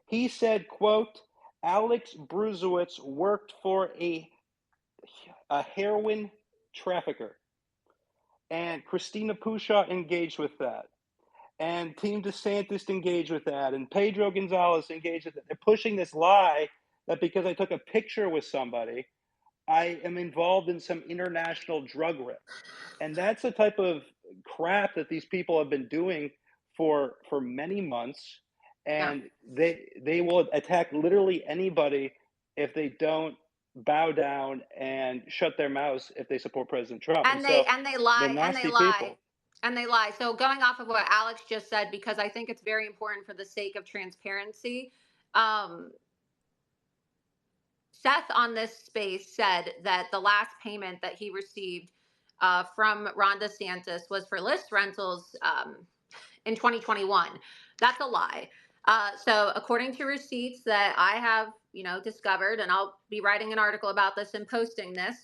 he said, quote, Alex Bruzewicz worked for a heroin trafficker. And Christina Pushaw engaged with that. And Team DeSantis engaged with that. And Pedro Gonzalez engaged with that. They're pushing this lie that because I took a picture with somebody, I am involved in some international drug ring. And that's the type of crap that these people have been doing for many months. And they will attack literally anybody if they don't bow down and shut their mouths if they support President Trump. And they lie. People. So going off of what Alex just said, because I think it's very important for the sake of transparency, Seth on this space said that the last payment that he received from Ron DeSantis was for list rentals in 2021. That's a lie. So according to receipts that I have, discovered, and I'll be writing an article about this and posting this,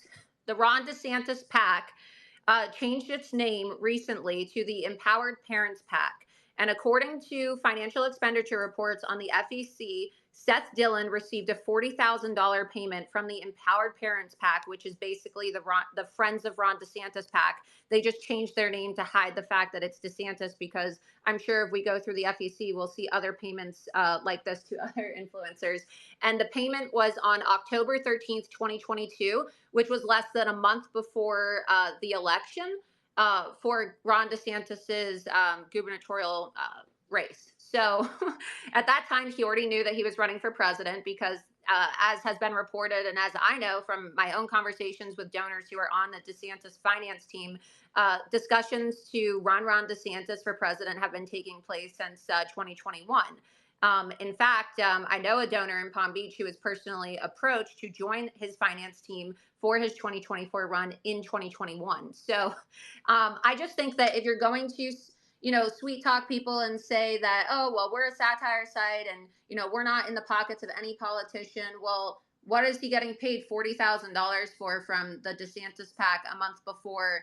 the Ron DeSantis PAC changed its name recently to the Empowered Parents PAC. And according to financial expenditure reports on the FEC, Seth Dillon received a $40,000 payment from the Empowered Parents PAC, which is basically the Friends of Ron DeSantis PAC. They just changed their name to hide the fact that it's DeSantis, because I'm sure if we go through the FEC, we'll see other payments like this to other influencers. And the payment was on October 13th, 2022, which was less than a month before the election for Ron DeSantis's gubernatorial race. So at that time, he already knew that he was running for president because, as has been reported, and as I know from my own conversations with donors who are on the DeSantis finance team, discussions to run Ron DeSantis for president have been taking place since 2021. In fact, I know a donor in Palm Beach who was personally approached to join his finance team for his 2024 run in 2021. So I just think that if you're going to, sweet talk people and say that, oh, well, we're a satire site and, we're not in the pockets of any politician. Well, what is he getting paid $40,000 for from the DeSantis PAC a month before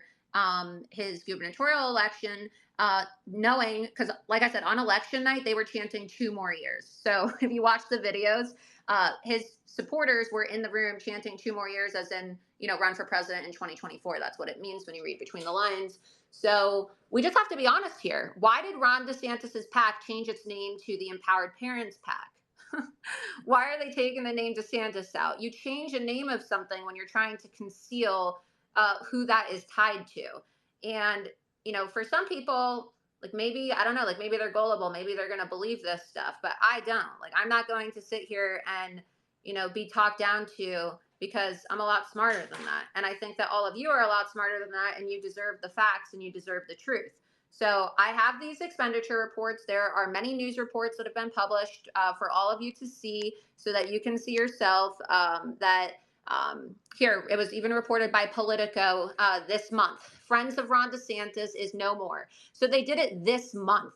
his gubernatorial election? Knowing, because like I said, on election night, they were chanting 2 more years. So if you watch the videos, his supporters were in the room chanting 2 more years, as in, run for president in 2024. That's what it means when you read between the lines. So we just have to be honest here. Why did Ron DeSantis's PAC change its name to the Empowered Parents PAC? Why are they taking the name DeSantis out? You change a name of something when you're trying to conceal who that is tied to. And for some people, like maybe, I don't know, like maybe they're gullible, maybe they're going to believe this stuff, but I don't. Like, I'm not going to sit here and, be talked down to because I'm a lot smarter than that. And I think that all of you are a lot smarter than that, and you deserve the facts and you deserve the truth. So I have these expenditure reports. There are many news reports that have been published for all of you to see so that you can see yourself that here, it was even reported by Politico this month. Friends of Ron DeSantis is no more. So they did it this month.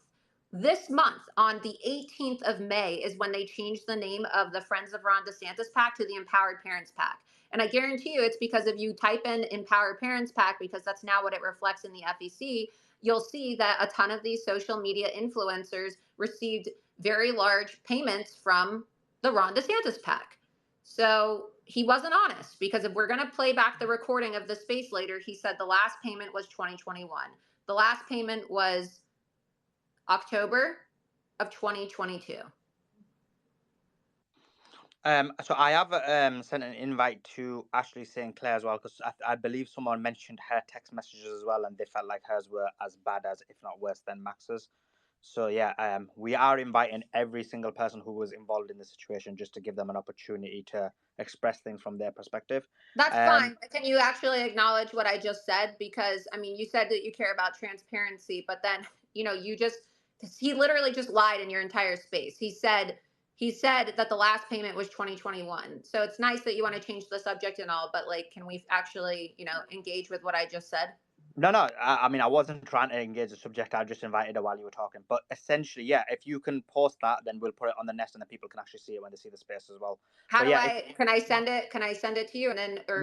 This month, on the 18th of May, is when they changed the name of the Friends of Ron DeSantis PAC to the Empowered Parents PAC. And I guarantee you it's because if you type in Empowered Parents PAC, because that's now what it reflects in the FEC, you'll see that a ton of these social media influencers received very large payments from the Ron DeSantis PAC. So he wasn't honest, because if we're going to play back the recording of the space later, he said the last payment was 2021. The last payment was October of 2022. So I have sent an invite to Ashley St. Clair as well, because I believe someone mentioned her text messages as well, and they felt like hers were as bad as, if not worse than, Max's. So yeah, we are inviting every single person who was involved in the situation just to give them an opportunity to express things from their perspective. That's fine. Can you actually acknowledge what I just said? Because I mean, you said that you care about transparency, but then he literally just lied in your entire space. He said that the last payment was 2021. So it's nice that you want to change the subject and all, but like, can we actually, engage with what I just said? No, I mean, I wasn't trying to engage the subject. I just invited her while you were talking. But essentially, yeah, if you can post that, then we'll put it on the nest and the people can actually see it when they see the space as well. How do can I send it? Can I send it to you? And then, or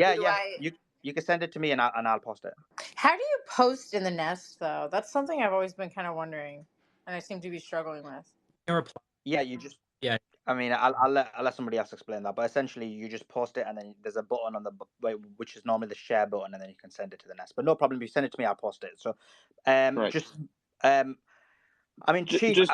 you can send it to me and I'll post it. How do you post in the nest, though? That's something I've always been kind of wondering, and I seem to be struggling with. Yeah, you just I mean, I'll let somebody else explain that. But essentially, you just post it, and then there's a button on the which is normally the share button, and then you can send it to the nest. But no problem, if you send it to me, I'll post it. So, I mean, Chief.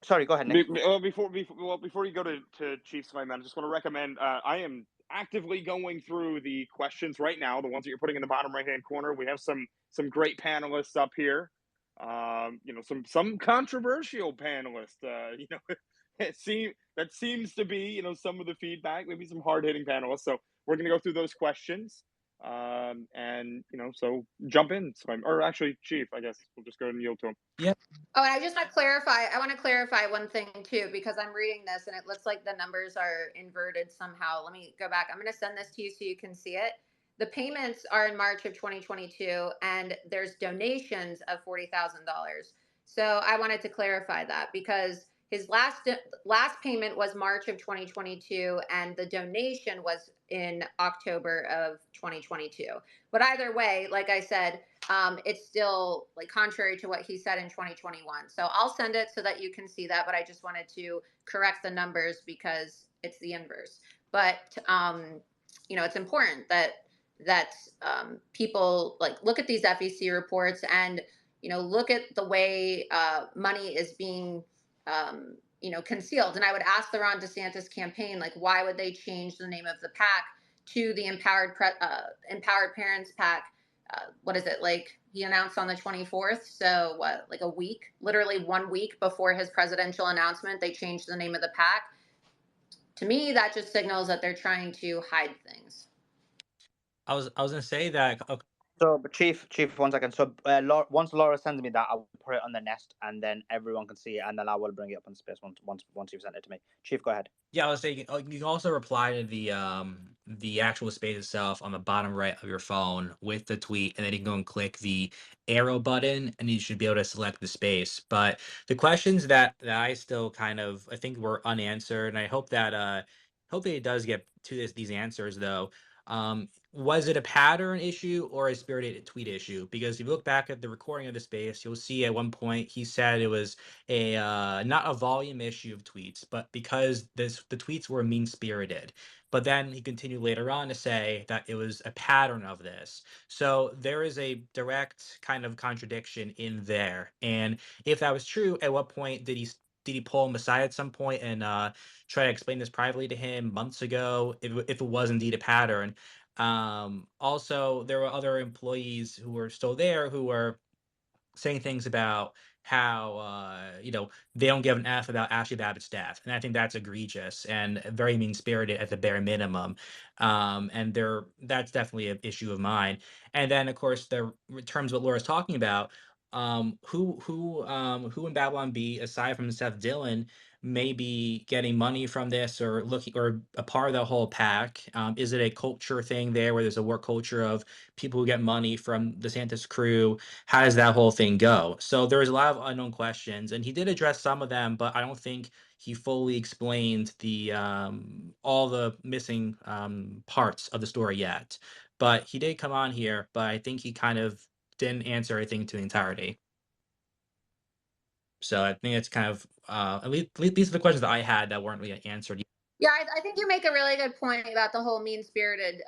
Sorry, go ahead, Nick. Before you go to Chief's my man, I just want to recommend. I am actively going through the questions right now, the ones that you're putting in the bottom right hand corner. We have some great panelists up here. Some controversial panelists. That seems to be some of the feedback. Maybe some hard hitting panelists. So we're going to go through those questions. So jump in. Or actually, Chief, I guess we'll just go and yield to him. Yeah. Oh, and I just want to clarify. I want to clarify one thing too, because I'm reading this and it looks like the numbers are inverted somehow. Let me go back. I'm going to send this to you so you can see it. The payments are in March of 2022, and there's donations of $40,000. So I wanted to clarify that, because His last payment was March of 2022, and the donation was in October of 2022. But either way, like I said, it's still like contrary to what he said in 2021. So I'll send it so that you can see that. But I just wanted to correct the numbers because it's the inverse. But it's important that people like look at these FEC reports and look at the way money is being concealed. And I would ask the Ron DeSantis campaign, like, why would they change the name of the PAC to the Empowered Parents PAC? What is it, like he announced on the 24th? So what, like a week, literally 1 week before his presidential announcement, they changed the name of the PAC. To me, that just signals that they're trying to hide things. I was gonna say that. So, but Chief, 1 second. So, once Laura sends me that, I will put it on the nest, and then everyone can see it, and then I will bring it up in space once you've sent it to me. Chief, go ahead. Yeah, I was saying you can also reply to the actual space itself on the bottom right of your phone with the tweet, and then you can go and click the arrow button, and you should be able to select the space. But the questions that I still I think were unanswered, and I hope that it does get to these answers though. Was it a pattern issue or a spirited tweet issue? Because if you look back at the recording of the space, you'll see at one point he said it was a not a volume issue of tweets, but because the tweets were mean spirited. But then he continued later on to say that it was a pattern of this. So there is a direct kind of contradiction in there. And if that was true, at what point did he pull him aside at some point and try to explain this privately to him months ago if it was indeed a pattern? Also, there were other employees who were still there who were saying things about how they don't give an F about Ashley Babbitt's death, and I think that's egregious and very mean spirited at the bare minimum. And that's definitely an issue of mine. And then of course in terms of what Laura's talking about, who in Babylon B aside from Seth Dillon may be getting money from this or looking or a part of the whole pack? Is it a culture thing there where there's a work culture of people who get money from the DeSantis crew? How does that whole thing go? So there's a lot of unknown questions, and he did address some of them, but I don't think he fully explained the all the missing parts of the story yet. But he did come on here, but I think he kind of didn't answer everything to the entirety. So I think it's kind of at least these are the questions that I had that weren't really answered. Yeah, I think you make a really good point about the whole mean-spirited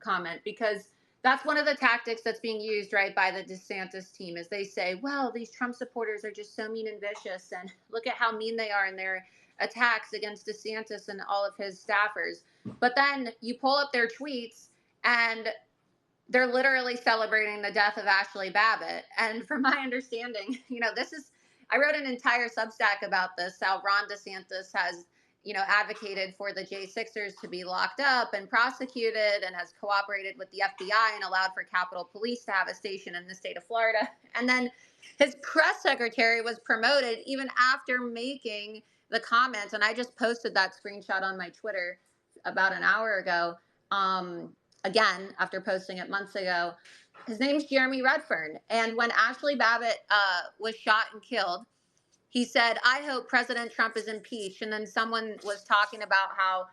comment, because that's one of the tactics that's being used, right, by the DeSantis team, is they say, well, these Trump supporters are just so mean and vicious, and look at how mean they are in their attacks against DeSantis and all of his staffers. But then you pull up their tweets, and they're literally celebrating the death of Ashley Babbitt. And from my understanding, I wrote an entire Substack about this, how Ron DeSantis has, advocated for the J6ers to be locked up and prosecuted, and has cooperated with the FBI and allowed for Capitol Police to have a station in the state of Florida. And then his press secretary was promoted even after making the comments. And I just posted that screenshot on my Twitter about an hour ago. Again, after posting it months ago. His name's Jeremy Redfern. And when Ashley Babbitt was shot and killed, he said, I hope President Trump is impeached. And then someone was talking about how,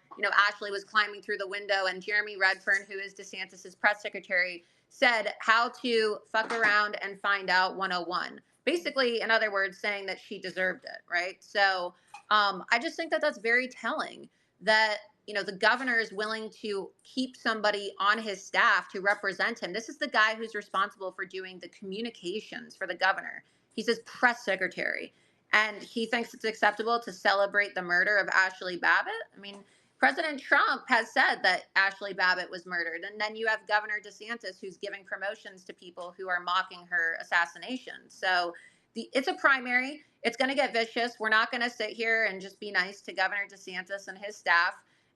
Ashley was climbing through the window, and Jeremy Redfern, who is DeSantis's press secretary, said how to fuck around and find out 101. Basically, in other words, saying that she deserved it, right? So I just think that that's very telling that the governor is willing to keep somebody on his staff to represent him. This is the guy who's responsible for doing the communications for the governor. He's his press secretary. And he thinks it's acceptable to celebrate the murder of Ashley Babbitt. I mean, President Trump has said that Ashley Babbitt was murdered. And then you have Governor DeSantis, who's giving promotions to people who are mocking her assassination. So it's a primary. It's going to get vicious. We're not going to sit here and just be nice to Governor DeSantis and his staff.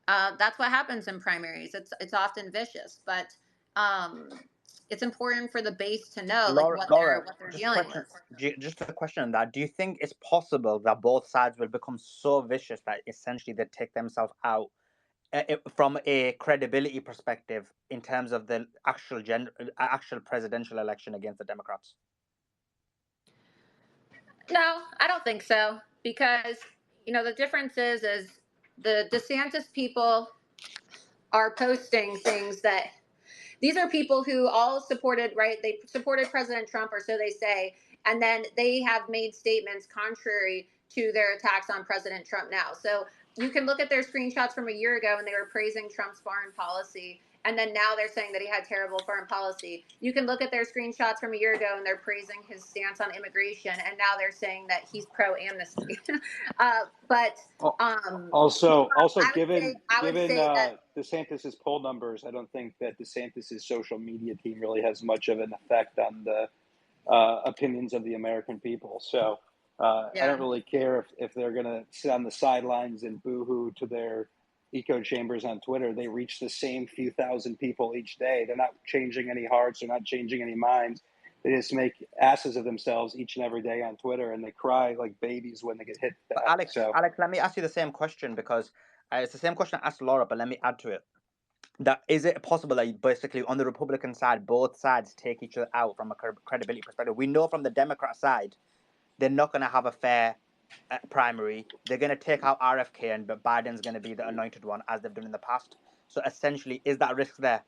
That's what happens in primaries. It's often vicious, but it's important for the base to know what they're dealing with. Just a question on that. Do you think it's possible that both sides will become so vicious that essentially they take themselves out from a credibility perspective in terms of the actual presidential election against the Democrats? No, I don't think so, because the difference is the DeSantis people are posting things that these are people who all supported, right? They supported President Trump, or so they say, and then they have made statements contrary to their attacks on President Trump now. So you can look at their screenshots from a year ago and they were praising Trump's foreign policy. And then now they're saying that he had terrible foreign policy. You can look at their screenshots from a year ago and they're praising his stance on immigration. And now they're saying that he's pro amnesty. But Also, I would given say that DeSantis's poll numbers, I don't think that DeSantis's social media team really has much of an effect on the opinions of the American people. So I don't really care if they're going to sit on the sidelines and boohoo to their echo chambers on Twitter. They reach the same few thousand people each day. They're not changing any hearts. They're not changing any minds. They just make asses of themselves each and every day on Twitter, and they cry like babies when they get hit back. Alex, let me ask you the same question, because it's the same question I asked Laura, but let me add to it. That is it possible that basically on the Republican side, both sides take each other out from a credibility perspective? We know from the Democrat side, they're not going to have a fair primary. They're going to take out RFK, and but Biden's going to be the anointed one, as they've done in the past. So essentially, is that risk there,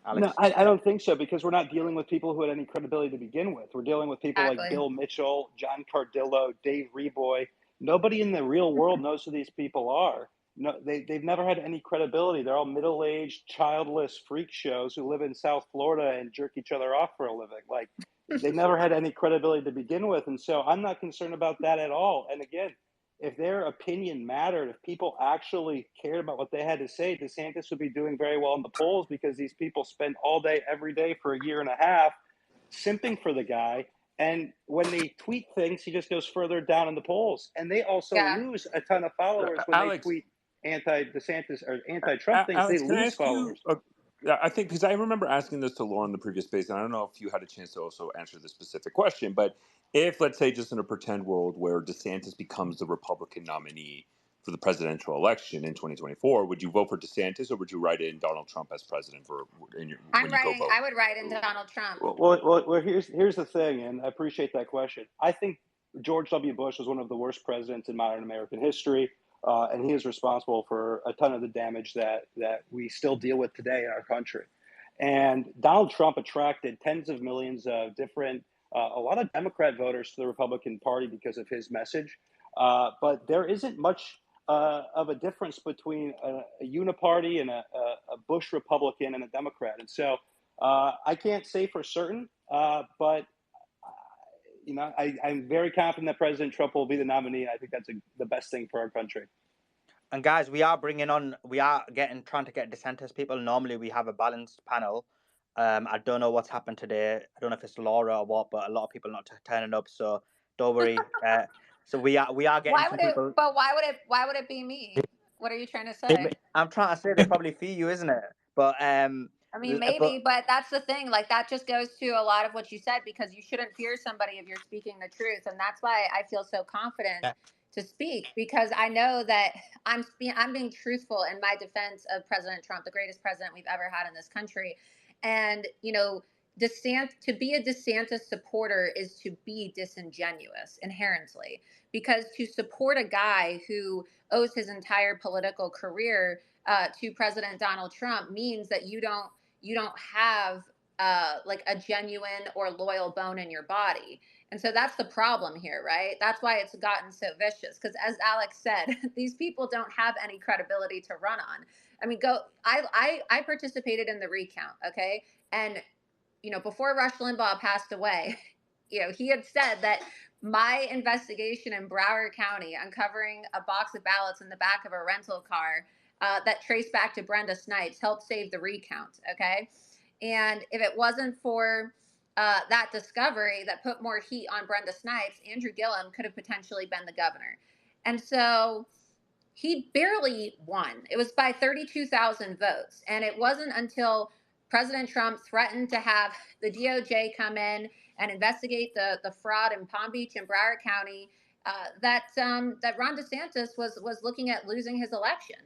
Alex? No, I don't think so, because we're not dealing with people who had any credibility to begin with. We're dealing with people like Bill Mitchell, John Cardillo, Dave Reboy. Nobody in the real world knows who these people are. No, they've never had any credibility. They're all middle-aged, childless freak shows who live in South Florida and jerk each other off for a living. Like, they never had any credibility to begin with. And so I'm not concerned about that at all. And again, if their opinion mattered, if people actually cared about what they had to say, DeSantis would be doing very well in the polls, because these people spend all day, every day for a year and a half simping for the guy. And when they tweet things, he just goes further down in the polls. And they also lose a ton of followers when they tweet anti-DeSantis or anti-Trump things. Alex, They can I lose ask followers. you? I think, because I remember asking this to Lauren in the previous space, and I don't know if you had a chance to also answer this specific question, but if, let's say, just in a pretend world where DeSantis becomes the Republican nominee for the presidential election in 2024, would you vote for DeSantis, or would you write in Donald Trump as president when you go vote? I would write in Donald Trump. Well, here's the thing, and I appreciate that question. I think George W. Bush was one of the worst presidents in modern American history, and he is responsible for a ton of the damage that we still deal with today in our country. And Donald Trump attracted tens of millions of different, a lot of Democrat voters to the Republican Party because of his message. But there isn't much of a difference between a uniparty and a Bush Republican and a Democrat. And so I can't say for certain, but I'm very confident that President Trump will be the nominee. I think that's the best thing for our country. And guys, we are trying to get DeSantis people. Normally we have a balanced panel. I don't know what's happened today. I don't know if it's Laura or what, but a lot of people are not turning up. So don't worry. So we are getting some people. But why would it be me? What are you trying to say? I'm trying to say they probably fear you, isn't it? But I mean, maybe, but that's the thing. Like, that just goes to a lot of what you said, because you shouldn't fear somebody if you're speaking the truth, and that's why I feel so confident to speak, because I know that I'm being truthful in my defense of President Trump, the greatest president we've ever had in this country. And to be a DeSantis supporter is to be disingenuous inherently, because to support a guy who owes his entire political career to President Donald Trump means that you don't have like a genuine or loyal bone in your body. And so that's the problem here, right? That's why it's gotten so vicious, because as Alex said, these people don't have any credibility to run on. I mean, I participated in the recount, okay? And before Rush Limbaugh passed away, he had said that my investigation in Broward County uncovering a box of ballots in the back of a rental car that traced back to Brenda Snipes helped save the recount, okay? And if it wasn't for that discovery that put more heat on Brenda Snipes, Andrew Gillum could have potentially been the governor. And so he barely won. It was by 32,000 votes. And it wasn't until President Trump threatened to have the DOJ come in and investigate the fraud in Palm Beach and Broward County that Ron DeSantis was looking at losing his election.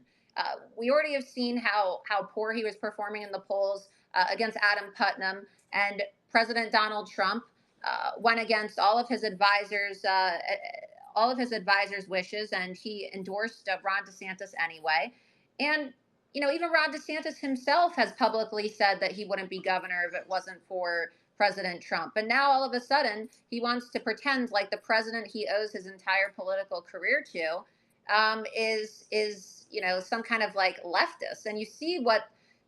We already have seen how poor he was performing in the polls against Adam Putnam, and President Donald Trump went against all of his advisors' wishes, and he endorsed Ron DeSantis anyway. And even Ron DeSantis himself has publicly said that he wouldn't be governor if it wasn't for President Trump. And now all of a sudden he wants to pretend like the president he owes his entire political career to is some kind of like leftist. And you see what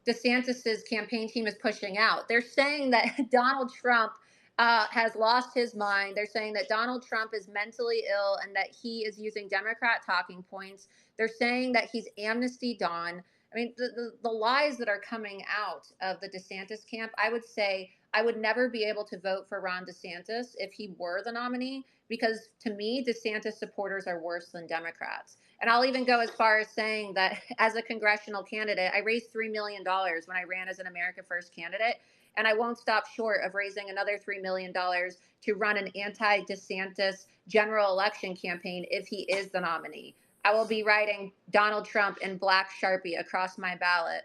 DeSantis's campaign team is pushing out. They're saying that Donald Trump has lost his mind. They're saying that Donald Trump is mentally ill and that he is using Democrat talking points. They're saying that he's amnesty Don. I mean, the lies that are coming out of the DeSantis camp, I would say I would never be able to vote for Ron DeSantis if he were the nominee, because to me, DeSantis supporters are worse than Democrats. And I'll even go as far as saying that as a congressional candidate, I raised $3 million when I ran as an America First candidate. And I won't stop short of raising another $3 million to run an anti-DeSantis general election campaign if he is the nominee. I will be writing Donald Trump in black Sharpie across my ballot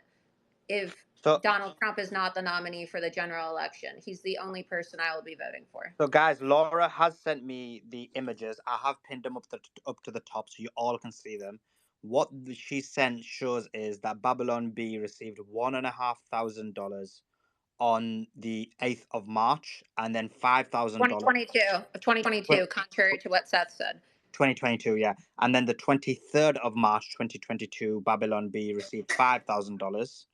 if Donald Trump is not the nominee for the general election. He's the only person I will be voting for. So, guys, Laura has sent me the images. I have pinned them up to the top so you all can see them. What she sent shows is that Babylon B received $1,500 on the 8th of March, and then $5,000. 2022, contrary to what Seth said. 2022, yeah. And then the 23rd of March, 2022, Babylon B received $5,000.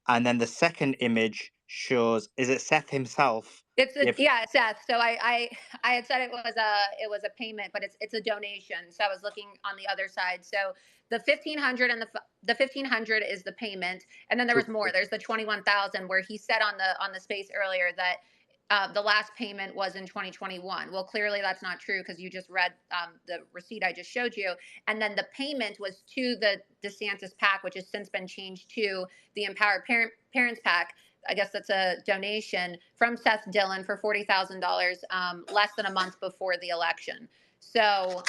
And then the second image shows, is it Seth himself? It's Seth. So I had said it was a payment, but it's a donation. So I was looking on the other side. So the 1,500 and the 1,500 is the payment, and then there was more. There's the 21,000 where he said on the space earlier that the last payment was in 2021. Well, clearly that's not true because you just read the receipt I just showed you. And then the payment was to the DeSantis PAC, which has since been changed to the Empowered Parents PAC. I guess that's a donation from Seth Dillon for $40,000 less than a month before the election. So,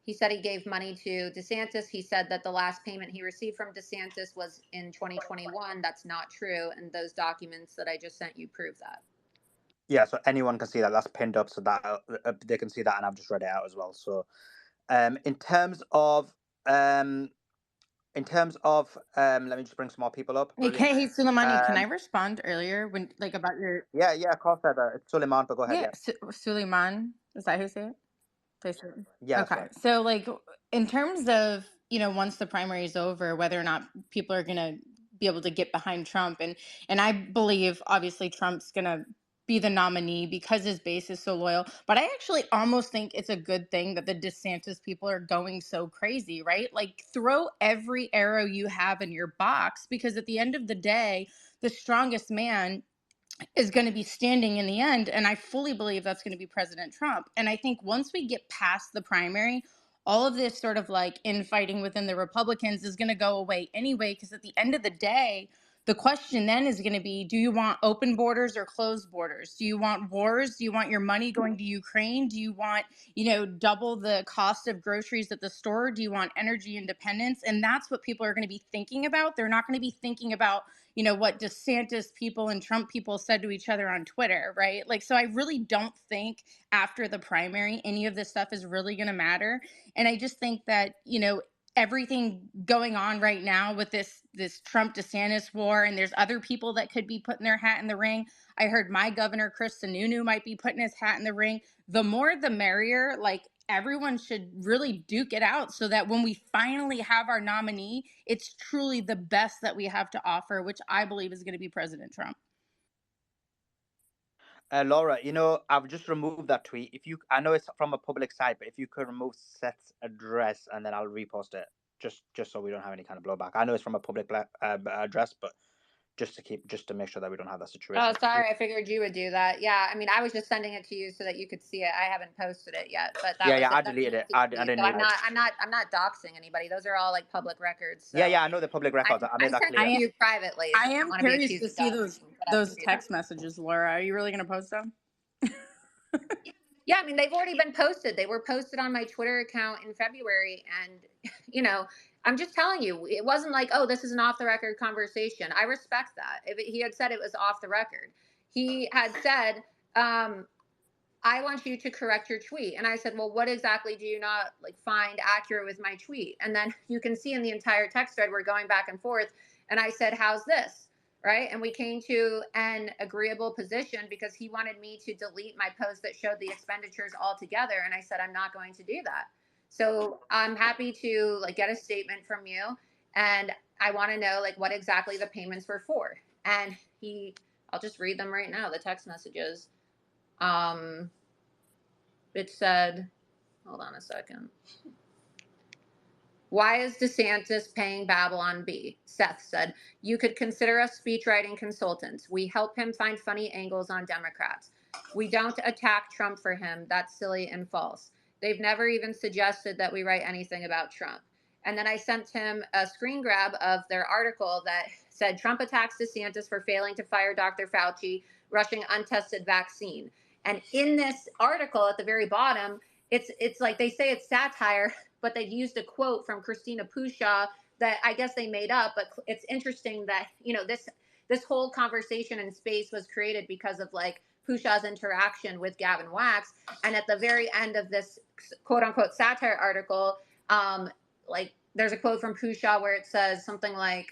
he said he gave money to DeSantis. He said that the last payment he received from DeSantis was in 2021. That's not true. And those documents that I just sent you prove that. Yeah, so anyone can see that. That's pinned up so that they can see that, and I've just read it out as well. So, in terms of let me just bring some more people up. Hey, Suleimani, can I respond earlier when about your? Yeah, of course. It's Suleiman, but go ahead. Yeah, Suleiman, is that who say it? Yeah. Okay. Right. So, in terms of once the primary is over, whether or not people are going to be able to get behind Trump, and I believe obviously Trump's going to be the nominee because his base is so loyal. But I actually almost think it's a good thing that the DeSantis people are going so crazy, right? Like, throw every arrow you have in your box, because at the end of the day, the strongest man is going to be standing in the end. And I fully believe that's going to be President Trump. And I think once we get past the primary, all of this sort of like infighting within the Republicans is going to go away anyway, because at the end of the day, the question then is going to be, do you want open borders or closed borders? Do you want wars? Do you want your money going to Ukraine? Do you want, double the cost of groceries at the store? Do you want energy independence? And that's what people are going to be thinking about. They're not going to be thinking about, what DeSantis people and Trump people said to each other on Twitter, right? Like, so I really don't think after the primary, any of this stuff is really going to matter. And I just think that, everything going on right now with this Trump DeSantis war, and there's other people that could be putting their hat in the ring. I heard my governor, Chris Sununu, might be putting his hat in the ring. The more the merrier. Like, everyone should really duke it out so that when we finally have our nominee, it's truly the best that we have to offer, which I believe is going to be President Trump. Laura, I've just removed that tweet. I know it's from a public site, but if you could remove Seth's address, and then I'll repost it, just so we don't have any kind of blowback. I know it's from a public address, but just to make sure that we don't have that situation. Oh, sorry. I figured you would do that. Yeah. I mean, I was just sending it to you so that you could see it. I haven't posted it yet, but I deleted it. I didn't. So I'm not doxing anybody. Those are all like public records. So. Yeah. I know the public records. I made that clear. I sent you privately. I am curious to see those text messages, Laura. Are you really going to post them? Yeah, I mean, they've already been posted. They were posted on my Twitter account in February. And, I'm just telling you, it wasn't like, oh, this is an off the record conversation. I respect that. If he had said it was off the record, he had said, I want you to correct your tweet. And I said, well, what exactly do you not like find accurate with my tweet? And then you can see in the entire text thread, we're going back and forth. And I said, how's this? Right. And we came to an agreeable position because he wanted me to delete my post that showed the expenditures altogether. And I said, I'm not going to do that. So I'm happy to like get a statement from you. And I want to know like what exactly the payments were for. And I'll just read them right now, the text messages. It said, hold on a second. Why is DeSantis paying Babylon Bee? Seth said, you could consider us speechwriting consultants. We help him find funny angles on Democrats. We don't attack Trump for him. That's silly and false. They've never even suggested that we write anything about Trump. And then I sent him a screen grab of their article that said Trump attacks DeSantis for failing to fire Dr. Fauci, rushing untested vaccine. And in this article at the very bottom, it's like they say it's satire, but they used a quote from Christina Pushaw that I guess they made up. But it's interesting that, you know, this whole conversation and space was created because of like Pushaw's interaction with Gavin Wax. And at the very end of this quote unquote satire article, like there's a quote from Pushaw where it says something like,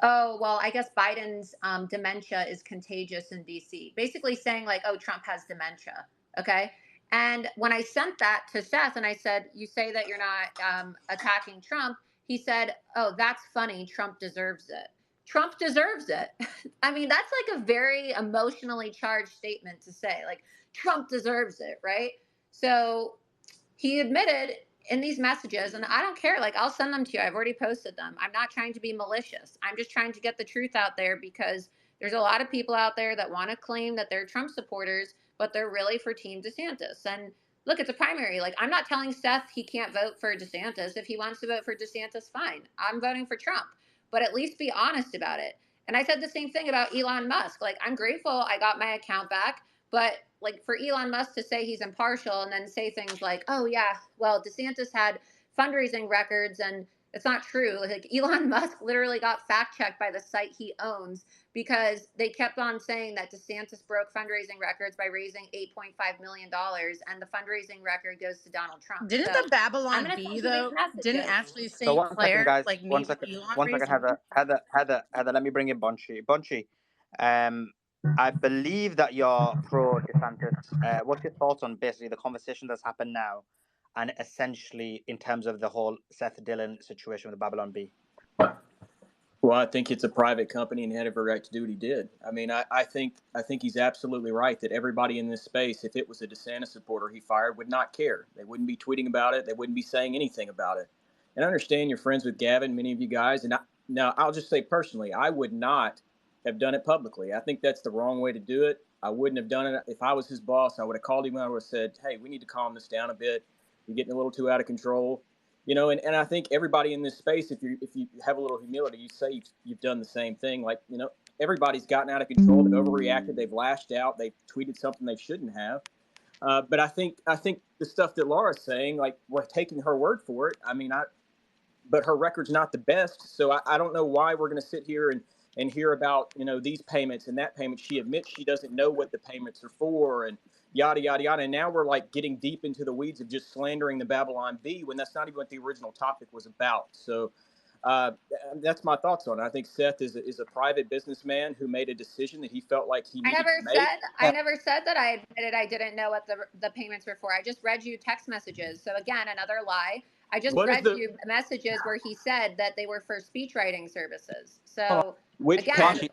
oh, well, I guess Biden's dementia is contagious in DC. Basically saying like, oh, Trump has dementia. Okay. And when I sent that to Seth and I said, you say that you're not attacking Trump, he said, oh, that's funny. Trump deserves it. Trump deserves it. I mean, that's like a very emotionally charged statement to say, like, Trump deserves it, right? So he admitted in these messages, and I don't care, like, I'll send them to you. I've already posted them. I'm not trying to be malicious. I'm just trying to get the truth out there because there's a lot of people out there that want to claim that they're Trump supporters, but they're really for Team DeSantis. And look, it's a primary. Like, I'm not telling Seth he can't vote for DeSantis. If he wants to vote for DeSantis, fine. I'm voting for Trump. But at least be honest about it. And I said the same thing about Elon Musk. Like, I'm grateful I got my account back. But like for Elon Musk to say he's impartial and then say things like, oh, yeah, well, DeSantis had fundraising records and it's not true. Like Elon Musk literally got fact checked by the site he owns because they kept on saying that DeSantis broke fundraising records by raising $8.5 million and the fundraising record goes to Donald Trump. Didn't So the I'm Babylon going to Bee send you these though? Didn't messages. actually So say 1 second, Claire, guys. like One maybe second. Elon 1 second, raised Heather. money? Heather. Let me bring in Bunchy. Bunchy. I believe that you're pro DeSantis. What's your thoughts on basically the conversation that's happened now, and essentially in terms of the whole Seth Dillon situation with the Babylon Bee? Well, I think it's a private company and he had every right to do what he did. I mean, I think he's absolutely right that everybody in this space, if it was a DeSantis supporter he fired, would not care. They wouldn't be tweeting about it. They wouldn't be saying anything about it. And I understand you're friends with Gavin, many of you guys. And now I'll just say personally, I would not have done it publicly. I think that's the wrong way to do it. I wouldn't have done it. If I was his boss, I would have called him and I would have said, hey, we need to calm this down a bit. You're getting a little too out of control. You know, and I think everybody in this space, if you have a little humility, you say you've done the same thing. Like, you know, everybody's gotten out of control. They've overreacted. They've lashed out. They've tweeted something they shouldn't have. But I think the stuff that Laura's saying, like, we're taking her word for it. I mean, but her record's not the best. So I don't know why we're going to sit here and hear about, you know, these payments and that payment. She admits she doesn't know what the payments are for and yada, yada, yada. And now we're like getting deep into the weeds of just slandering the Babylon Bee when that's not even what the original topic was about. So that's my thoughts on it. I think Seth is a private businessman who made a decision that he felt like he needed to make. I never said that I admitted I didn't know what the payments were for. I just read you text messages. So again, another lie. I just read you messages where he said that they were for speechwriting services. So which payment?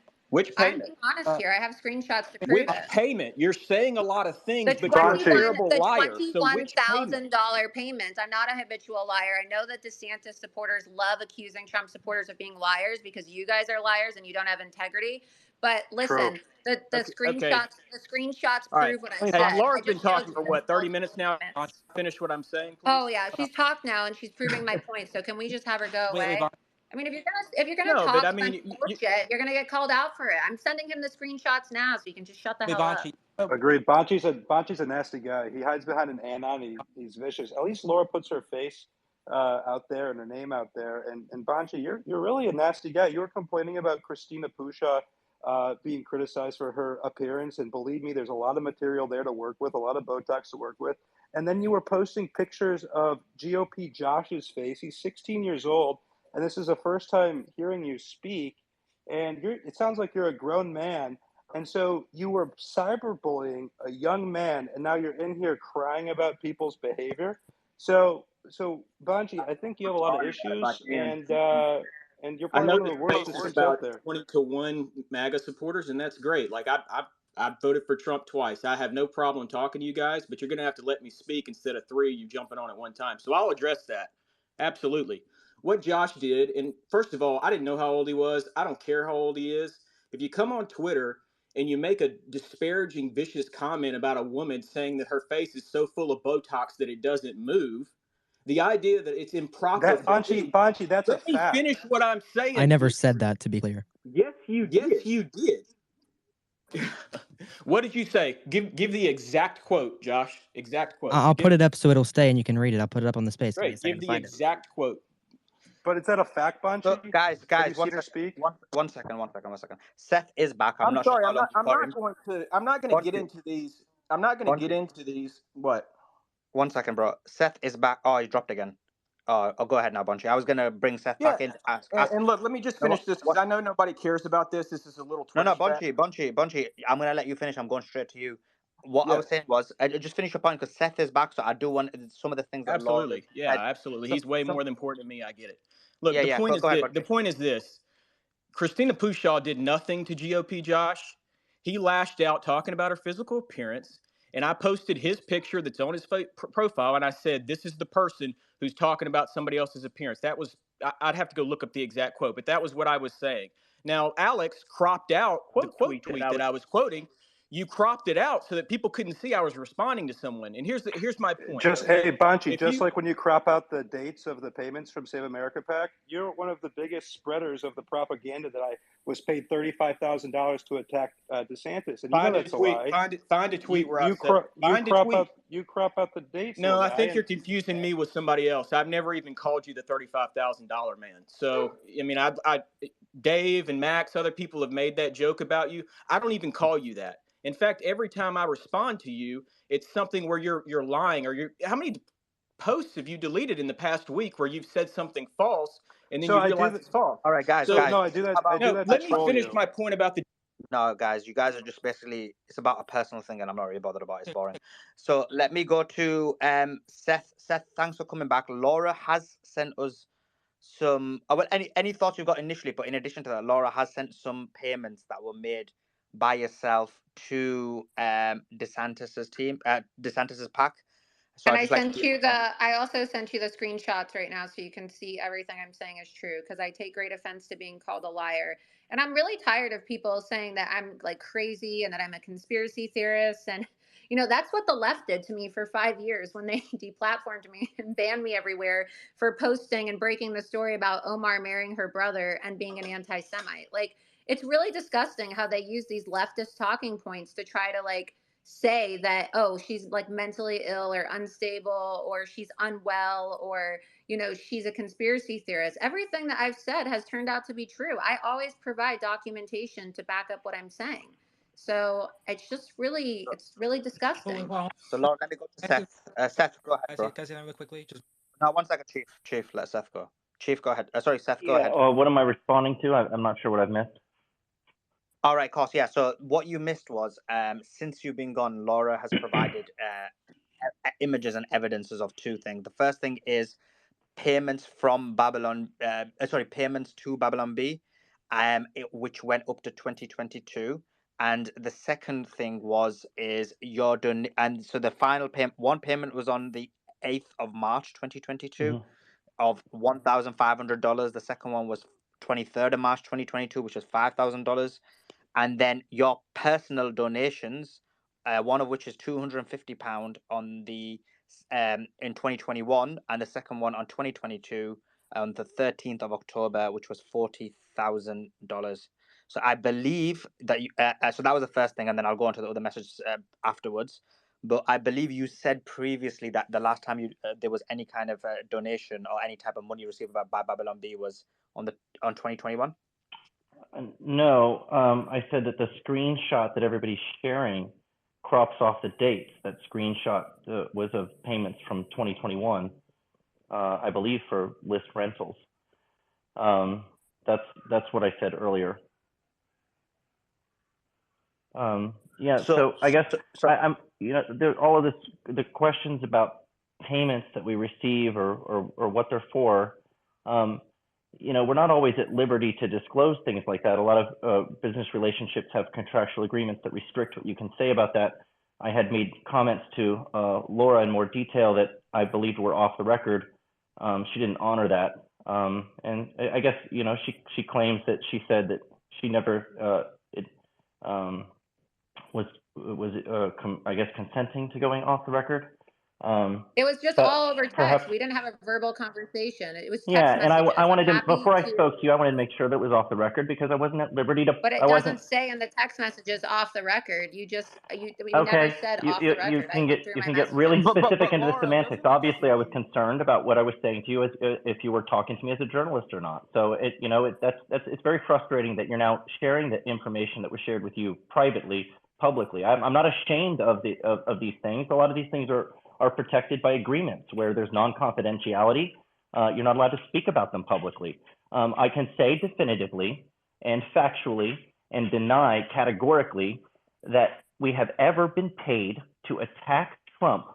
I'm being honest here. I have screenshots to prove which it. payment? You're saying a lot of things, The but you're a terrible liar. So which payment? $21,000 payment. I'm not a habitual liar. I know that DeSantis supporters love accusing Trump supporters of being liars because you guys are liars and you don't have integrity. But listen, the screenshots prove what I said. Hey, Laura's been talking for what, 30 minutes now? I'll finish what I'm saying, please. Oh yeah, she's talked now and she's proving my point. So can we just have her go away? I mean, if you're gonna talk bullshit, you're gonna get called out for it. I'm sending him the screenshots now, so you can just shut the hell up. Agreed. Bonchi's a nasty guy. He hides behind an anon. He's vicious. At least Laura puts her face out there and her name out there. And Bonchi, you're really a nasty guy. You were complaining about Christina Pushaw being criticized for her appearance. And believe me, there's a lot of material there to work with, a lot of Botox to work with. And then you were posting pictures of GOP Josh's face. He's 16 years old, and this is the first time hearing you speak. And it sounds like you're a grown man. And so you were cyberbullying a young man, and now you're in here crying about people's behavior. So Banji, I think you have a lot of issues, and you're I probably know one of this the worst space is supporters out about there. 20-1 MAGA supporters, and that's great. Like I've voted for Trump twice. I have no problem talking to you guys, but you're going to have to let me speak instead of three of you jumping on at one time. So I'll address that. Absolutely. What Josh did, and first of all, I didn't know how old he was. I don't care how old he is. If you come on Twitter and you make a disparaging, vicious comment about a woman saying that her face is so full of Botox that it doesn't move, the idea that it's improper That for me. Banji, that's a Let me fact. finish what I'm saying. I never said that, to be clear. Yes, you did. Yes, you did. What did you say? Give the exact quote, Josh. Exact quote. I'll put it up so it'll stay and you can read it. I'll put it up on the space. Give me a Great. second Give to the find it. exact quote. But is that a fact, Banji? So, guys, Have you one seen her second, speak? one second. Seth is back. I'm I'm not sure sorry. how long you've got him. I'm not going to get into these. I'm not going to get into these. What? 1 second, bro. Seth is back. Oh, he dropped again. Oh, go ahead now, Bunchy. I was gonna bring Seth Yeah. back in. And look, let me just finish this because I know nobody cares about this. This is a little Twitter No, spat. Bunchy. I'm gonna let you finish. I'm going straight to you. What I Yeah. was saying was, just finish your point because Seth is back. So I do want some of the things that Laura Absolutely. said. Yeah, absolutely. He's way more than important to me. I get it. Look, Yeah. Go ahead, Bunchy. the point is this. Christina Pushaw did nothing to GOP Josh. He lashed out talking about her physical appearance, and I posted his picture that's on his profile, and I said, "This is the person who's talking about somebody else's appearance." That was I'd have to go look up the exact quote, but that was what I was saying. Now, Alex cropped out the quote tweet that I was quoting. You cropped it out so that people couldn't see I was responding to someone. And here's my point. Okay? Hey, Banji, If just you like when you crop out the dates of the payments from Save America PAC, you're one of the biggest spreaders of the propaganda that I was paid $35,000 to attack DeSantis, and you know that's a lie. Find a tweet where I You said crop out the dates, No, little I guy. think you're confusing me with somebody else. I've never even called you the $35,000 man. So, I mean, Dave and Max, other people have made that joke about you. I don't even call you that. In fact, every time I respond to you, it's something where you're lying or how many posts have you deleted in the past week where you've said something false and then So you I do realize that. it's false? All right, guys. So no, I do that. I do that to Let me troll finish you. my point about the. No, guys, you guys are just basically it's about a personal thing, and I'm not really bothered about it. It's boring. So let me go to Seth. Seth, thanks for coming back. Laura has sent us some. Well, any thoughts you've got initially, but in addition to that, Laura has sent some payments that were made by yourself to DeSantis's team, DeSantis's PAC. So And I just like. I also sent you the screenshots right now so you can see everything I'm saying is true because I take great offense to being called a liar. And I'm really tired of people saying that I'm like crazy and that I'm a conspiracy theorist. And, that's what the left did to me for 5 years when they deplatformed me and banned me everywhere for posting and breaking the story about Omar marrying her brother and being an anti-Semite. Like, it's really disgusting how they use these leftist talking points to try to say that, oh, she's like mentally ill or unstable or she's unwell or she's a conspiracy theorist. Everything that I've said has turned out to be true. I always provide documentation to back up what I'm saying. So it's really disgusting. So Laura, let me go to Seth. Seth, go ahead, bro. Can I say that real quickly? Just No, 1 second, Chief, let Seth go. Chief, go ahead. Sorry, Seth, go ahead. What am I responding to? I'm not sure what I've missed. All right, course, yeah. So what you missed was, since you've been gone, Laura has provided images and evidences of two things. The first thing is payments from payments to Babylon B, which went up to 2022. And the second thing is your and so the final payment, one payment was on the 8th of March 2022 of $1,500. The second one was 23rd of March 2022, which was $5,000. And then your personal donations, one of which is £250 on the in 2021, and the second one on 2022 on the 13th of October, which was $40,000. So I believe that so that was the first thing, and then I'll go on to the other messages afterwards. But I believe you said previously that the last time there was any kind of donation or any type of money received by Babylon B was on 2021. No, I said that the screenshot that everybody's sharing crops off the dates. That screenshot was of payments from 2021, I believe, for list rentals. That's what I said earlier. Yeah, so I guess I'm there's all of this, the questions about payments that we receive or what they're for. We're not always at liberty to disclose things like that. A lot of business relationships have contractual agreements that restrict what you can say about that. I had made comments to Laura in more detail that I believed were off the record. She didn't honor that. And I guess, she claims that she said that she never I guess, consenting to going off the record. It was just But all over perhaps, text. We didn't have a verbal conversation. It was yeah, text and I messages. I'm wanted to, happy before I to, spoke to you, I wanted to make sure that it was off the record because I wasn't at liberty to, but I it wasn't, doesn't say in the text messages off the record. You never okay, said you, off you, the you record. I can get, went through you my can get really messages. specific into the Laura, semantics. doesn't Obviously, I was concerned about what I was saying to you as if you were talking to me as a journalist or not. So it's very frustrating that you're now sharing the information that was shared with you privately, publicly. I'm not ashamed of these things. A lot of these things are protected by agreements where there's non-confidentiality. You're not allowed to speak about them publicly. I can say definitively and factually and deny categorically that we have ever been paid to attack Trump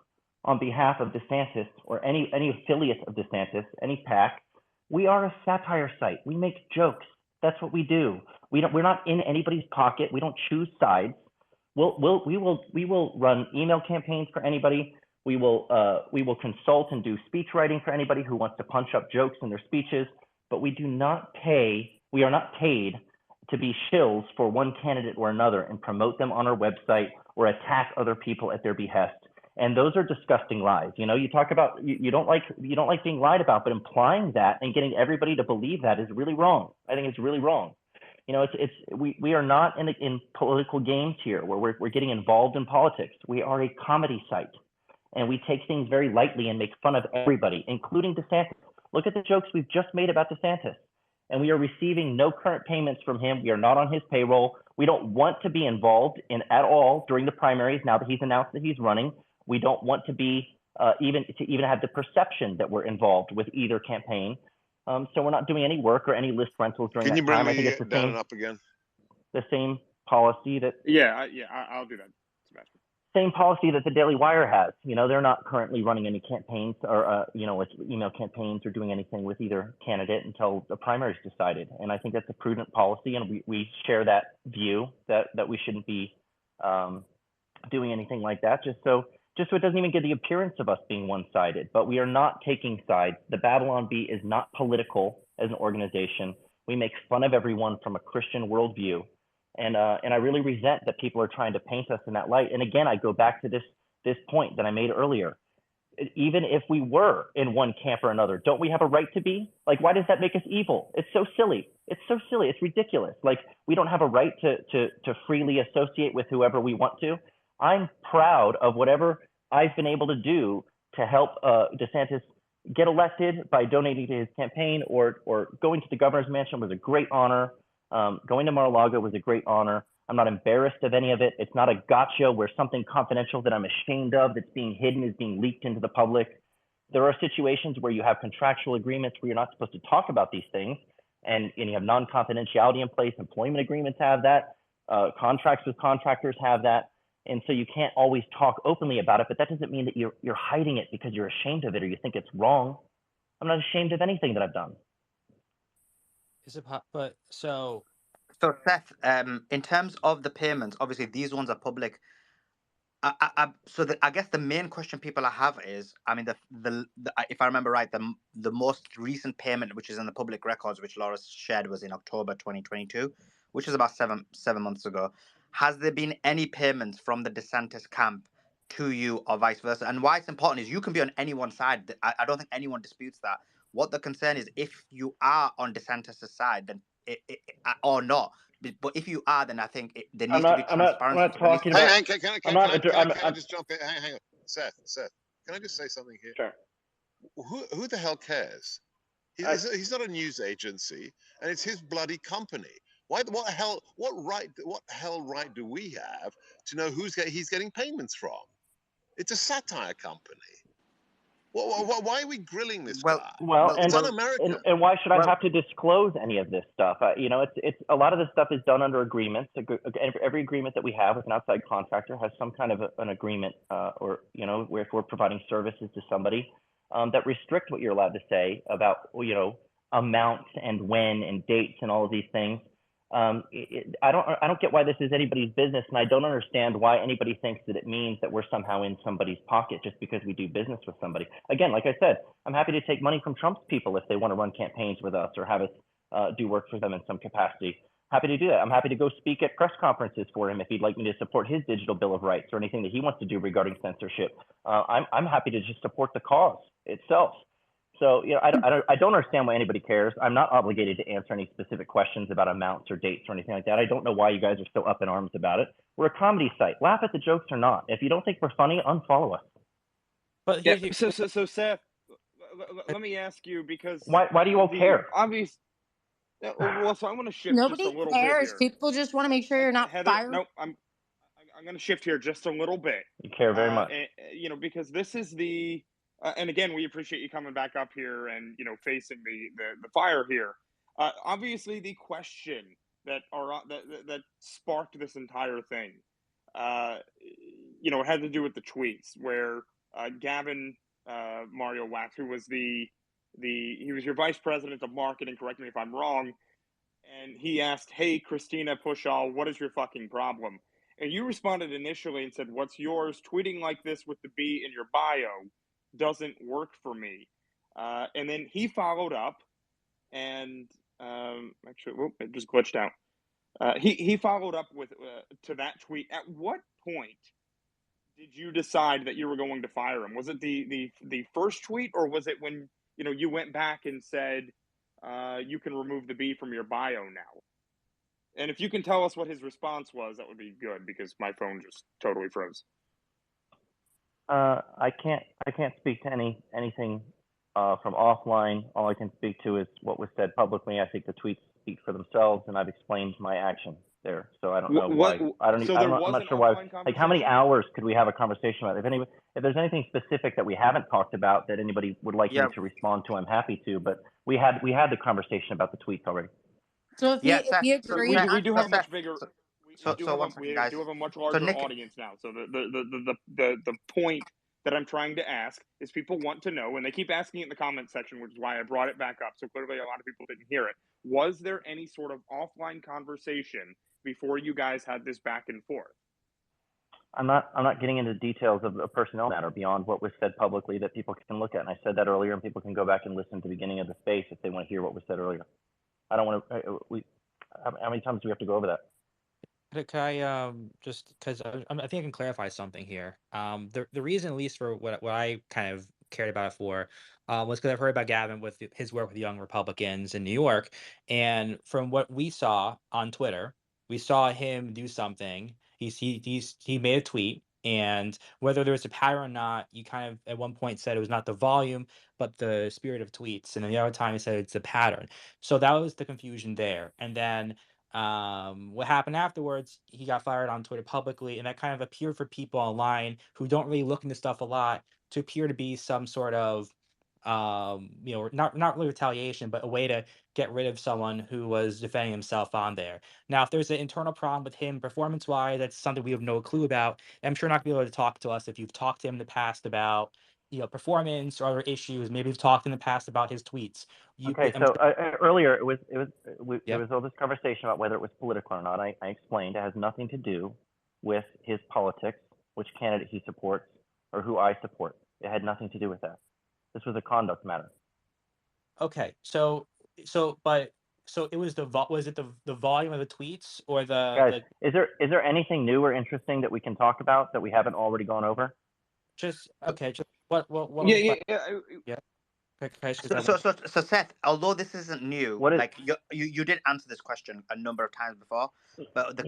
on behalf of DeSantis or any affiliate of DeSantis, any PAC. We are a satire site. We make jokes. That's what we do. We're not in anybody's pocket. We don't choose sides. We will run email campaigns for anybody. We will consult and do speech writing for anybody who wants to punch up jokes in their speeches. But we do not pay. We are not paid to be shills for one candidate or another and promote them on our website or attack other people at their behest. And those are disgusting lies. You talk about you don't like being lied about, but implying that and getting everybody to believe that is really wrong. I think it's really wrong. We are not in political games here where we're getting involved in politics. We are a comedy site, and we take things very lightly and make fun of everybody, including DeSantis. Look at the jokes we've just made about DeSantis, and we are receiving no current payments from him. We are not on his payroll. We don't want to be involved in at all during the primaries. Now that he's announced that he's running, we don't want to be even have the perception that we're involved with either campaign. So we're not doing any work or any list rentals during that time. I think it's down and up again? The same policy that I'll do that, Sebastian. Same policy that the Daily Wire has. They're not currently running any campaigns or like email campaigns or doing anything with either candidate until the primary's decided. And I think that's a prudent policy, and we share that view that we shouldn't be doing anything like that just so it doesn't even get the appearance of us being one-sided. But we are not taking sides. The Babylon Bee is not political as an organization. We make fun of everyone from a Christian worldview. And I really resent that people are trying to paint us in that light. And again, I go back to this point that I made earlier. Even if we were in one camp or another, don't we have a right to be? Like, why does that make us evil? It's so silly. It's so silly. It's ridiculous. Like, we don't have a right to freely associate with whoever we want to. I'm proud of whatever I've been able to do to help DeSantis get elected by donating to his campaign or going to the governor's mansion was a great honor. Going to Mar-a-Lago was a great honor. I'm not embarrassed of any of it. It's not a gotcha where something confidential that I'm ashamed of that's being hidden is being leaked into the public. There are situations where you have contractual agreements where you're not supposed to talk about these things, and you have non-confidentiality in place. Employment agreements have that. Contracts with contractors have that. And so you can't always talk openly about it, but that doesn't mean that you're hiding it because you're ashamed of it or you think it's wrong. I'm not ashamed of anything that I've done. So Seth, in terms of the payments, obviously these ones are public. I guess the main question people have is, I mean, the if I remember right, the most recent payment, which is in the public records, which Laura shared, was in October 2022, which is about seven months ago. Has there been any payments from the DeSantis camp to you or vice versa? And why it's important is you can be on anyone's side. I don't think anyone disputes that. What the concern is, if you are on DeSantis' side, then or not. But if you are, then I think there needs to be transparency. I'm not talking about. Can I just jump in? Hang on, Seth. Can I just say something here? Sure. Who the hell cares? He's not a news agency, and it's his bloody company. What hell right do we have to know he's getting payments from? It's a satire company. Why are we grilling this guy? Well, It's un-American. and why should I have to disclose any of this stuff? It's a lot of this stuff is done under agreements. Every agreement that we have with an outside contractor has some kind of an agreement, or where if we're providing services to somebody, that restrict what you're allowed to say about amounts and when and dates and all of these things. I don't get why this is anybody's business, and I don't understand why anybody thinks that it means that we're somehow in somebody's pocket just because we do business with somebody. Again, like I said, I'm happy to take money from Trump's people if they want to run campaigns with us or have us do work for them in some capacity. Happy to do that. I'm happy to go speak at press conferences for him if he'd like me to support his digital bill of rights or anything that he wants to do regarding censorship. I'm happy to just support the cause itself. So, I don't understand why anybody cares. I'm not obligated to answer any specific questions about amounts or dates or anything like that. I don't know why you guys are still up in arms about it. We're a comedy site. Laugh at the jokes or not. If you don't think we're funny, unfollow us. But yeah. So Seth, let me ask you, because why do you all care? Obvious. Well, so I want to shift Nobody just a little cares. bit here. People just want to make sure you're not Heather, fired. no, I'm going to shift here just a little bit. You care very much. Because this is the. And again, we appreciate you coming back up here and facing the fire here. Obviously, the question that sparked this entire thing, it had to do with the tweets where Gavin Mario Wax, who was he was your vice president of marketing. Correct me if I'm wrong. And he asked, "Hey, Christina Pushall, what is your fucking problem?" And you responded initially and said, "What's yours? Tweeting like this with the B in your bio doesn't work for me." And then he followed up and actually, it just glitched out. He followed up with to that tweet. At what point did you decide that you were going to fire him? Was it the first tweet, or was it when you went back and said you can remove the B from your bio now? And if you can tell us what his response was, that would be good, because my phone just totally froze. I can't speak to anything from offline. All I can speak to is what was said publicly. I think the tweets speak for themselves, and I've explained my action there. So I don't know why. I'm not sure why. Like, how many hours could we have a conversation about? If there's anything specific that we haven't talked about that anybody would like me to respond to, I'm happy to. But we had the conversation about the tweets already. So if you agree, we do have a much bigger. We do have a much larger audience now. So the point that I'm trying to ask is, people want to know, and they keep asking it in the comment section, which is why I brought it back up. So clearly a lot of people didn't hear it. Was there any sort of offline conversation before you guys had this back and forth? I'm not getting into details of a personnel matter beyond what was said publicly that people can look at. And I said that earlier, and people can go back and listen to the beginning of the space if they want to hear what was said earlier. I don't want to. How many times do we have to go over that? Could I just because I think I can clarify something here. The reason, at least for what I kind of cared about it for, was because I've heard about Gavin with his work with young Republicans in New York, and from what we saw on Twitter, we saw him do something. He made a tweet, and whether there was a pattern or not, you kind of at one point said it was not the volume, but the spirit of tweets, and then the other time he said it's a pattern. So that was the confusion there, and then. What happened afterwards, he got fired on Twitter publicly, and that kind of appeared for people online who don't really look into stuff a lot to appear to be some sort of not really retaliation, but a way to get rid of someone who was defending himself on there. Now, if there's an internal problem with him performance wise, that's something we have no clue about. I'm sure not gonna be able to talk to us if you've talked to him in the past about performance or other issues. Maybe you've talked in the past about his tweets. Okay, so earlier it was all this conversation about whether it was political or not. I explained it has nothing to do with his politics, which candidate he supports, or who I support. It had nothing to do with that. This was a conduct matter. Okay, so it was was it the volume of the tweets or guys? Is there anything new or interesting that we can talk about that we haven't already gone over? Just what yeah. So Seth, although this isn't new, you did answer this question a number of times before, but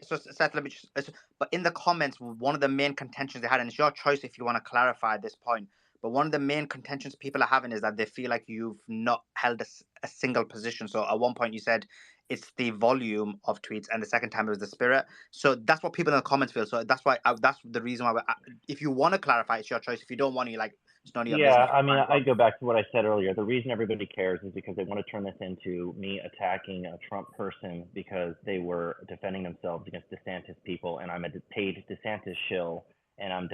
so Seth, let me just. But in the comments, one of the main contentions they had, and it's your choice if you want to clarify this point, but one of the main contentions people are having is that they feel like you've not held a single position. So at one point you said, it's the volume of tweets, and the second time it was the spirit. So that's what people in the comments feel. So that's why that's the reason why. If you want to clarify, it's your choice. If you don't want to, like, it's none of your Yeah, business. I mean, I go back to what I said earlier. The reason everybody cares is because they want to turn this into me attacking a Trump person because they were defending themselves against DeSantis people, and I'm a paid DeSantis shill, and I'm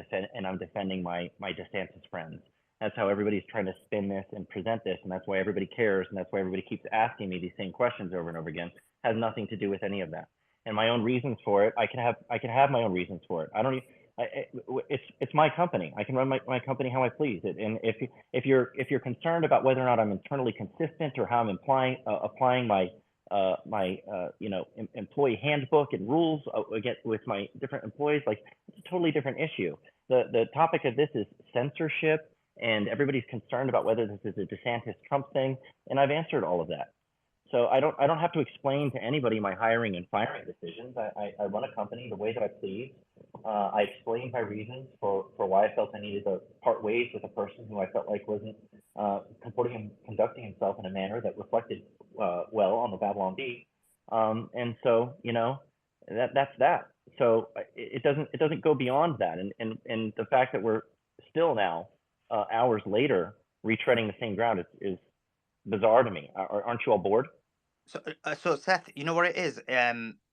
defending my DeSantis friends. That's how everybody's trying to spin this and present this, and that's why everybody cares, and that's why everybody keeps asking me these same questions over and over again. It has nothing to do with any of that. And my own reasons for it, I can have my own reasons for it. I don't. It's my company. I can run my company how I please. And if you're concerned about whether or not I'm internally consistent or how I'm applying my employee handbook and rules again with my different employees, like, it's a totally different issue. The topic of this is censorship, and everybody's concerned about whether this is a DeSantis Trump thing, and I've answered all of that. So I don't have to explain to anybody my hiring and firing decisions. I run a company the way that I please. I explained my reasons for why I felt I needed to part ways with a person who I felt like wasn't conducting himself in a manner that reflected well on the Babylon Bee. And so, that's that. So it doesn't go beyond that. And the fact that we're still now hours later retreading the same ground is bizarre to me. Aren't you all bored? So Seth, you know what it is?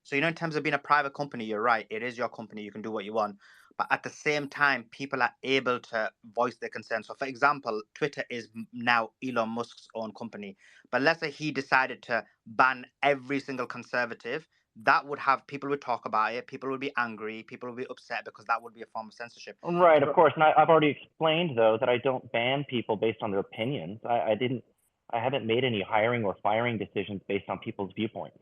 So in terms of being a private company, you're right. It is your company. You can do what you want. But at the same time, people are able to voice their concerns. So, for example, Twitter is now Elon Musk's own company. But let's say he decided to ban every single conservative. That would have people would talk about it. People would be angry. People would be upset because that would be a form of censorship. Right, of course. And I've already explained, though, that I don't ban people based on their opinions. I haven't made any hiring or firing decisions based on people's viewpoints.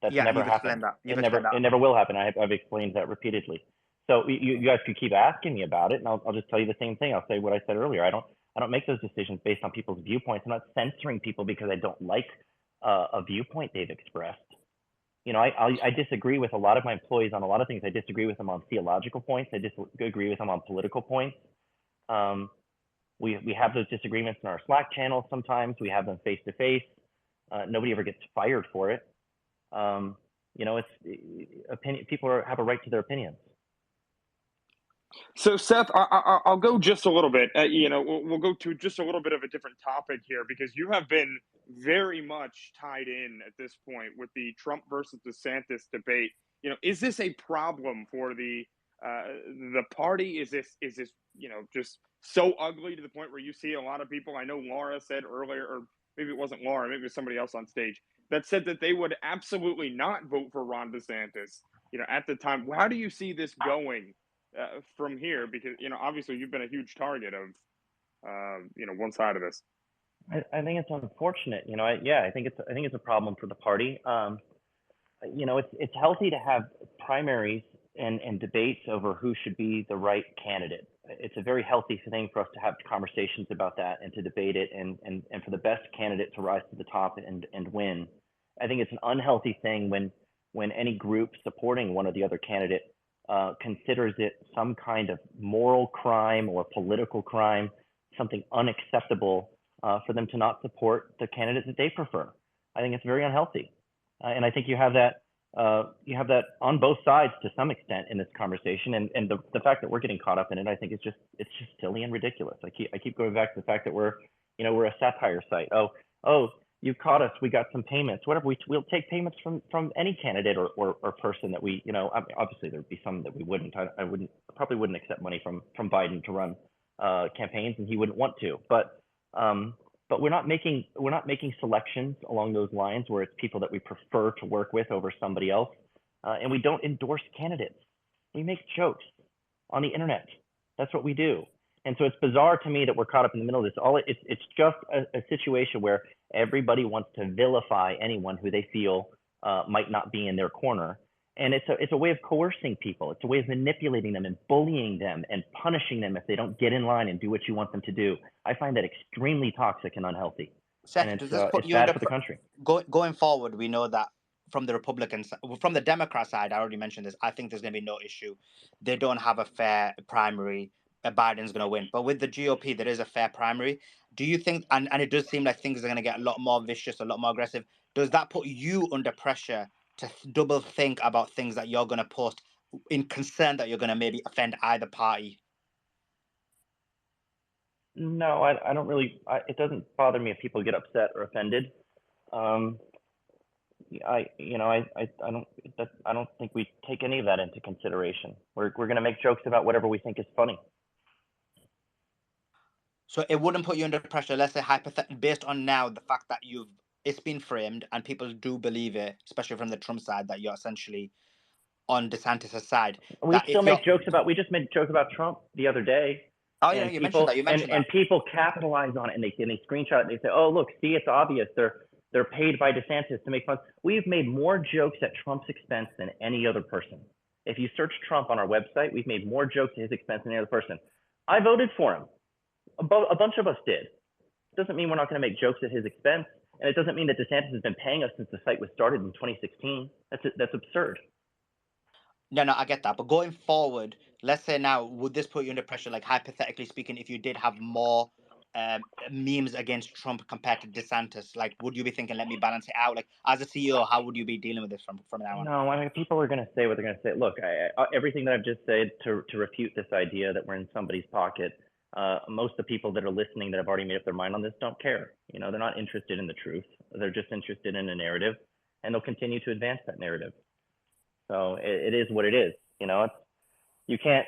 That's never happened. It never will happen. I've explained that repeatedly. So you guys could keep asking me about it, and I'll just tell you the same thing. I'll say what I said earlier. I don't make those decisions based on people's viewpoints. I'm not censoring people because I don't like a viewpoint they've expressed. I disagree with a lot of my employees on a lot of things. I disagree with them on theological points. I disagree with them on political points. We have those disagreements in our Slack channel sometimes. We have them face to face. Nobody ever gets fired for it. It's opinion. People have a right to their opinions. So, Seth, I'll go just a little bit. We'll go to just a little bit of a different topic here, because you have been very much tied in at this point with the Trump versus DeSantis debate. Is this a problem for the party? Is this just so ugly to the point where you see a lot of people? I know Laura said earlier, or maybe it wasn't Laura, maybe it was somebody else on stage, that said that they would absolutely not vote for Ron DeSantis. At the time, how do you see this going from here? Because obviously you've been a huge target of one side of this. I think it's unfortunate. I think it's a problem for the party. It's healthy to have primaries and debates over who should be the right candidate. It's a very healthy thing for us to have conversations about that and to debate it and for the best candidate to rise to the top and win. I think it's an unhealthy thing when any group supporting one or the other candidate considers it some kind of moral crime or political crime, something unacceptable for them to not support the candidate that they prefer. I think it's very unhealthy. And I think you have that on both sides to some extent in this conversation. And the fact that we're getting caught up in it, I think it's just silly and ridiculous. I keep going back to the fact that we're a satire site. Oh, you caught us. We got some payments. Whatever. We'll take payments from any candidate or person that we, obviously there'd be some that we wouldn't. I probably wouldn't accept money from Biden to run campaigns, and he wouldn't want to. But we're not making selections along those lines where it's people that we prefer to work with over somebody else, and we don't endorse candidates. We make jokes on the internet. That's what we do. And so it's bizarre to me that we're caught up in the middle of this. It's just a situation where everybody wants to vilify anyone who they feel might not be in their corner. And it's a way of coercing people. It's a way of manipulating them and bullying them and punishing them if they don't get in line and do what you want them to do. I find that extremely toxic and unhealthy. Seth, and does this put it's you bad in for the country. Going forward, we know that from the Republican side, from the Democrat side, I already mentioned this, I think there's going to be no issue. They don't have a fair primary. Biden's going to win. But with the GOP, there is a fair primary. Do you think, and it does seem like things are going to get a lot more vicious, a lot more aggressive. does that put you under pressure to double think about things that you're going to post in concern that you're going to maybe offend either party? No, I don't really. It doesn't bother me if people get upset or offended. Um, I don't think we take any of that into consideration. We're going to make jokes about whatever we think is funny. So it wouldn't put you under pressure, let's say hypothetically, based on now the fact that it's been framed and people do believe it, especially from the Trump side, that you're essentially on DeSantis' side. We That still if you're, make jokes about. We just made jokes about Trump the other day, oh yeah, and you mentioned people that. You mentioned and that. people capitalize on it, and they screenshot it. And they say, "Oh, look, see, it's obvious. They're paid by DeSantis to make fun." We've made more jokes at Trump's expense than any other person. If you search Trump on our website, we've made more jokes at his expense than any other person. I voted for him. A bunch of us did. Doesn't mean we're not going to make jokes at his expense, and it doesn't mean that DeSantis has been paying us since the site was started in 2016. That's absurd. No, I get that. But going forward, let's say now, would this put you under pressure? Like hypothetically speaking, if you did have more memes against Trump compared to DeSantis, like would you be thinking, let me balance it out? Like as a CEO, how would you be dealing with this from now on? No, I mean, people are going to say what they're going to say. Look, everything that I've just said to refute this idea that we're in somebody's pocket. Most of the people that are listening that have already made up their mind on this don't care. You know, they're not interested in the truth. They're just interested in a narrative, and they'll continue to advance that narrative. So it is what it is. You know, you can't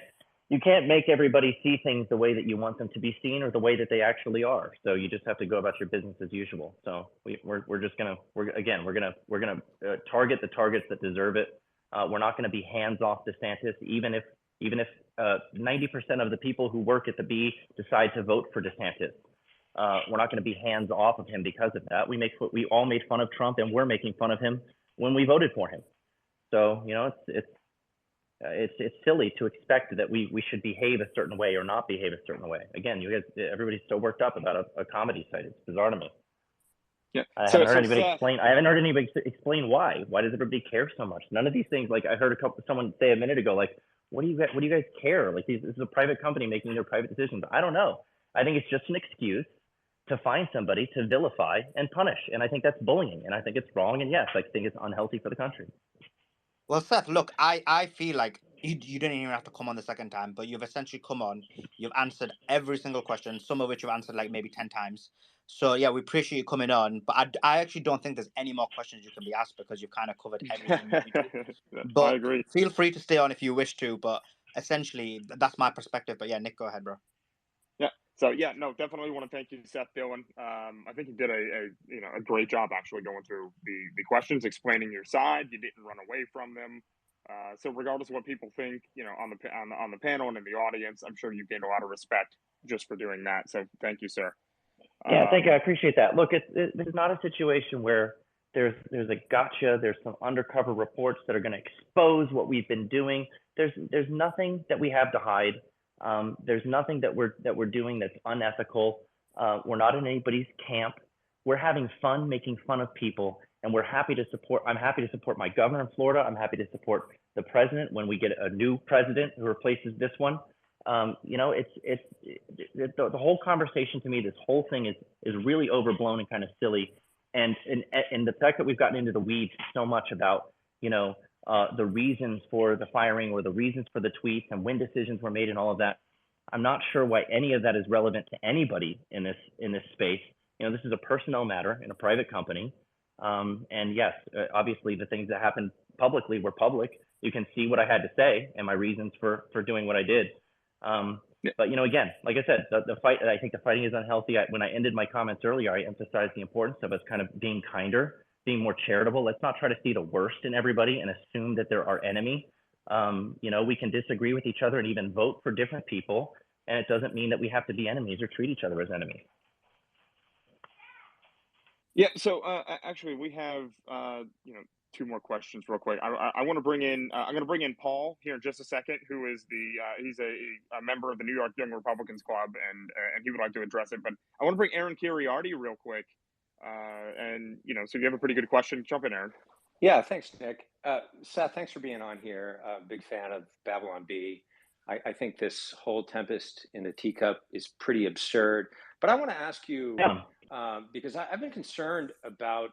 make everybody see things the way that you want them to be seen or the way that they actually are. So you just have to go about your business as usual. So we're gonna target the targets that deserve it. We're not going to be hands off DeSantis, even if 90% of the people who work at the Bee decide to vote for DeSantis. We're not going to be hands off of him because of that. We all made fun of Trump, and we're making fun of him when we voted for him. So you know, it's silly to expect that we should behave a certain way or not behave a certain way. Again, you guys, everybody's so worked up about a comedy site. It's bizarre to me. Yeah. I haven't heard anybody explain why. Why does everybody care so much? None of these things. Like I heard someone say a minute ago, like, what do you guys care? Like this is a private company making their private decisions. I don't know. I think it's just an excuse to find somebody to vilify and punish. And I think that's bullying. And I think it's wrong. And yes, I think it's unhealthy for the country. Well, Seth, look, I feel like you didn't even have to come on the second time, but you've essentially come on. You've answered every single question, some of which you've answered like maybe 10 times. So yeah, we appreciate you coming on. But I actually don't think there's any more questions you can be asked because you've kind of covered everything that we do. But I agree. Feel free to stay on if you wish to. But essentially, that's my perspective. But yeah, Nick, go ahead, bro. Yeah. So yeah, no, definitely want to thank you, Seth Dillon. I think you did a great job actually going through the questions, explaining your side. You didn't run away from them. So regardless of what people think, you know, on the panel and in the audience, I'm sure you gained a lot of respect just for doing that. So thank you, sir. Yeah, thank you. I appreciate that. Look, this is not a situation where there's a gotcha. There's some undercover reports that are going to expose what we've been doing. There's nothing that we have to hide. There's nothing that we're doing that's unethical. We're not in anybody's camp. We're having fun making fun of people, and we're happy to support. I'm happy to support my governor in Florida. I'm happy to support the president when we get a new president who replaces this one. You know, it's the whole conversation to me. This whole thing is really overblown and kind of silly. And the fact that we've gotten into the weeds so much about, you know, the reasons for the firing or the reasons for the tweets and when decisions were made and all of that, I'm not sure why any of that is relevant to anybody in this space. You know, this is a personnel matter in a private company. And yes, obviously the things that happened publicly were public. You can see what I had to say and my reasons for doing what I did. But, you know, again, like I said, the fight, I think the fighting is unhealthy. When I ended my comments earlier, I emphasized the importance of us kind of being kinder, being more charitable. Let's not try to see the worst in everybody and assume that they're our enemy. You know, we can disagree with each other and even vote for different people. And it doesn't mean that we have to be enemies or treat each other as enemies. Yeah. So actually, we have two more questions real quick. I want to bring in. I'm going to bring in Paul here in just a second, who is he's a member of the New York Young Republicans Club, and he would like to address it. But I want to bring Aaron Kheriaty real quick, and so you have a pretty good question. Jump in, Aaron. Yeah, thanks, Nick. Seth, thanks for being on here. Big fan of Babylon Bee. I think this whole tempest in the teacup is pretty absurd. But I want to ask you, because I've been concerned about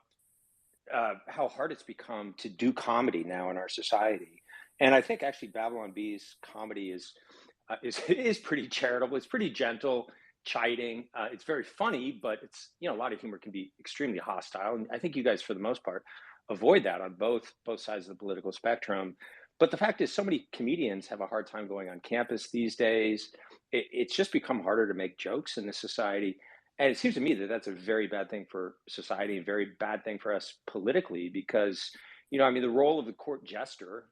how hard it's become to do comedy now in our society. And I think actually Babylon Bee's comedy is pretty charitable. It's pretty gentle, chiding. It's very funny, but it's, a lot of humor can be extremely hostile. And I think you guys, for the most part, avoid that on both sides of the political spectrum. But the fact is, so many comedians have a hard time going on campus these days. It's just become harder to make jokes in this society. And it seems to me that that's a very bad thing for society, a very bad thing for us politically, because, the role of the court jester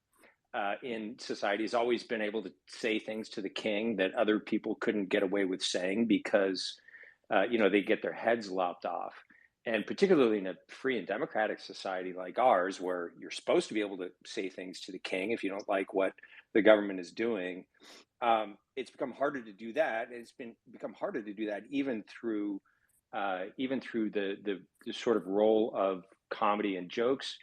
in society has always been able to say things to the king that other people couldn't get away with saying because, they get their heads lopped off. And particularly in a free and democratic society like ours, where you're supposed to be able to say things to the king if you don't like what the government is doing, it's become harder to do that. It's become harder to do that even through the sort of role of comedy and jokes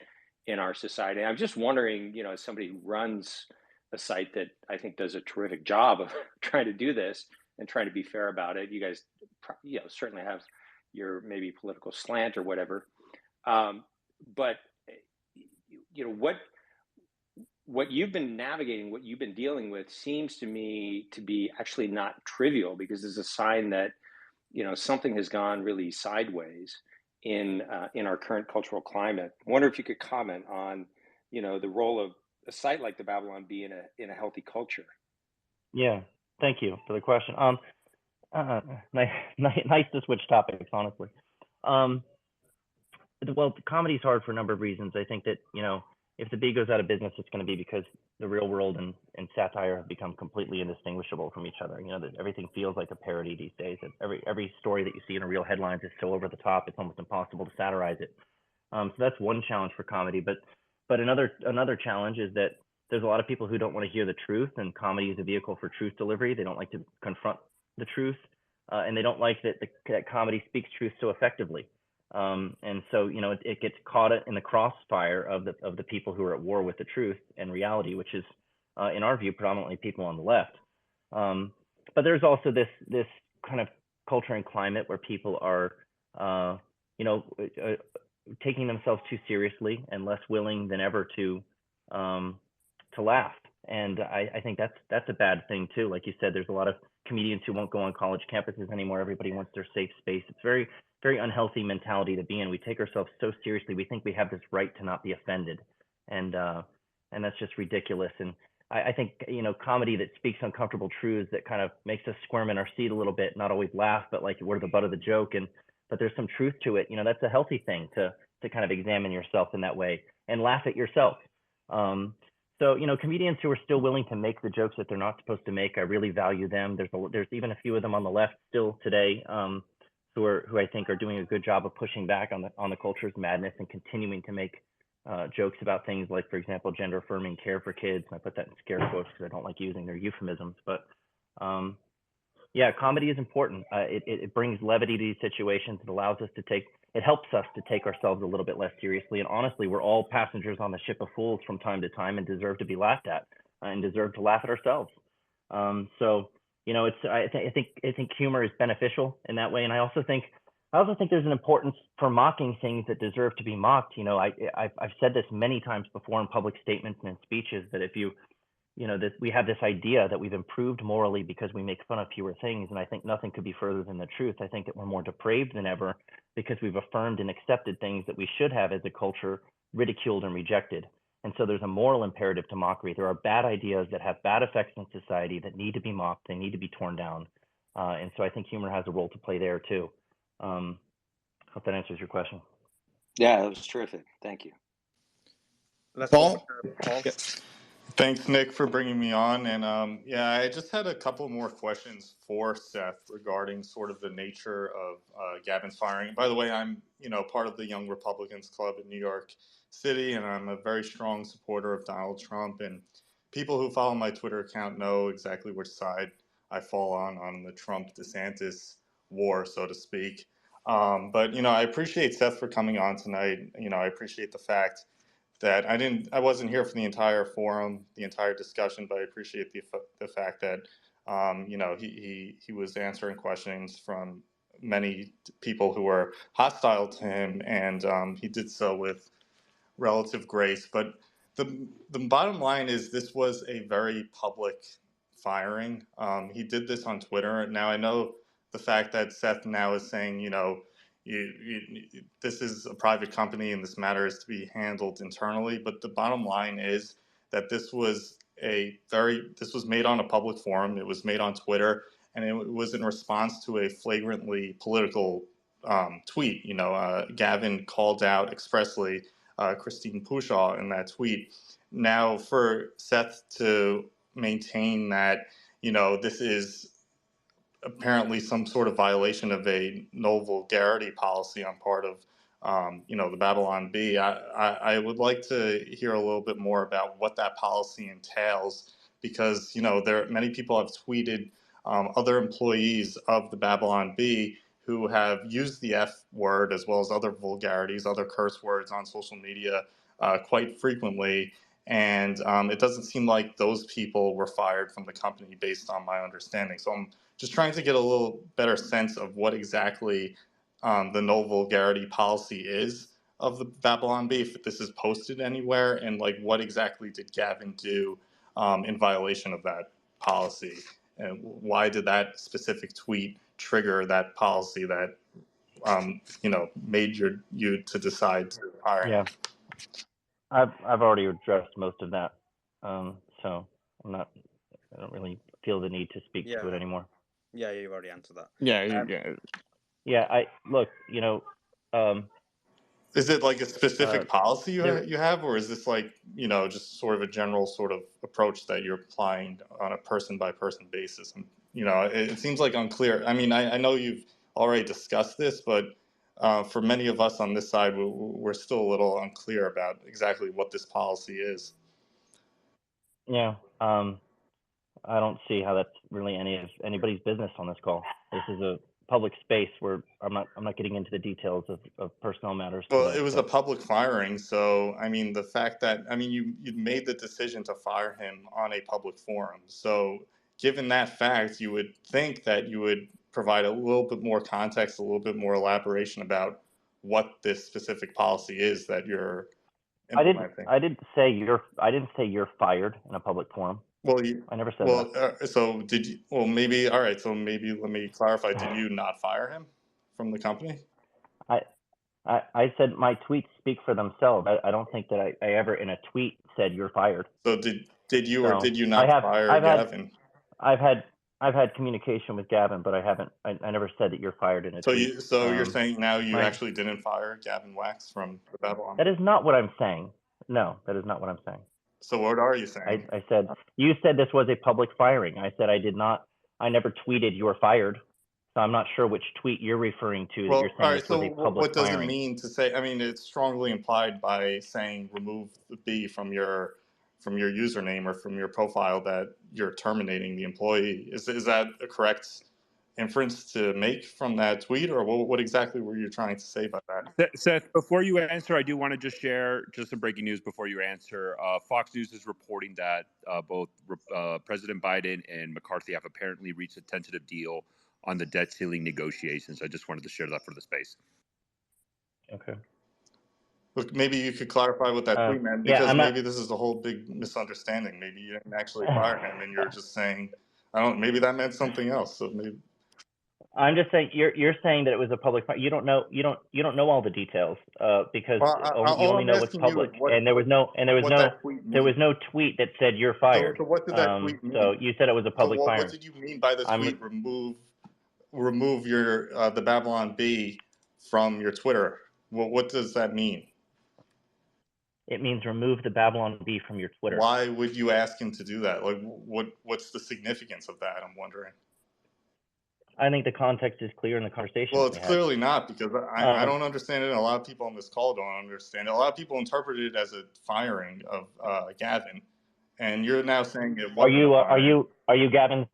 in our society. I'm just wondering, as somebody who runs a site that I think does a terrific job of trying to do this and trying to be fair about it, you guys, certainly have your maybe political slant or whatever. But what you've been navigating, what you've been dealing with, seems to me to be actually not trivial, because it's a sign that something has gone really sideways in our current cultural climate. I wonder if you could comment on the role of a site like the Babylon Bee in a healthy culture. Yeah, thank you for the question. Nice to switch topics, honestly. Well, comedy is hard for a number of reasons. I think that, if the Bee goes out of business, it's going to be because the real world and satire have become completely indistinguishable from each other. That everything feels like a parody these days. Every story that you see in a real headlines is so over the top, it's almost impossible to satirize it. So that's one challenge for comedy. But another challenge is that there's a lot of people who don't want to hear the truth, and comedy is a vehicle for truth delivery. They don't like to confront the truth, and they don't like that comedy speaks truth so effectively. And so, it gets caught in the crossfire of the people who are at war with the truth and reality, which is, in our view, predominantly people on the left. But there's also this kind of culture and climate where people are, taking themselves too seriously and less willing than ever to laugh. And I think that's a bad thing too. Like you said, there's a lot of comedians who won't go on college campuses anymore. Everybody wants their safe space. It's very, very unhealthy mentality to be in. We take ourselves so seriously. We think we have this right to not be offended, and that's just ridiculous. And I think comedy that speaks uncomfortable truths, that kind of makes us squirm in our seat a little bit, not always laugh, but like we're the butt of the joke, but there's some truth to it. That's a healthy thing to kind of examine yourself in that way and laugh at yourself. So, comedians who are still willing to make the jokes that they're not supposed to make, I really value them. There's even a few of them on the left still today, who I think are doing a good job of pushing back on the culture's madness and continuing to make jokes about things like, for example, gender affirming care for kids. And I put that in scare quotes because I don't like using their euphemisms. But yeah, comedy is important. It brings levity to these situations. It helps us to take ourselves a little bit less seriously. And honestly, we're all passengers on the ship of fools from time to time and deserve to be laughed at and deserve to laugh at ourselves. So, I think humor is beneficial in that way. And I also think there's an importance for mocking things that deserve to be mocked. I've said this many times before in public statements and in speeches, that if that we have this idea that we've improved morally because we make fun of fewer things. And I think nothing could be further than the truth. I think that we're more depraved than ever because we've affirmed and accepted things that we should have as a culture ridiculed and rejected. And so there's a moral imperative to mockery. There are bad ideas that have bad effects in society that need to be mocked. They need to be torn down. And so I think humor has a role to play there too. Hope that answers your question. Yeah, that was terrific. Thank you. Paul? Yeah. Thanks, Nick, for bringing me on. And I just had a couple more questions for Seth regarding sort of the nature of Gavin's firing. By the way, I'm part of the Young Republicans Club in New York City, and I'm a very strong supporter of Donald Trump. And people who follow my Twitter account know exactly which side I fall on the Trump-DeSantis war, so to speak. But I appreciate Seth for coming on tonight. I appreciate the fact that I wasn't here for the entire forum, the entire discussion, but I appreciate the fact that he was answering questions from many people who were hostile to him, and he did so with relative grace. But the bottom line is this was a very public firing. He did this on Twitter. Now I know the fact that Seth now is saying, this is a private company and this matter is to be handled internally. But the bottom line is that this was made on a public forum. It was made on Twitter, and it was in response to a flagrantly political tweet. Gavin called out expressly Christine Pushaw in that tweet. Now, for Seth to maintain that, this is apparently some sort of violation of a no vulgarity policy on part of, the Babylon Bee. I would like to hear a little bit more about what that policy entails, because many people have tweeted other employees of the Babylon Bee who have used the F word as well as other vulgarities, other curse words on social media quite frequently. And it doesn't seem like those people were fired from the company based on my understanding. So I'm just trying to get a little better sense of what exactly the no vulgarity policy is of the Babylon Bee, if this is posted anywhere, and like what exactly did Gavin do in violation of that policy, and why did that specific tweet trigger that policy that made you to decide to hire him? Yeah, I've already addressed most of that, so I don't really feel the need to speak to it anymore. Yeah, you've already answered that. Yeah, I look, is it like a specific policy you have, or is this like, just sort of a general sort of approach that you're applying on a person by person basis? And, it seems like unclear. I mean, I know you've already discussed this, but for many of us on this side, we're still a little unclear about exactly what this policy is. Yeah, I don't see how that's really anybody's business on this call. This is a public space where I'm not getting into the details of personnel matters. Well, it was a public firing, so I mean the fact that you made the decision to fire him on a public forum. So given that fact, you would think that you would provide a little bit more context, a little bit more elaboration about what this specific policy is that you're implementing. I didn't say you're fired in a public forum. Well, I never said that. So did you? Well, maybe. All right. So maybe let me clarify. Did you not fire him from the company? I said my tweets speak for themselves. I don't think that I ever in a tweet said you're fired. So did you or did you not fire Gavin? I've had communication with Gavin, but I never said that you're fired in a tweet. So you're saying now you actually didn't fire Gavin Wax from the Babylon? That is not what I'm saying. No, that is not what I'm saying. So what are you saying? I said, you said this was a public firing. I said I never tweeted you were fired. So I'm not sure which tweet you're referring to that you're saying this was a public firing. What does it mean to say? I mean, it's strongly implied by saying remove the B from your username or from your profile that you're terminating the employee. Is that a correct inference to make from that tweet, or what exactly were you trying to say by that? Seth, before you answer, I do want to just share some breaking news before you answer. Fox News is reporting that both President Biden and McCarthy have apparently reached a tentative deal on the debt ceiling negotiations. I just wanted to share that for the space. Okay. Look, maybe you could clarify what that tweet meant, because maybe this is a whole big misunderstanding. Maybe you didn't actually fire him, and you're just saying, maybe that meant something else. So maybe. I'm just saying you're saying that it was a public. You don't know all the details because you only know what's public. And there was no tweet that said you're fired. So what did that tweet mean? So you said it was a public firing. What did you mean by the tweet? Remove your the Babylon Bee from your Twitter. What does that mean? It means remove the Babylon Bee from your Twitter. Why would you ask him to do that? Like, what's the significance of that? I'm wondering. I think the context is clear in the conversation. Well, it's clearly not, because I don't understand it, and a lot of people on this call don't understand it. A lot of people interpreted it as a firing of Gavin, and you're now saying it wasn't. Are you Gavin's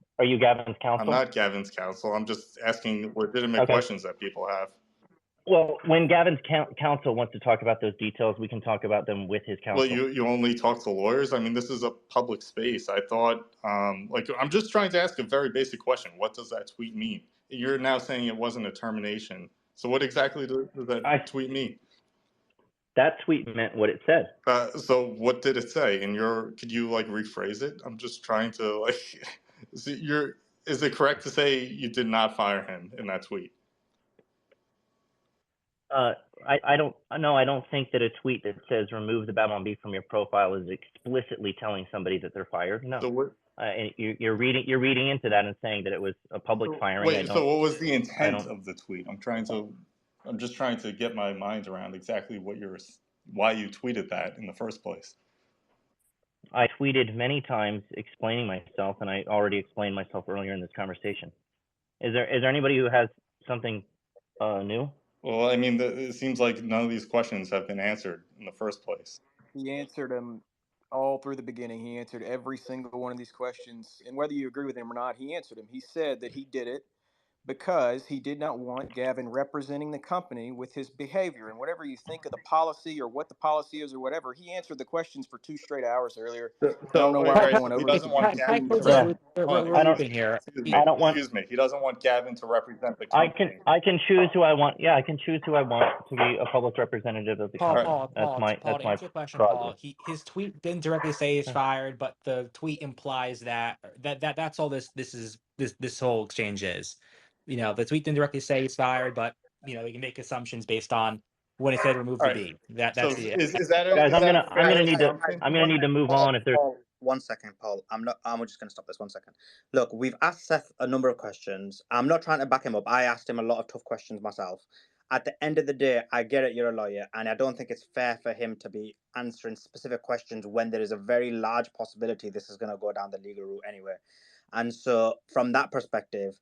counsel? I'm not Gavin's counsel. I'm just asking legitimate questions that people have. Well, when Gavin's counsel wants to talk about those details, we can talk about them with his counsel. Well, you only talk to lawyers? I mean, this is a public space. I thought, I'm just trying to ask a very basic question. What does that tweet mean? You're now saying it wasn't a termination. So what exactly does that tweet mean? That tweet meant what it said. So what did it say? Could you like rephrase it? I'm just trying to like. Is it correct to say you did not fire him in that tweet? I don't think that a tweet that says remove the Babylon Bee from your profile is explicitly telling somebody that they're fired. No. So what? And you're reading into that and saying that it was a public firing. Wait, so what was the intent of the tweet? I'm just trying to get my mind around exactly why you tweeted that in the first place. I tweeted many times explaining myself, and I already explained myself earlier in this conversation. Is there anybody who has something new? Well, I mean, it seems like none of these questions have been answered in the first place. He answered them all through the beginning. He answered every single one of these questions. And whether you agree with him or not, he answered them. He said that he did it because he did not want Gavin representing the company with his behavior. And whatever you think of the policy or what the policy is or whatever, he answered the questions for 2 straight hours earlier. I don't know why everyone He doesn't want Gavin to represent. Excuse me. He doesn't want Gavin to represent the company. I can choose who I want. Yeah, I can choose who I want to be a public representative of the company. Paul, to answer your question, Paul, his tweet didn't directly say he's fired, but the tweet implies that's all this whole exchange is. The tweet didn't directly say he's fired, but we can make assumptions based on when it said remove the bee. That's the guys. I'm gonna need to move on if there's. Paul, 1 second, Paul. I'm just gonna stop this 1 second. Look, we've asked Seth a number of questions. I'm not trying to back him up. I asked him a lot of tough questions myself. At the end of the day, I get it, you're a lawyer, and I don't think it's fair for him to be answering specific questions when there is a very large possibility this is going to go down the legal route anyway. And so from that perspective,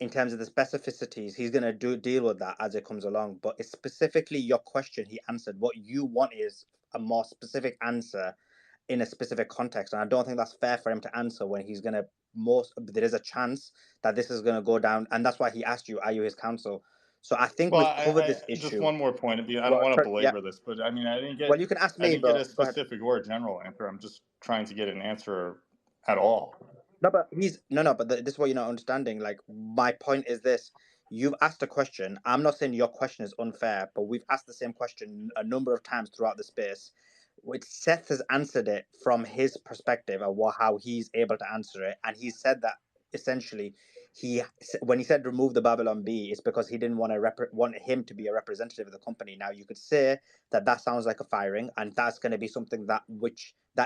in terms of the specificities, he's going to deal with that as it comes along. But it's specifically your question he answered. What you want is a more specific answer in a specific context. And I don't think that's fair for him to answer when he's going to there is a chance that this is going to go down. And that's why he asked you, are you his counsel? So I think we've covered this issue. Just one more point. I don't want to belabor this, but I mean, I didn't get. Well, you can ask me. I didn't get a specific or a general answer. I'm just trying to get an answer at all. No, but this is what you're not understanding. Like, my point is this: you've asked a question. I'm not saying your question is unfair, but we've asked the same question a number of times throughout the space. Which Seth has answered it from his perspective of how he's able to answer it, and he said that essentially when he said remove the Babylon Bee, it's because he didn't want him to be a representative of the company. Now you could say that sounds like a firing, and that's going to be something that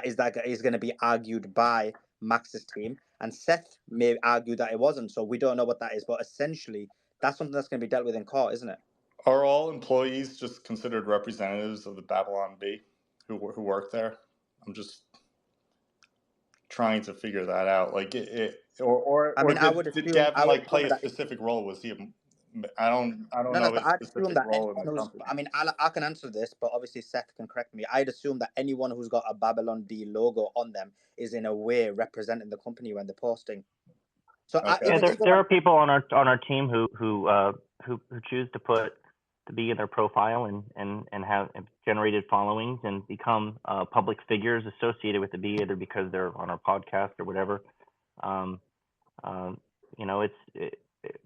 is going to be argued by Max's team, and Seth may argue that it wasn't. So we don't know what that is, but essentially that's something that's going to be dealt with in court, isn't it? Are all employees just considered representatives of the Babylon Bee who work there? I'm just trying to figure that out. Like did Gavin play a specific role? Was he? I don't know his specific role in the company. I mean, I can answer this, but obviously Seth can correct me. I'd assume that anyone who's got a Babylon Bee logo on them is in a way representing the company when they're posting. So there are people on our team who choose to put the Bee in their profile and have generated followings and become public figures associated with the Bee, either because they're on our podcast or whatever.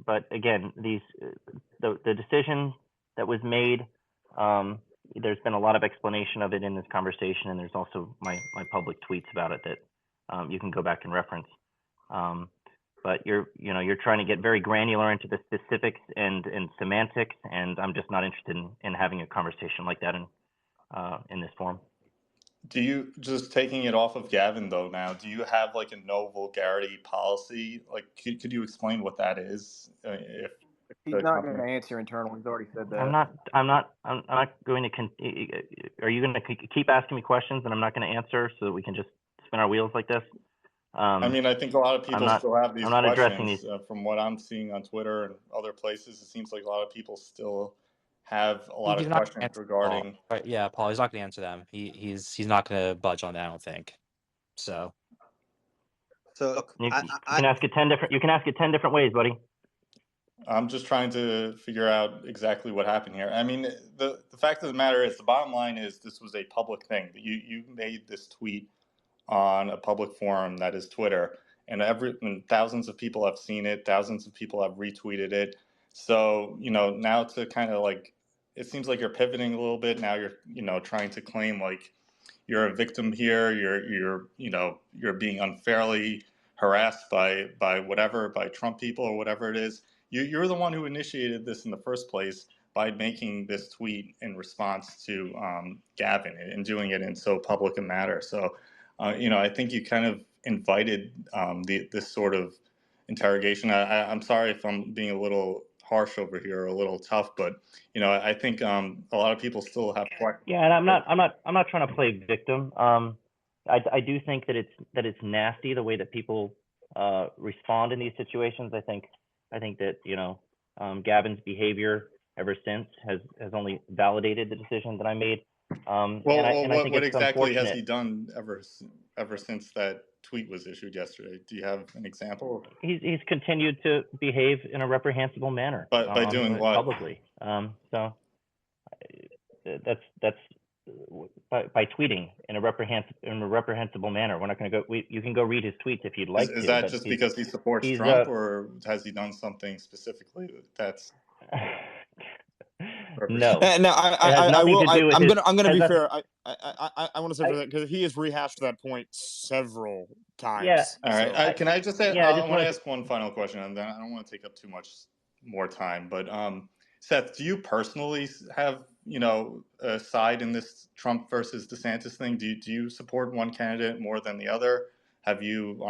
But again, the decision that was made, there's been a lot of explanation of it in this conversation, and there's also my public tweets about it that you can go back and reference. But you're trying to get very granular into the specifics and semantics, and I'm just not interested in having a conversation like that in this form. Do you, just taking it off of Gavin though now, do you have like a no vulgarity policy? Like, could you explain what that is? If he's not going to answer internal, he's already said that. I'm not going to. Are you going to keep asking me questions and I'm not going to answer so that we can just spin our wheels like this? I mean, I think a lot of people still have these questions. Addressing these. From what I'm seeing on Twitter and other places, it seems like a lot of people still have a lot of questions regarding. Paul. Yeah, Paul, he's not going to answer them. He's not going to budge on that, I don't think. So look, you can ask it 10 different. You can ask it 10 different ways, buddy. I'm just trying to figure out exactly what happened here. I mean, the fact of the matter is, the bottom line is, this was a public thing. You made this tweet on a public forum that is Twitter, and thousands of people have seen it, thousands of people have retweeted it. So now to kind of like it seems like you're pivoting a little bit now. You're trying to claim like you're a victim here. You're being unfairly harassed by Trump people or whatever it is. You're the one who initiated this in the first place by making this tweet in response to Gavin and doing it in so public a manner. So, I think you kind of invited this sort of interrogation. I'm sorry if I'm being a little harsh over here or a little tough, but I think a lot of people still have questions. Yeah, and I'm not trying to play victim. I do think that it's nasty the way that people respond in these situations. I think that Gavin's behavior ever since has only validated the decision that I made. I think What it's exactly has unfortunate. he done ever since that tweet was issued yesterday? Do you have an example? He's continued to behave in a reprehensible manner. But by doing what? Publicly. So that's by tweeting in a reprehensible manner. We're not going to go. You can go read his tweets if you'd like to. Is that just because he supports Trump, or has he done something specifically that's? No. No, I will. I'm gonna be fair. I want to say for that because he has rehashed that point several times. Yeah. All right. So. Can I just say? Yeah, I want to ask one final question, and then I don't want to take up too much more time. But Seth, do you personally have a side in this Trump versus DeSantis thing? Do you support one candidate more than the other? Have you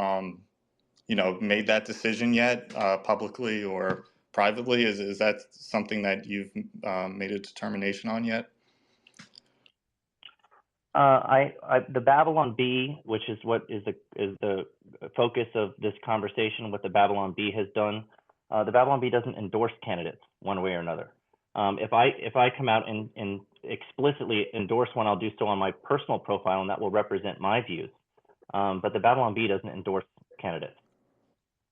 made that decision yet, publicly or privately? Is that something that you've made a determination on yet? The Babylon Bee, which is what is the focus of this conversation, what the Babylon Bee has done. The Babylon Bee doesn't endorse candidates one way or another. If I come out and explicitly endorse one, I'll do so on my personal profile, and that will represent my views. But the Babylon Bee doesn't endorse candidates.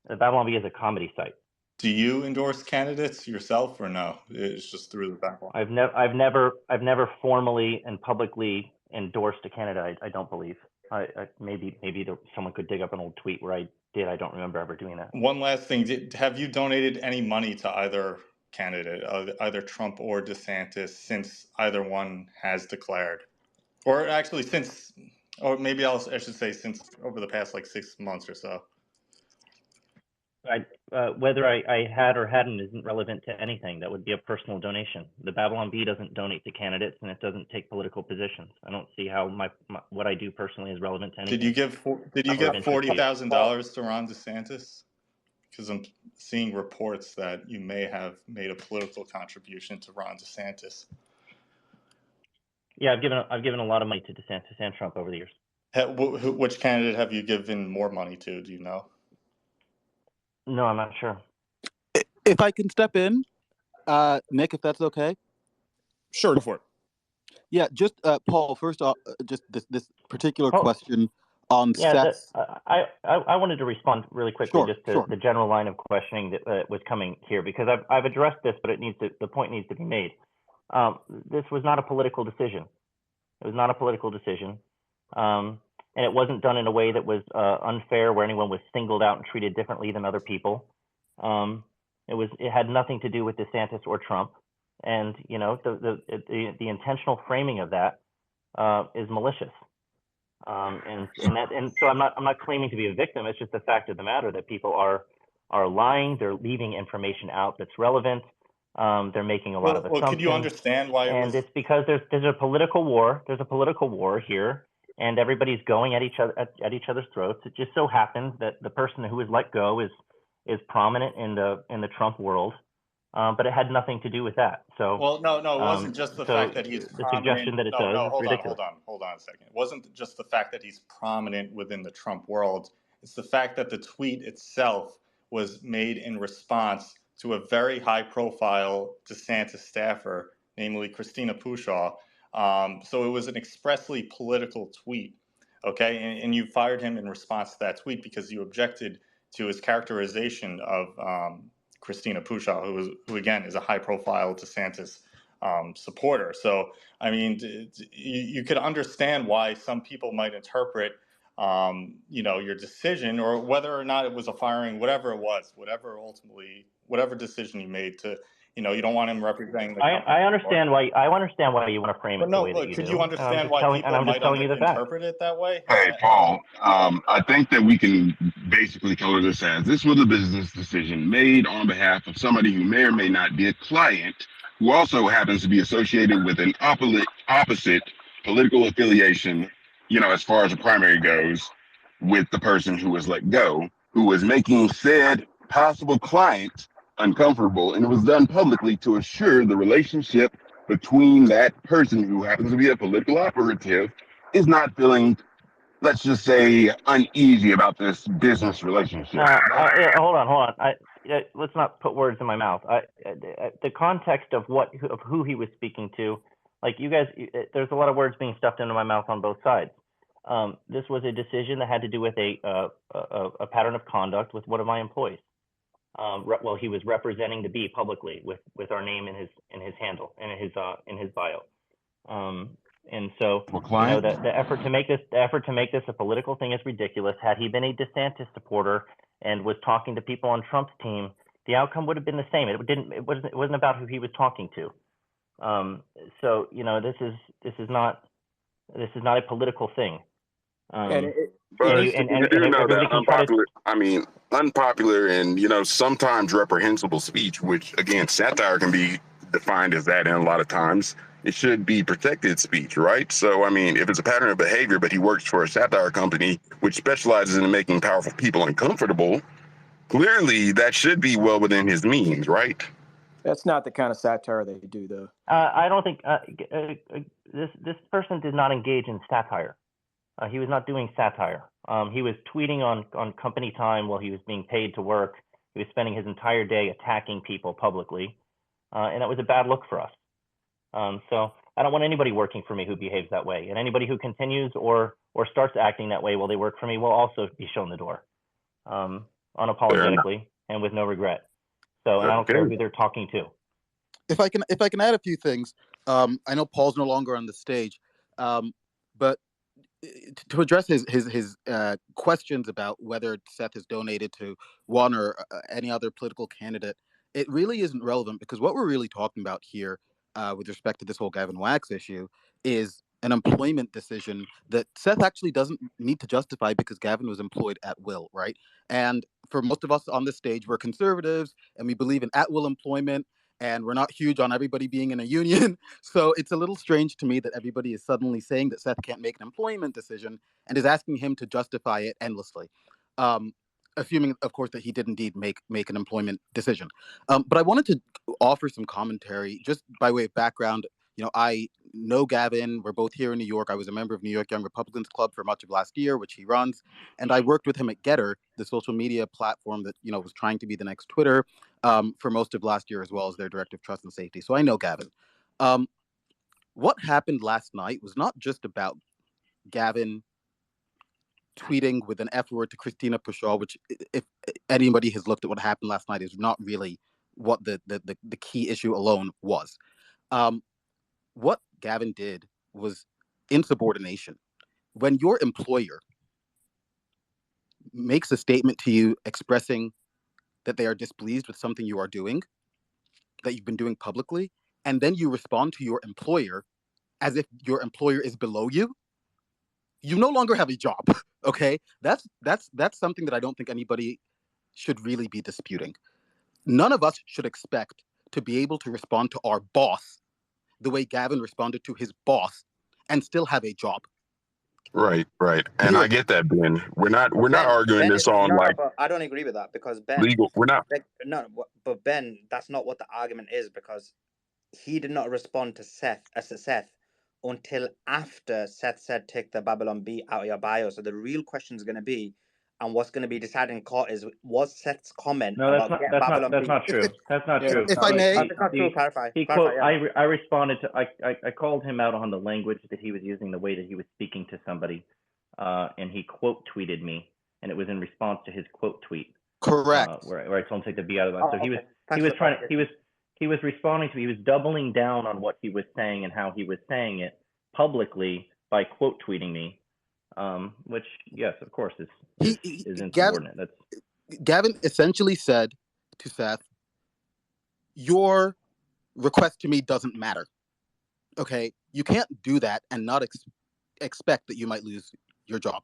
The Babylon Bee is a comedy site. Do you endorse candidates yourself, or no? It's just through the Babylon. I've never formally and publicly endorsed a candidate. I don't believe. Maybe someone could dig up an old tweet where I did. I don't remember ever doing that. One last thing: have you donated any money to either candidate, either Trump or DeSantis, since either one has declared, or actually since, or maybe I should say since over the past like 6 months or so? Whether I had or hadn't isn't relevant to anything. That would be a personal donation. The Babylon Bee doesn't donate to candidates, and it doesn't take political positions. I don't see how what I do personally is relevant to anything. Did you give $40,000 to Ron DeSantis? Because I'm seeing reports that you may have made a political contribution to Ron DeSantis. Yeah, I've given a lot of money to DeSantis and Trump over the years. Which candidate have you given more money to? Do you know? No, I'm not sure. If I can step in, Nick, if that's okay. Sure, go for it. Yeah, just Paul. First off, just this particular question on Seth's. I wanted to respond really quickly to the general line of questioning that was coming here, because I've addressed this, but the point needs to be made. This was not a political decision. It was not a political decision. And it wasn't done in a way that was unfair, where anyone was singled out and treated differently than other people. It had nothing to do with DeSantis or Trump, and the intentional framing of that is malicious. And so I'm not claiming to be a victim. It's just the fact of the matter that people are lying. They're leaving information out that's relevant. They're making a lot of assumptions. Well, could you understand why? It's because there's a political war. There's a political war here. And everybody's going at each other's throats. It just so happens that the person who was let go is prominent in the Trump world, but it had nothing to do with that. So no, it wasn't just the fact that he's the suggestion that it does. No, hold ridiculous. on a second. It wasn't just the fact that he's prominent within the Trump world. It's the fact that the tweet itself was made in response to a very high-profile DeSantis staffer, namely Christina Pushaw. So it was an expressly political tweet, okay? And you fired him in response to that tweet because you objected to his characterization of Christina Pushaw, who again is a high-profile DeSantis supporter. So, I mean, you could understand why some people might interpret, your decision, or whether or not it was a firing, whatever it was, whatever decision you made to you know, you don't want him representing the I company. understand why you want to frame But it the no, way that look, you could do. you understand why people I'm just might telling you the facts. interpret it that way? Hey, Paul, I think that we can basically color this as this was a business decision made on behalf of somebody who may or may not be a client, who also happens to be associated with an opposite political affiliation, you know, as far as the primary goes, with the person who was let go, who was making said possible client uncomfortable. And it was done publicly to assure the relationship between that person who happens to be a political operative is not feeling, let's just say, uneasy about this business relationship. Hold on. Let's not put words in my mouth. The context of who he was speaking to, like you guys, there's a lot of words being stuffed into my mouth on both sides. This was a decision that had to do with a pattern of conduct with one of my employees. Well, he was representing the B publicly with our name in his handle and in his bio. And so, you know, the effort to make this a political thing is ridiculous. Had he been a DeSantis supporter and was talking to people on Trump's team, the outcome would have been the same. It wasn't about who he was talking to. So, you know, this is not a political thing. But you do know that unpopular and, you know, sometimes reprehensible speech, which again, satire can be defined as that, and a lot of times it should be protected speech, right? So, I mean, if it's a pattern of behavior, but he works for a satire company which specializes in making powerful people uncomfortable, clearly that should be well within his means, right? That's not the kind of satire they do, though. I don't think this person did not engage in satire. He was not doing satire. He was tweeting on company time while he was being paid to work. He was spending his entire day attacking people publicly, and that was a bad look for us. So I don't want anybody working for me who behaves that way, and anybody who continues or starts acting that way while they work for me will also be shown the door, unapologetically and with no regret. So, and I don't care who they're talking to. If I can add a few things, I know Paul's no longer on the stage, but to address his questions about whether Seth has donated to one or any other political candidate, it really isn't relevant, because what we're really talking about here, with respect to this whole Gavin Wax issue, is an employment decision that Seth actually doesn't need to justify, because Gavin was employed at will, right? And for most of us on this stage, we're conservatives and we believe in at-will employment, and we're not huge on everybody being in a union. So it's a little strange to me that everybody is suddenly saying that Seth can't make an employment decision and is asking him to justify it endlessly, assuming, of course, that he did indeed make an employment decision. But I wanted to offer some commentary just by way of background. You know, I know Gavin. We're both here in New York. I was a member of New York Young Republicans Club for much of last year, which he runs. And I worked with him at Getter, the social media platform that, you know, was trying to be the next Twitter, for most of last year, as well as their director of trust and safety. So I know Gavin. What happened last night was not just about Gavin tweeting with an F word to Christina Pushaw, which, if anybody has looked at what happened last night, is not really what the key issue alone was. What Gavin did was insubordination. When your employer makes a statement to you expressing that they are displeased with something you are doing, that you've been doing publicly, and then you respond to your employer as if your employer is below you, you no longer have a job. Okay, that's something that I don't think anybody should really be disputing. None of us should expect to be able to respond to our boss the way Gavin responded to his boss and still have a job. Right. And I get that, Ben. We're not arguing this on but I don't agree with that, because Ben, legal. We're not. But Ben, that's not what the argument is, because he did not respond to Seth until after Seth said, take the Babylon B out of your bio. So the real question is going to be, and what's going to be decided in court, is, was Seth's comment about Babylon B? That's not true. That's not true. If I may, that's not true. Clarify. I responded to. I called him out on the language that he was using, the way that he was speaking to somebody, and he quote tweeted me, and it was in response to his quote tweet. Correct. Where I told him to take the B out of that. So he was responding to me. He was doubling down on what he was saying and how he was saying it publicly by quote tweeting me, which, yes, of course, is insubordinate. Gavin essentially said to Seth, your request to me doesn't matter. Okay, you can't do that and not expect that you might lose your job.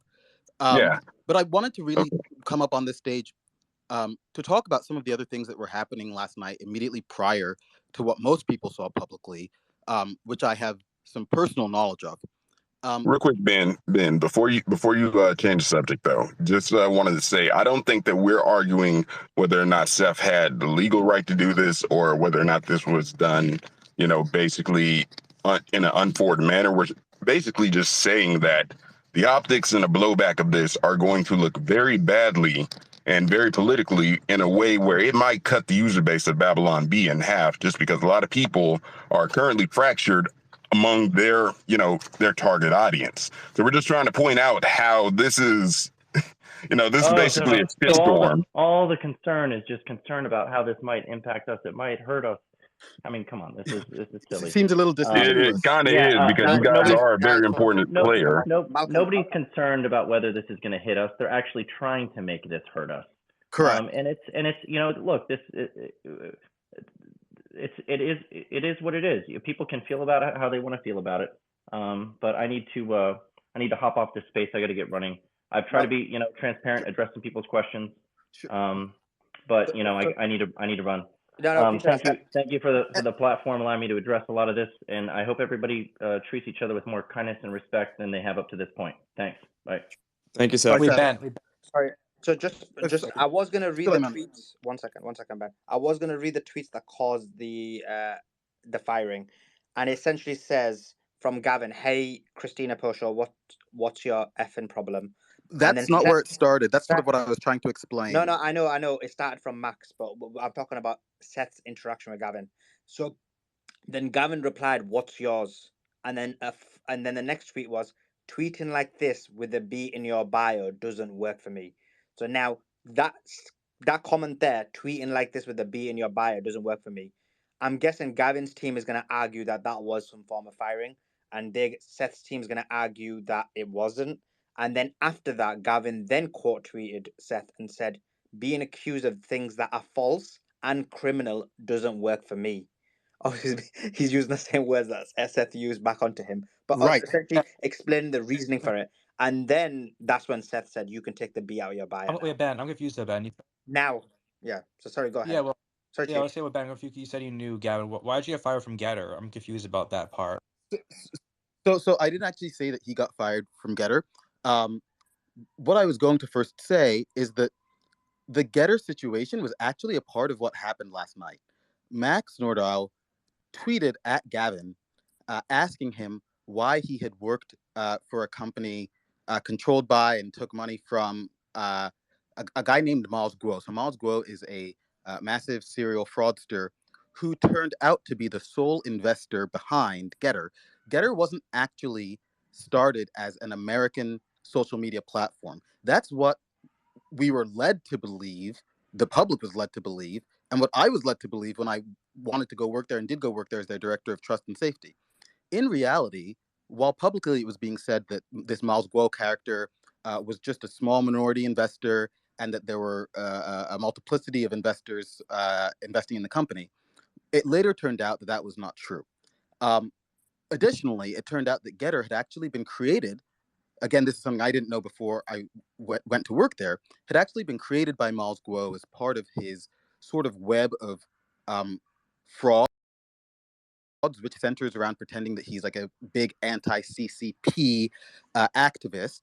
Yeah. But I wanted to really come up on this stage to talk about some of the other things that were happening last night immediately prior to what most people saw publicly, which I have some personal knowledge of. Real quick, Ben, before you change the subject though, just wanted to say I don't think that we're arguing whether or not Seth had the legal right to do this or whether or not this was done, basically in an unforward manner. We're basically just saying that the optics and the blowback of this are going to look very badly and very politically in a way where it might cut the user base of Babylon B in half, just because a lot of people are currently fractured among their target audience. So we're just trying to point out how this is, this is basically a shitstorm. All the concern is just concern about how this might impact us. It might hurt us. I mean, come on, this is silly. Seems a little disingenuous. It kind of is because you guys are a very important player. Nobody's concerned about whether this is going to hit us. They're actually trying to make this hurt us. Correct. And it's look, this it is what it is. People can feel about it how they want to feel about it. But I need to hop off this space. I got to get running. I've tried to be transparent, address some people's questions. But I need to run. Thank you for the platform, allowing me to address a lot of this, and I hope everybody treats each other with more kindness and respect than they have up to this point. Thanks. Bye. Thank you, Seth. Sorry. So just I was gonna read the tweets. One second, Ben. I was gonna read the tweets that caused the firing, and it essentially says from Gavin, "Hey, Christina Posho, what's your effing problem?" That's not where it started. That's sort of what I was trying to explain. No, I know. It started from Max, but I'm talking about Seth's interaction with Gavin. So then Gavin replied, "What's yours?" And then the next tweet was, "Tweeting like this with a B in your bio doesn't work for me." So now that comment there, tweeting like this with a B in your bio doesn't work for me. I'm guessing Gavin's team is going to argue that was some form of firing, and Seth's team is going to argue that it wasn't. And then after that, Gavin then quote tweeted Seth and said, "Being accused of things that are false and criminal doesn't work for me." Oh, he's using the same words that Seth used back onto him, but essentially explaining the reasoning for it. And then that's when Seth said, "You can take the B out of your bio." Wait, Ben, I'm confused though, Ben. Now, yeah. So sorry, go ahead. Yeah, well, sorry, I was saying with Ben, you said you knew Gavin. Why did you get fired from Getter? I'm confused about that part. So I didn't actually say that he got fired from Getter. What I was going to first say is that the Getter situation was actually a part of what happened last night. Max Nordau tweeted at Gavin, asking him why he had worked for a company controlled by and took money from a guy named Miles Guo. So Miles Guo is a massive serial fraudster who turned out to be the sole investor behind Getter. Getter wasn't actually started as an American social media platform. That's what we were led to believe, the public was led to believe, and what I was led to believe when I wanted to go work there and did go work there as their director of trust and safety. In reality, while publicly it was being said that this Miles Guo character was just a small minority investor and that there were a multiplicity of investors investing in the company, it later turned out that that was not true. Additionally, it turned out that Getter had actually been created. Again, this is something I didn't know before I went to work there, had actually been created by Miles Guo as part of his sort of web of frauds, which centers around pretending that he's like a big anti-CCP activist,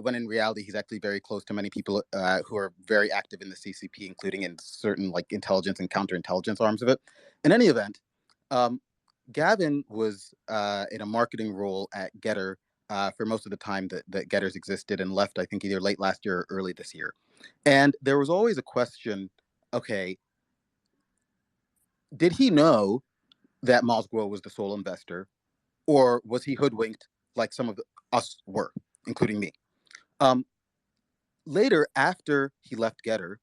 when in reality he's actually very close to many people who are very active in the CCP, including in certain like intelligence and counterintelligence arms of it. In any event, Gavin was in a marketing role at Getter for most of the time that Getter's existed, and left, I think, either late last year or early this year. And there was always a question, okay, did he know that Miles Guo was the sole investor, or was he hoodwinked like some of us were, including me? Later, after he left Getter,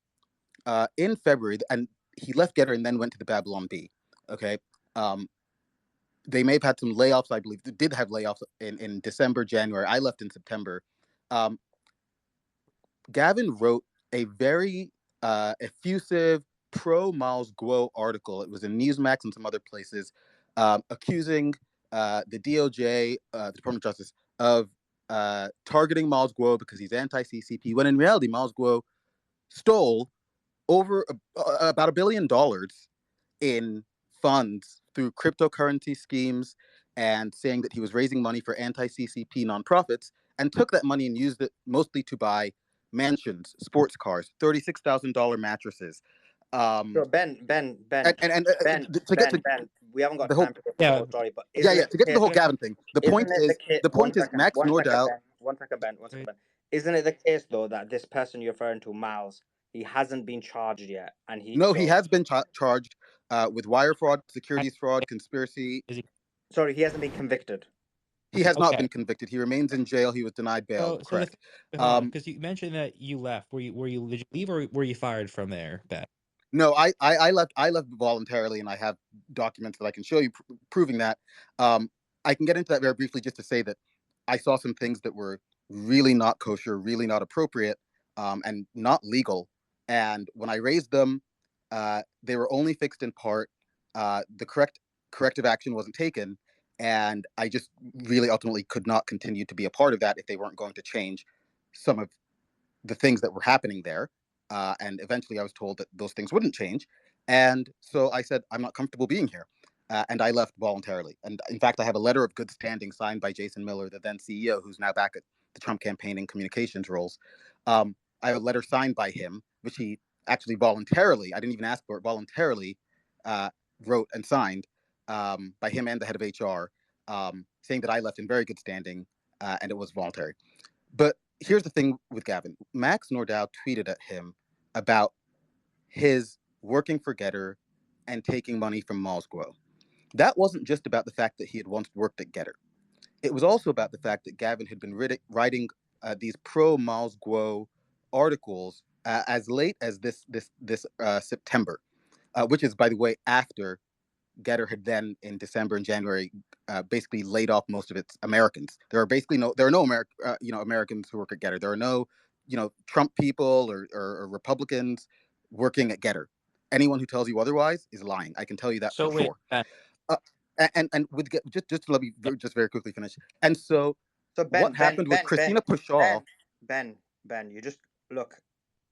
in February, and he left Getter and then went to the Babylon B, okay? They may have had some layoffs, I believe. They did have layoffs in December, January. I left in September. Gavin wrote a very effusive, pro Miles Guo article. It was in Newsmax and some other places, accusing the DOJ, the Department of Justice, of targeting Miles Guo because he's anti-CCP, when in reality, Miles Guo stole over about $1 billion in funds through cryptocurrency schemes, and saying that he was raising money for anti-CCP nonprofits, and took that money and used it mostly to buy mansions, sports cars, $36,000 mattresses. So Ben, we haven't got the whole time to go through the whole story, but to get to the whole Gavin thing. The point is Max Nordau. One second, Ben. Isn't it the case though that this person you're referring to, Miles, he hasn't been charged yet, and he has been charged with wire fraud, securities fraud, conspiracy. Sorry, he hasn't been convicted. He has not been convicted. He remains in jail. He was denied bail. Correct. Because you mentioned that you left. Did you leave or were you fired from there, Ben? No, I left. I left voluntarily, and I have documents that I can show you proving that. I can get into that very briefly, just to say that I saw some things that were really not kosher, really not appropriate, and not legal. And when I raised them, they were only fixed in part. The corrective action wasn't taken, and I just really ultimately could not continue to be a part of that if they weren't going to change some of the things that were happening there. And eventually I was told that those things wouldn't change. And so I said, I'm not comfortable being here. And I left voluntarily. And in fact, I have a letter of good standing signed by Jason Miller, the then CEO, who's now back at the Trump campaign in communications roles. I have a letter signed by him, which he actually voluntarily, I didn't even ask for it, voluntarily wrote and signed by him and the head of HR, saying that I left in very good standing and it was voluntary. But here's the thing with Gavin. Max Nordau tweeted at him about his working for Getter and taking money from Miles Guo. That wasn't just about the fact that he had once worked at Getter. It was also about the fact that Gavin had been writing these pro Miles Guo articles as late as this September, which is, by the way, after Getter had then in December and January basically laid off most of its Americans. There are no Americans who work at Getter. There are no Trump people or Republicans working at Getter. Anyone who tells you otherwise is lying. I can tell you that for sure. And with just let me just very quickly finish. And so what happened with Christina Pushaw? Ben, you just look.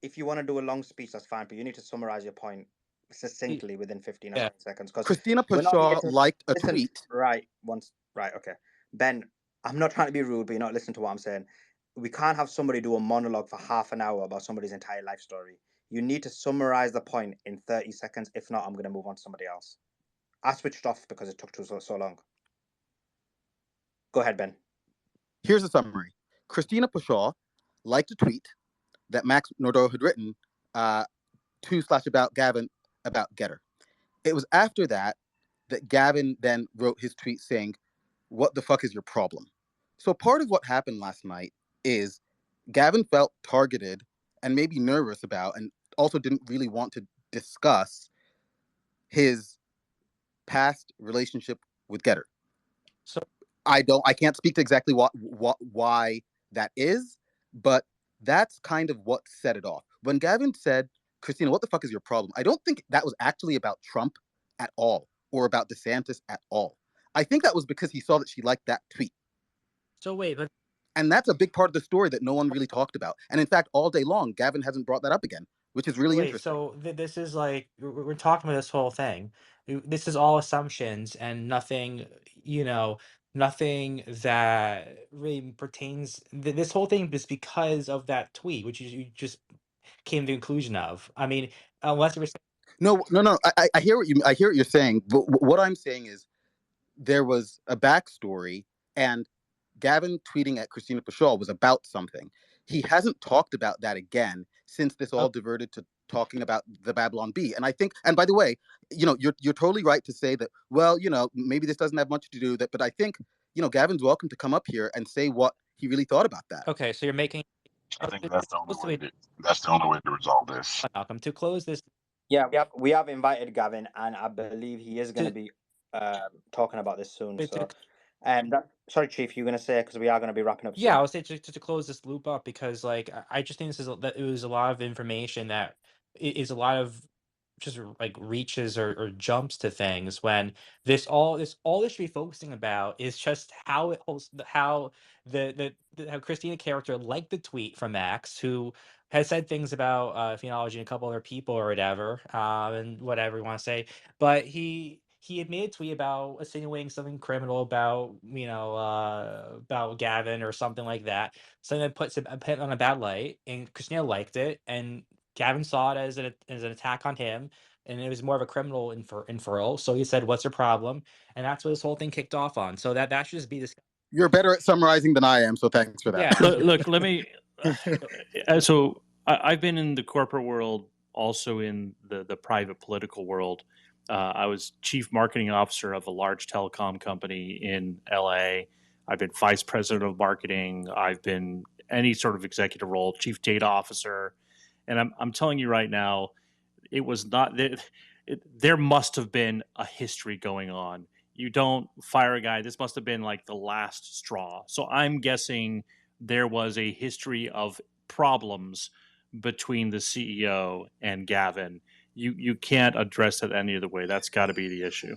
If you want to do a long speech, that's fine, but you need to summarize your point succinctly within 15 or 20 seconds. Because Christina Pushaw liked a tweet. Right. Okay. Ben, I'm not trying to be rude, but you're not listening to what I'm saying. We can't have somebody do a monologue for half an hour about somebody's entire life story. You need to summarize the point in 30 seconds. If not, I'm going to move on to somebody else. I switched off because it took so long. Go ahead, Ben. Here's a summary. Christina Pushaw liked a tweet that Max Nordau had written about Gavin about Getter. It was after that Gavin then wrote his tweet saying, "What the fuck is your problem?" So part of what happened last night is Gavin felt targeted and maybe nervous about, and also didn't really want to discuss his past relationship with Getter. So I can't speak to exactly why that is, but that's kind of what set it off. When Gavin said, "Christina, what the fuck is your problem?" I don't think that was actually about Trump at all, or about DeSantis at all. I think that was because he saw that she liked that tweet. So wait, but and that's a big part of the story that no one really talked about. And in fact, all day long, Gavin hasn't brought that up again, which is really interesting. So this is like we're talking about this whole thing. This is all assumptions and nothing, nothing that really pertains. This whole thing is because of that tweet, which you just came to the conclusion of. I mean, unless you were No. I hear what you're saying, but what I'm saying is there was a backstory, and Gavin tweeting at Christina Pushaw was about something. He hasn't talked about that again since this all diverted to talking about the Babylon Bee. And I think, and by the way, you're totally right to say that, well, maybe this doesn't have much to do with it, but I think, Gavin's welcome to come up here and say what he really thought about that. Okay, so you're making. I think that's the only way to resolve this. Malcolm, to close this. Yeah, we have invited Gavin, and I believe he is going to be talking about this soon. So, sorry, Chief, you're going to say, because we are going to be wrapping up soon. Yeah, I would say to close this loop up, because I just think it was a lot of information that is a lot of just like reaches or jumps to things when this should be focusing about is just how it holds how how Christina character liked the tweet from Max, who has said things about phenology and a couple other people or whatever, and whatever you want to say, but he had made a tweet about insinuating something criminal about about Gavin or something like that, something that puts him on a bad light, and Christina liked it, and Gavin saw it as an attack on him, and it was more of a criminal inferral. So he said, "What's your problem?" And that's what this whole thing kicked off on. So that should just be this. You're better at summarizing than I am, so thanks for that. Yeah. Look, let me. So I've been in the corporate world, also in the private political world. I was chief marketing officer of a large telecom company in LA. I've been vice president of marketing. I've been any sort of executive role, chief data officer, and I'm telling you right now, it was not. There must have been a history going on. You don't fire a guy. This must have been like the last straw. So I'm guessing there was a history of problems between the CEO and Gavin. You can't address it any other way. That's got to be the issue.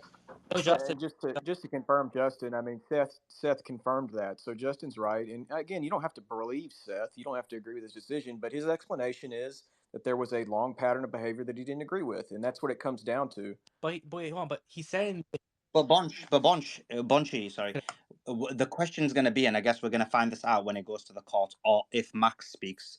Oh, Justin. And just to confirm, Justin, I mean Seth confirmed that, so Justin's right. And again, you don't have to believe Seth, you don't have to agree with his decision, but his explanation is that there was a long pattern of behavior that he didn't agree with, and that's what it comes down to. But hold on. But he said. Bonchi, sorry. The question's going to be, and I guess we're going to find this out when it goes to the court, or if Max speaks,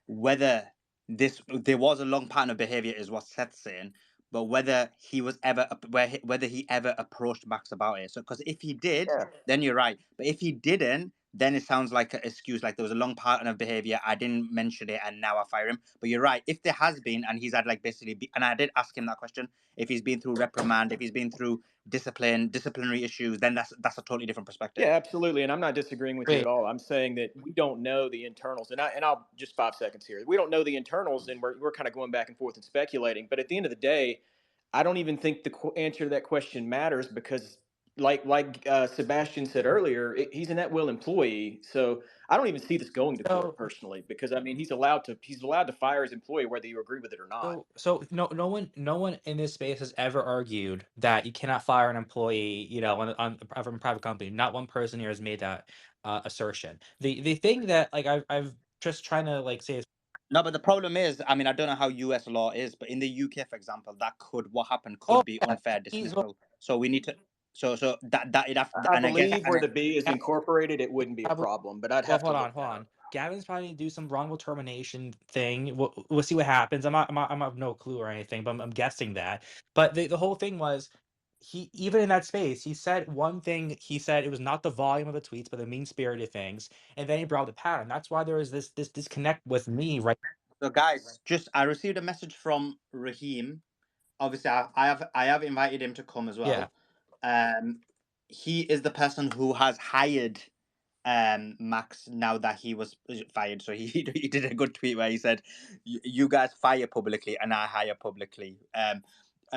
whether there was a long pattern of behavior is what Seth's saying, but whether he was ever whether he ever approached Max about it. So, because if he did, then you're right. But if he didn't, then it sounds like an excuse, like there was a long pattern of behavior. I didn't mention it, and now I fire him. But you're right. If there has been, and he's had like basically, and I did ask him that question, if he's been through reprimand, if he's been through disciplinary issues, then that's a totally different perspective. Yeah, absolutely, and I'm not disagreeing with you at all. I'm saying that we don't know the internals, and I'll just 5 seconds here. We don't know the internals, and we're kind of going back and forth and speculating. But at the end of the day, I don't even think the answer to that question matters because, like Sebastian said earlier, he's an at-will employee. So I don't even see this going to court personally, because I mean he's allowed to fire his employee whether you agree with it or not. So no one in this space has ever argued that you cannot fire an employee, from a private company. Not one person here has made that assertion. The thing that like I've just trying to like say is. No, but the problem is, I mean, I don't know how US law is, but in the UK, for example, what happened could be unfair dismissal. So we need to, so that it have. I believe where the B is incorporated, it wouldn't be a problem, but I'd have to hold on. Gavin's probably do some wrongful termination thing. We'll see what happens. I have no clue or anything, but I'm guessing that. But the whole thing was, he even in that space, he said one thing. He said it was not the volume of the tweets, but the mean-spirited things, and then he brought the pattern. That's why there is this disconnect with me right. So guys, I received a message from Raheem. Obviously, I have invited him to come as well. Yeah. He is the person who has hired Max now that he was fired. So he did a good tweet where he said, "You guys fire publicly and I hire publicly."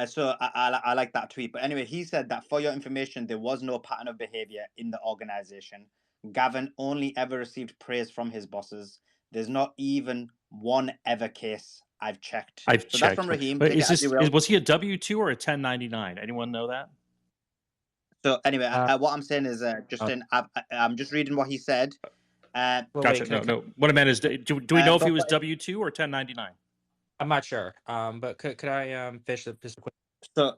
So I like that tweet. But anyway, he said that for your information, there was no pattern of behavior in the organization. Gavin only ever received praise from his bosses. There's not even one ever case I've checked. So that's from Raheem. But was he a W-2 or a 1099? Anyone know that? So anyway, what I'm saying is, Justin, I'm just reading what he said. Gotcha. No. What I meant is, do we know if he was W-2 or 1099? I'm not sure. But could I fish this quick? So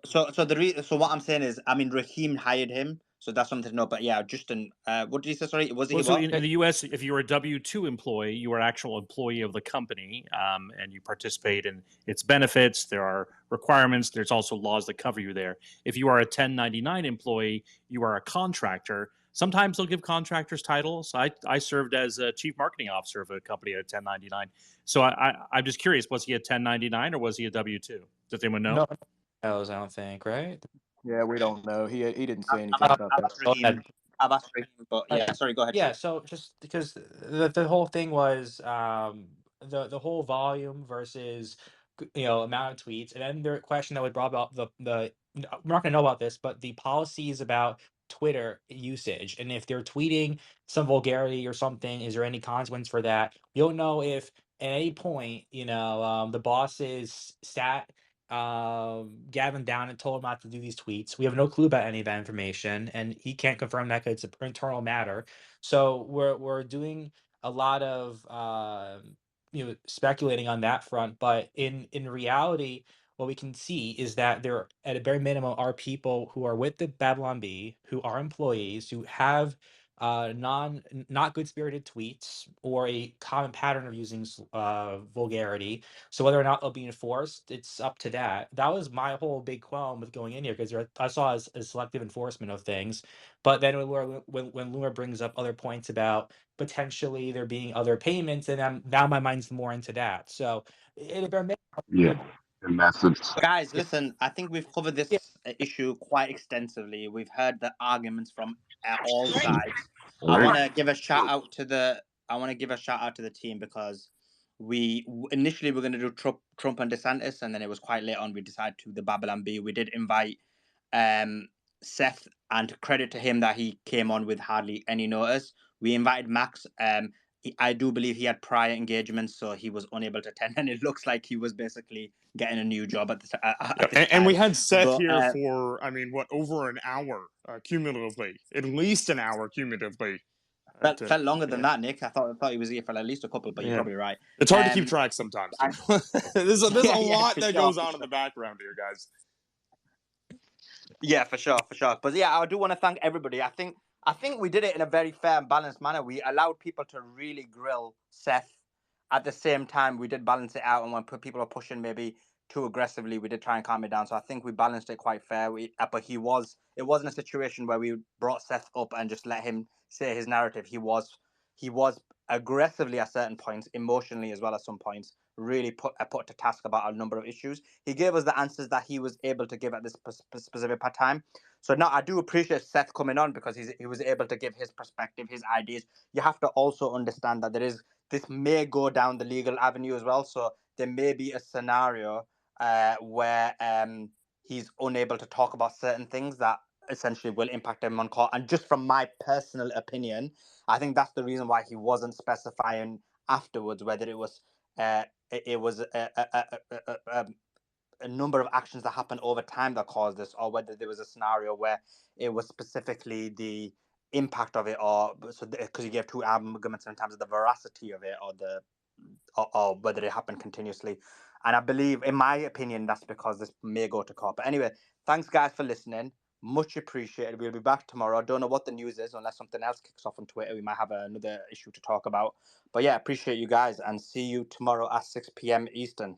what I'm saying is, I mean, Raheem hired him, so that's something to know. But yeah, Justin, what did he say? Sorry, was he? Well, so in the U.S., if you were a W-2 employee, you are an actual employee of the company, and you participate in its benefits. There are requirements. There's also laws that cover you there. If you are a 1099 employee, you are a contractor. Sometimes they'll give contractors titles. I served as a chief marketing officer of a company at 1099. So I'm just curious, was he a 1099 or was he a W-2? Does anyone know? No. I don't think, right? Yeah, we don't know. He didn't say anything about that. I've asked Raheem, but yeah, sorry, go ahead. Yeah, so just because the whole thing was the whole volume versus amount of tweets, and then the question that was brought about the we're not gonna know about this, but the policies about Twitter usage, and if they're tweeting some vulgarity or something, is there any consequence for that? We don't know if at any point the boss's Gavin down and told him not to do these tweets. We have no clue about any of that information, and he can't confirm that because it's an internal matter. So we're doing a lot of speculating on that front. But in reality, what we can see is that there, at a bare minimum, are people who are with the Babylon Bee, who are employees, who have not good spirited tweets or a common pattern of using vulgarity. So whether or not it'll be enforced, it's up to that. That was my whole big qualm with going in here, because I saw as selective enforcement of things. But then when Loomer brings up other points about potentially there being other payments, and now my mind's more into that. So it, Yeah, and that's it. Guys, listen, I think we've covered this issue quite extensively. We've heard the arguments from all sides. I want to give a shout out to the team, because initially we're going to do Trump and DeSantis, and then it was quite late on we decided to the Babylon Bee. We did invite Seth, and credit to him that he came on with hardly any notice. We invited Max. I do believe he had prior engagements, so he was unable to attend, and it looks like he was basically getting a new job at this time. And we had Seth But, here for, I mean, what, over an hour cumulatively, at least an hour cumulatively. Felt longer than that, Nick. I thought he was here for at least a couple, but you're probably right. It's hard to keep track sometimes. There's a lot that goes on in the background here, guys. Yeah, for sure. But yeah, I do want to thank everybody. I think we did it in a very fair and balanced manner. We allowed people to really grill Seth. At the same time, we did balance it out, and when people are pushing maybe too aggressively, we did try and calm it down. So I think we balanced it quite fair. But it wasn't a situation where we brought Seth up and just let him say his narrative. He was aggressively at certain points, emotionally as well as some points, really put to task about a number of issues. He gave us the answers that he was able to give at this specific time. So now I do appreciate Seth coming on, because he was able to give his perspective, his ideas. You have to also understand that this may go down the legal avenue as well. So there may be a scenario where he's unable to talk about certain things that essentially will impact him on court. And just from my personal opinion, I think that's the reason why he wasn't specifying afterwards whether it was a number of actions that happened over time that caused this, or whether there was a scenario where it was specifically the impact of it, or so because you gave two arguments in terms of the veracity of it, or whether it happened continuously. And I believe, in my opinion, that's because this may go to court. But anyway, thanks guys for listening. Much appreciated. We'll be back tomorrow. I don't know what the news is, unless something else kicks off on Twitter. We might have another issue to talk about. But yeah, appreciate you guys, and see you tomorrow at 6 p.m. Eastern.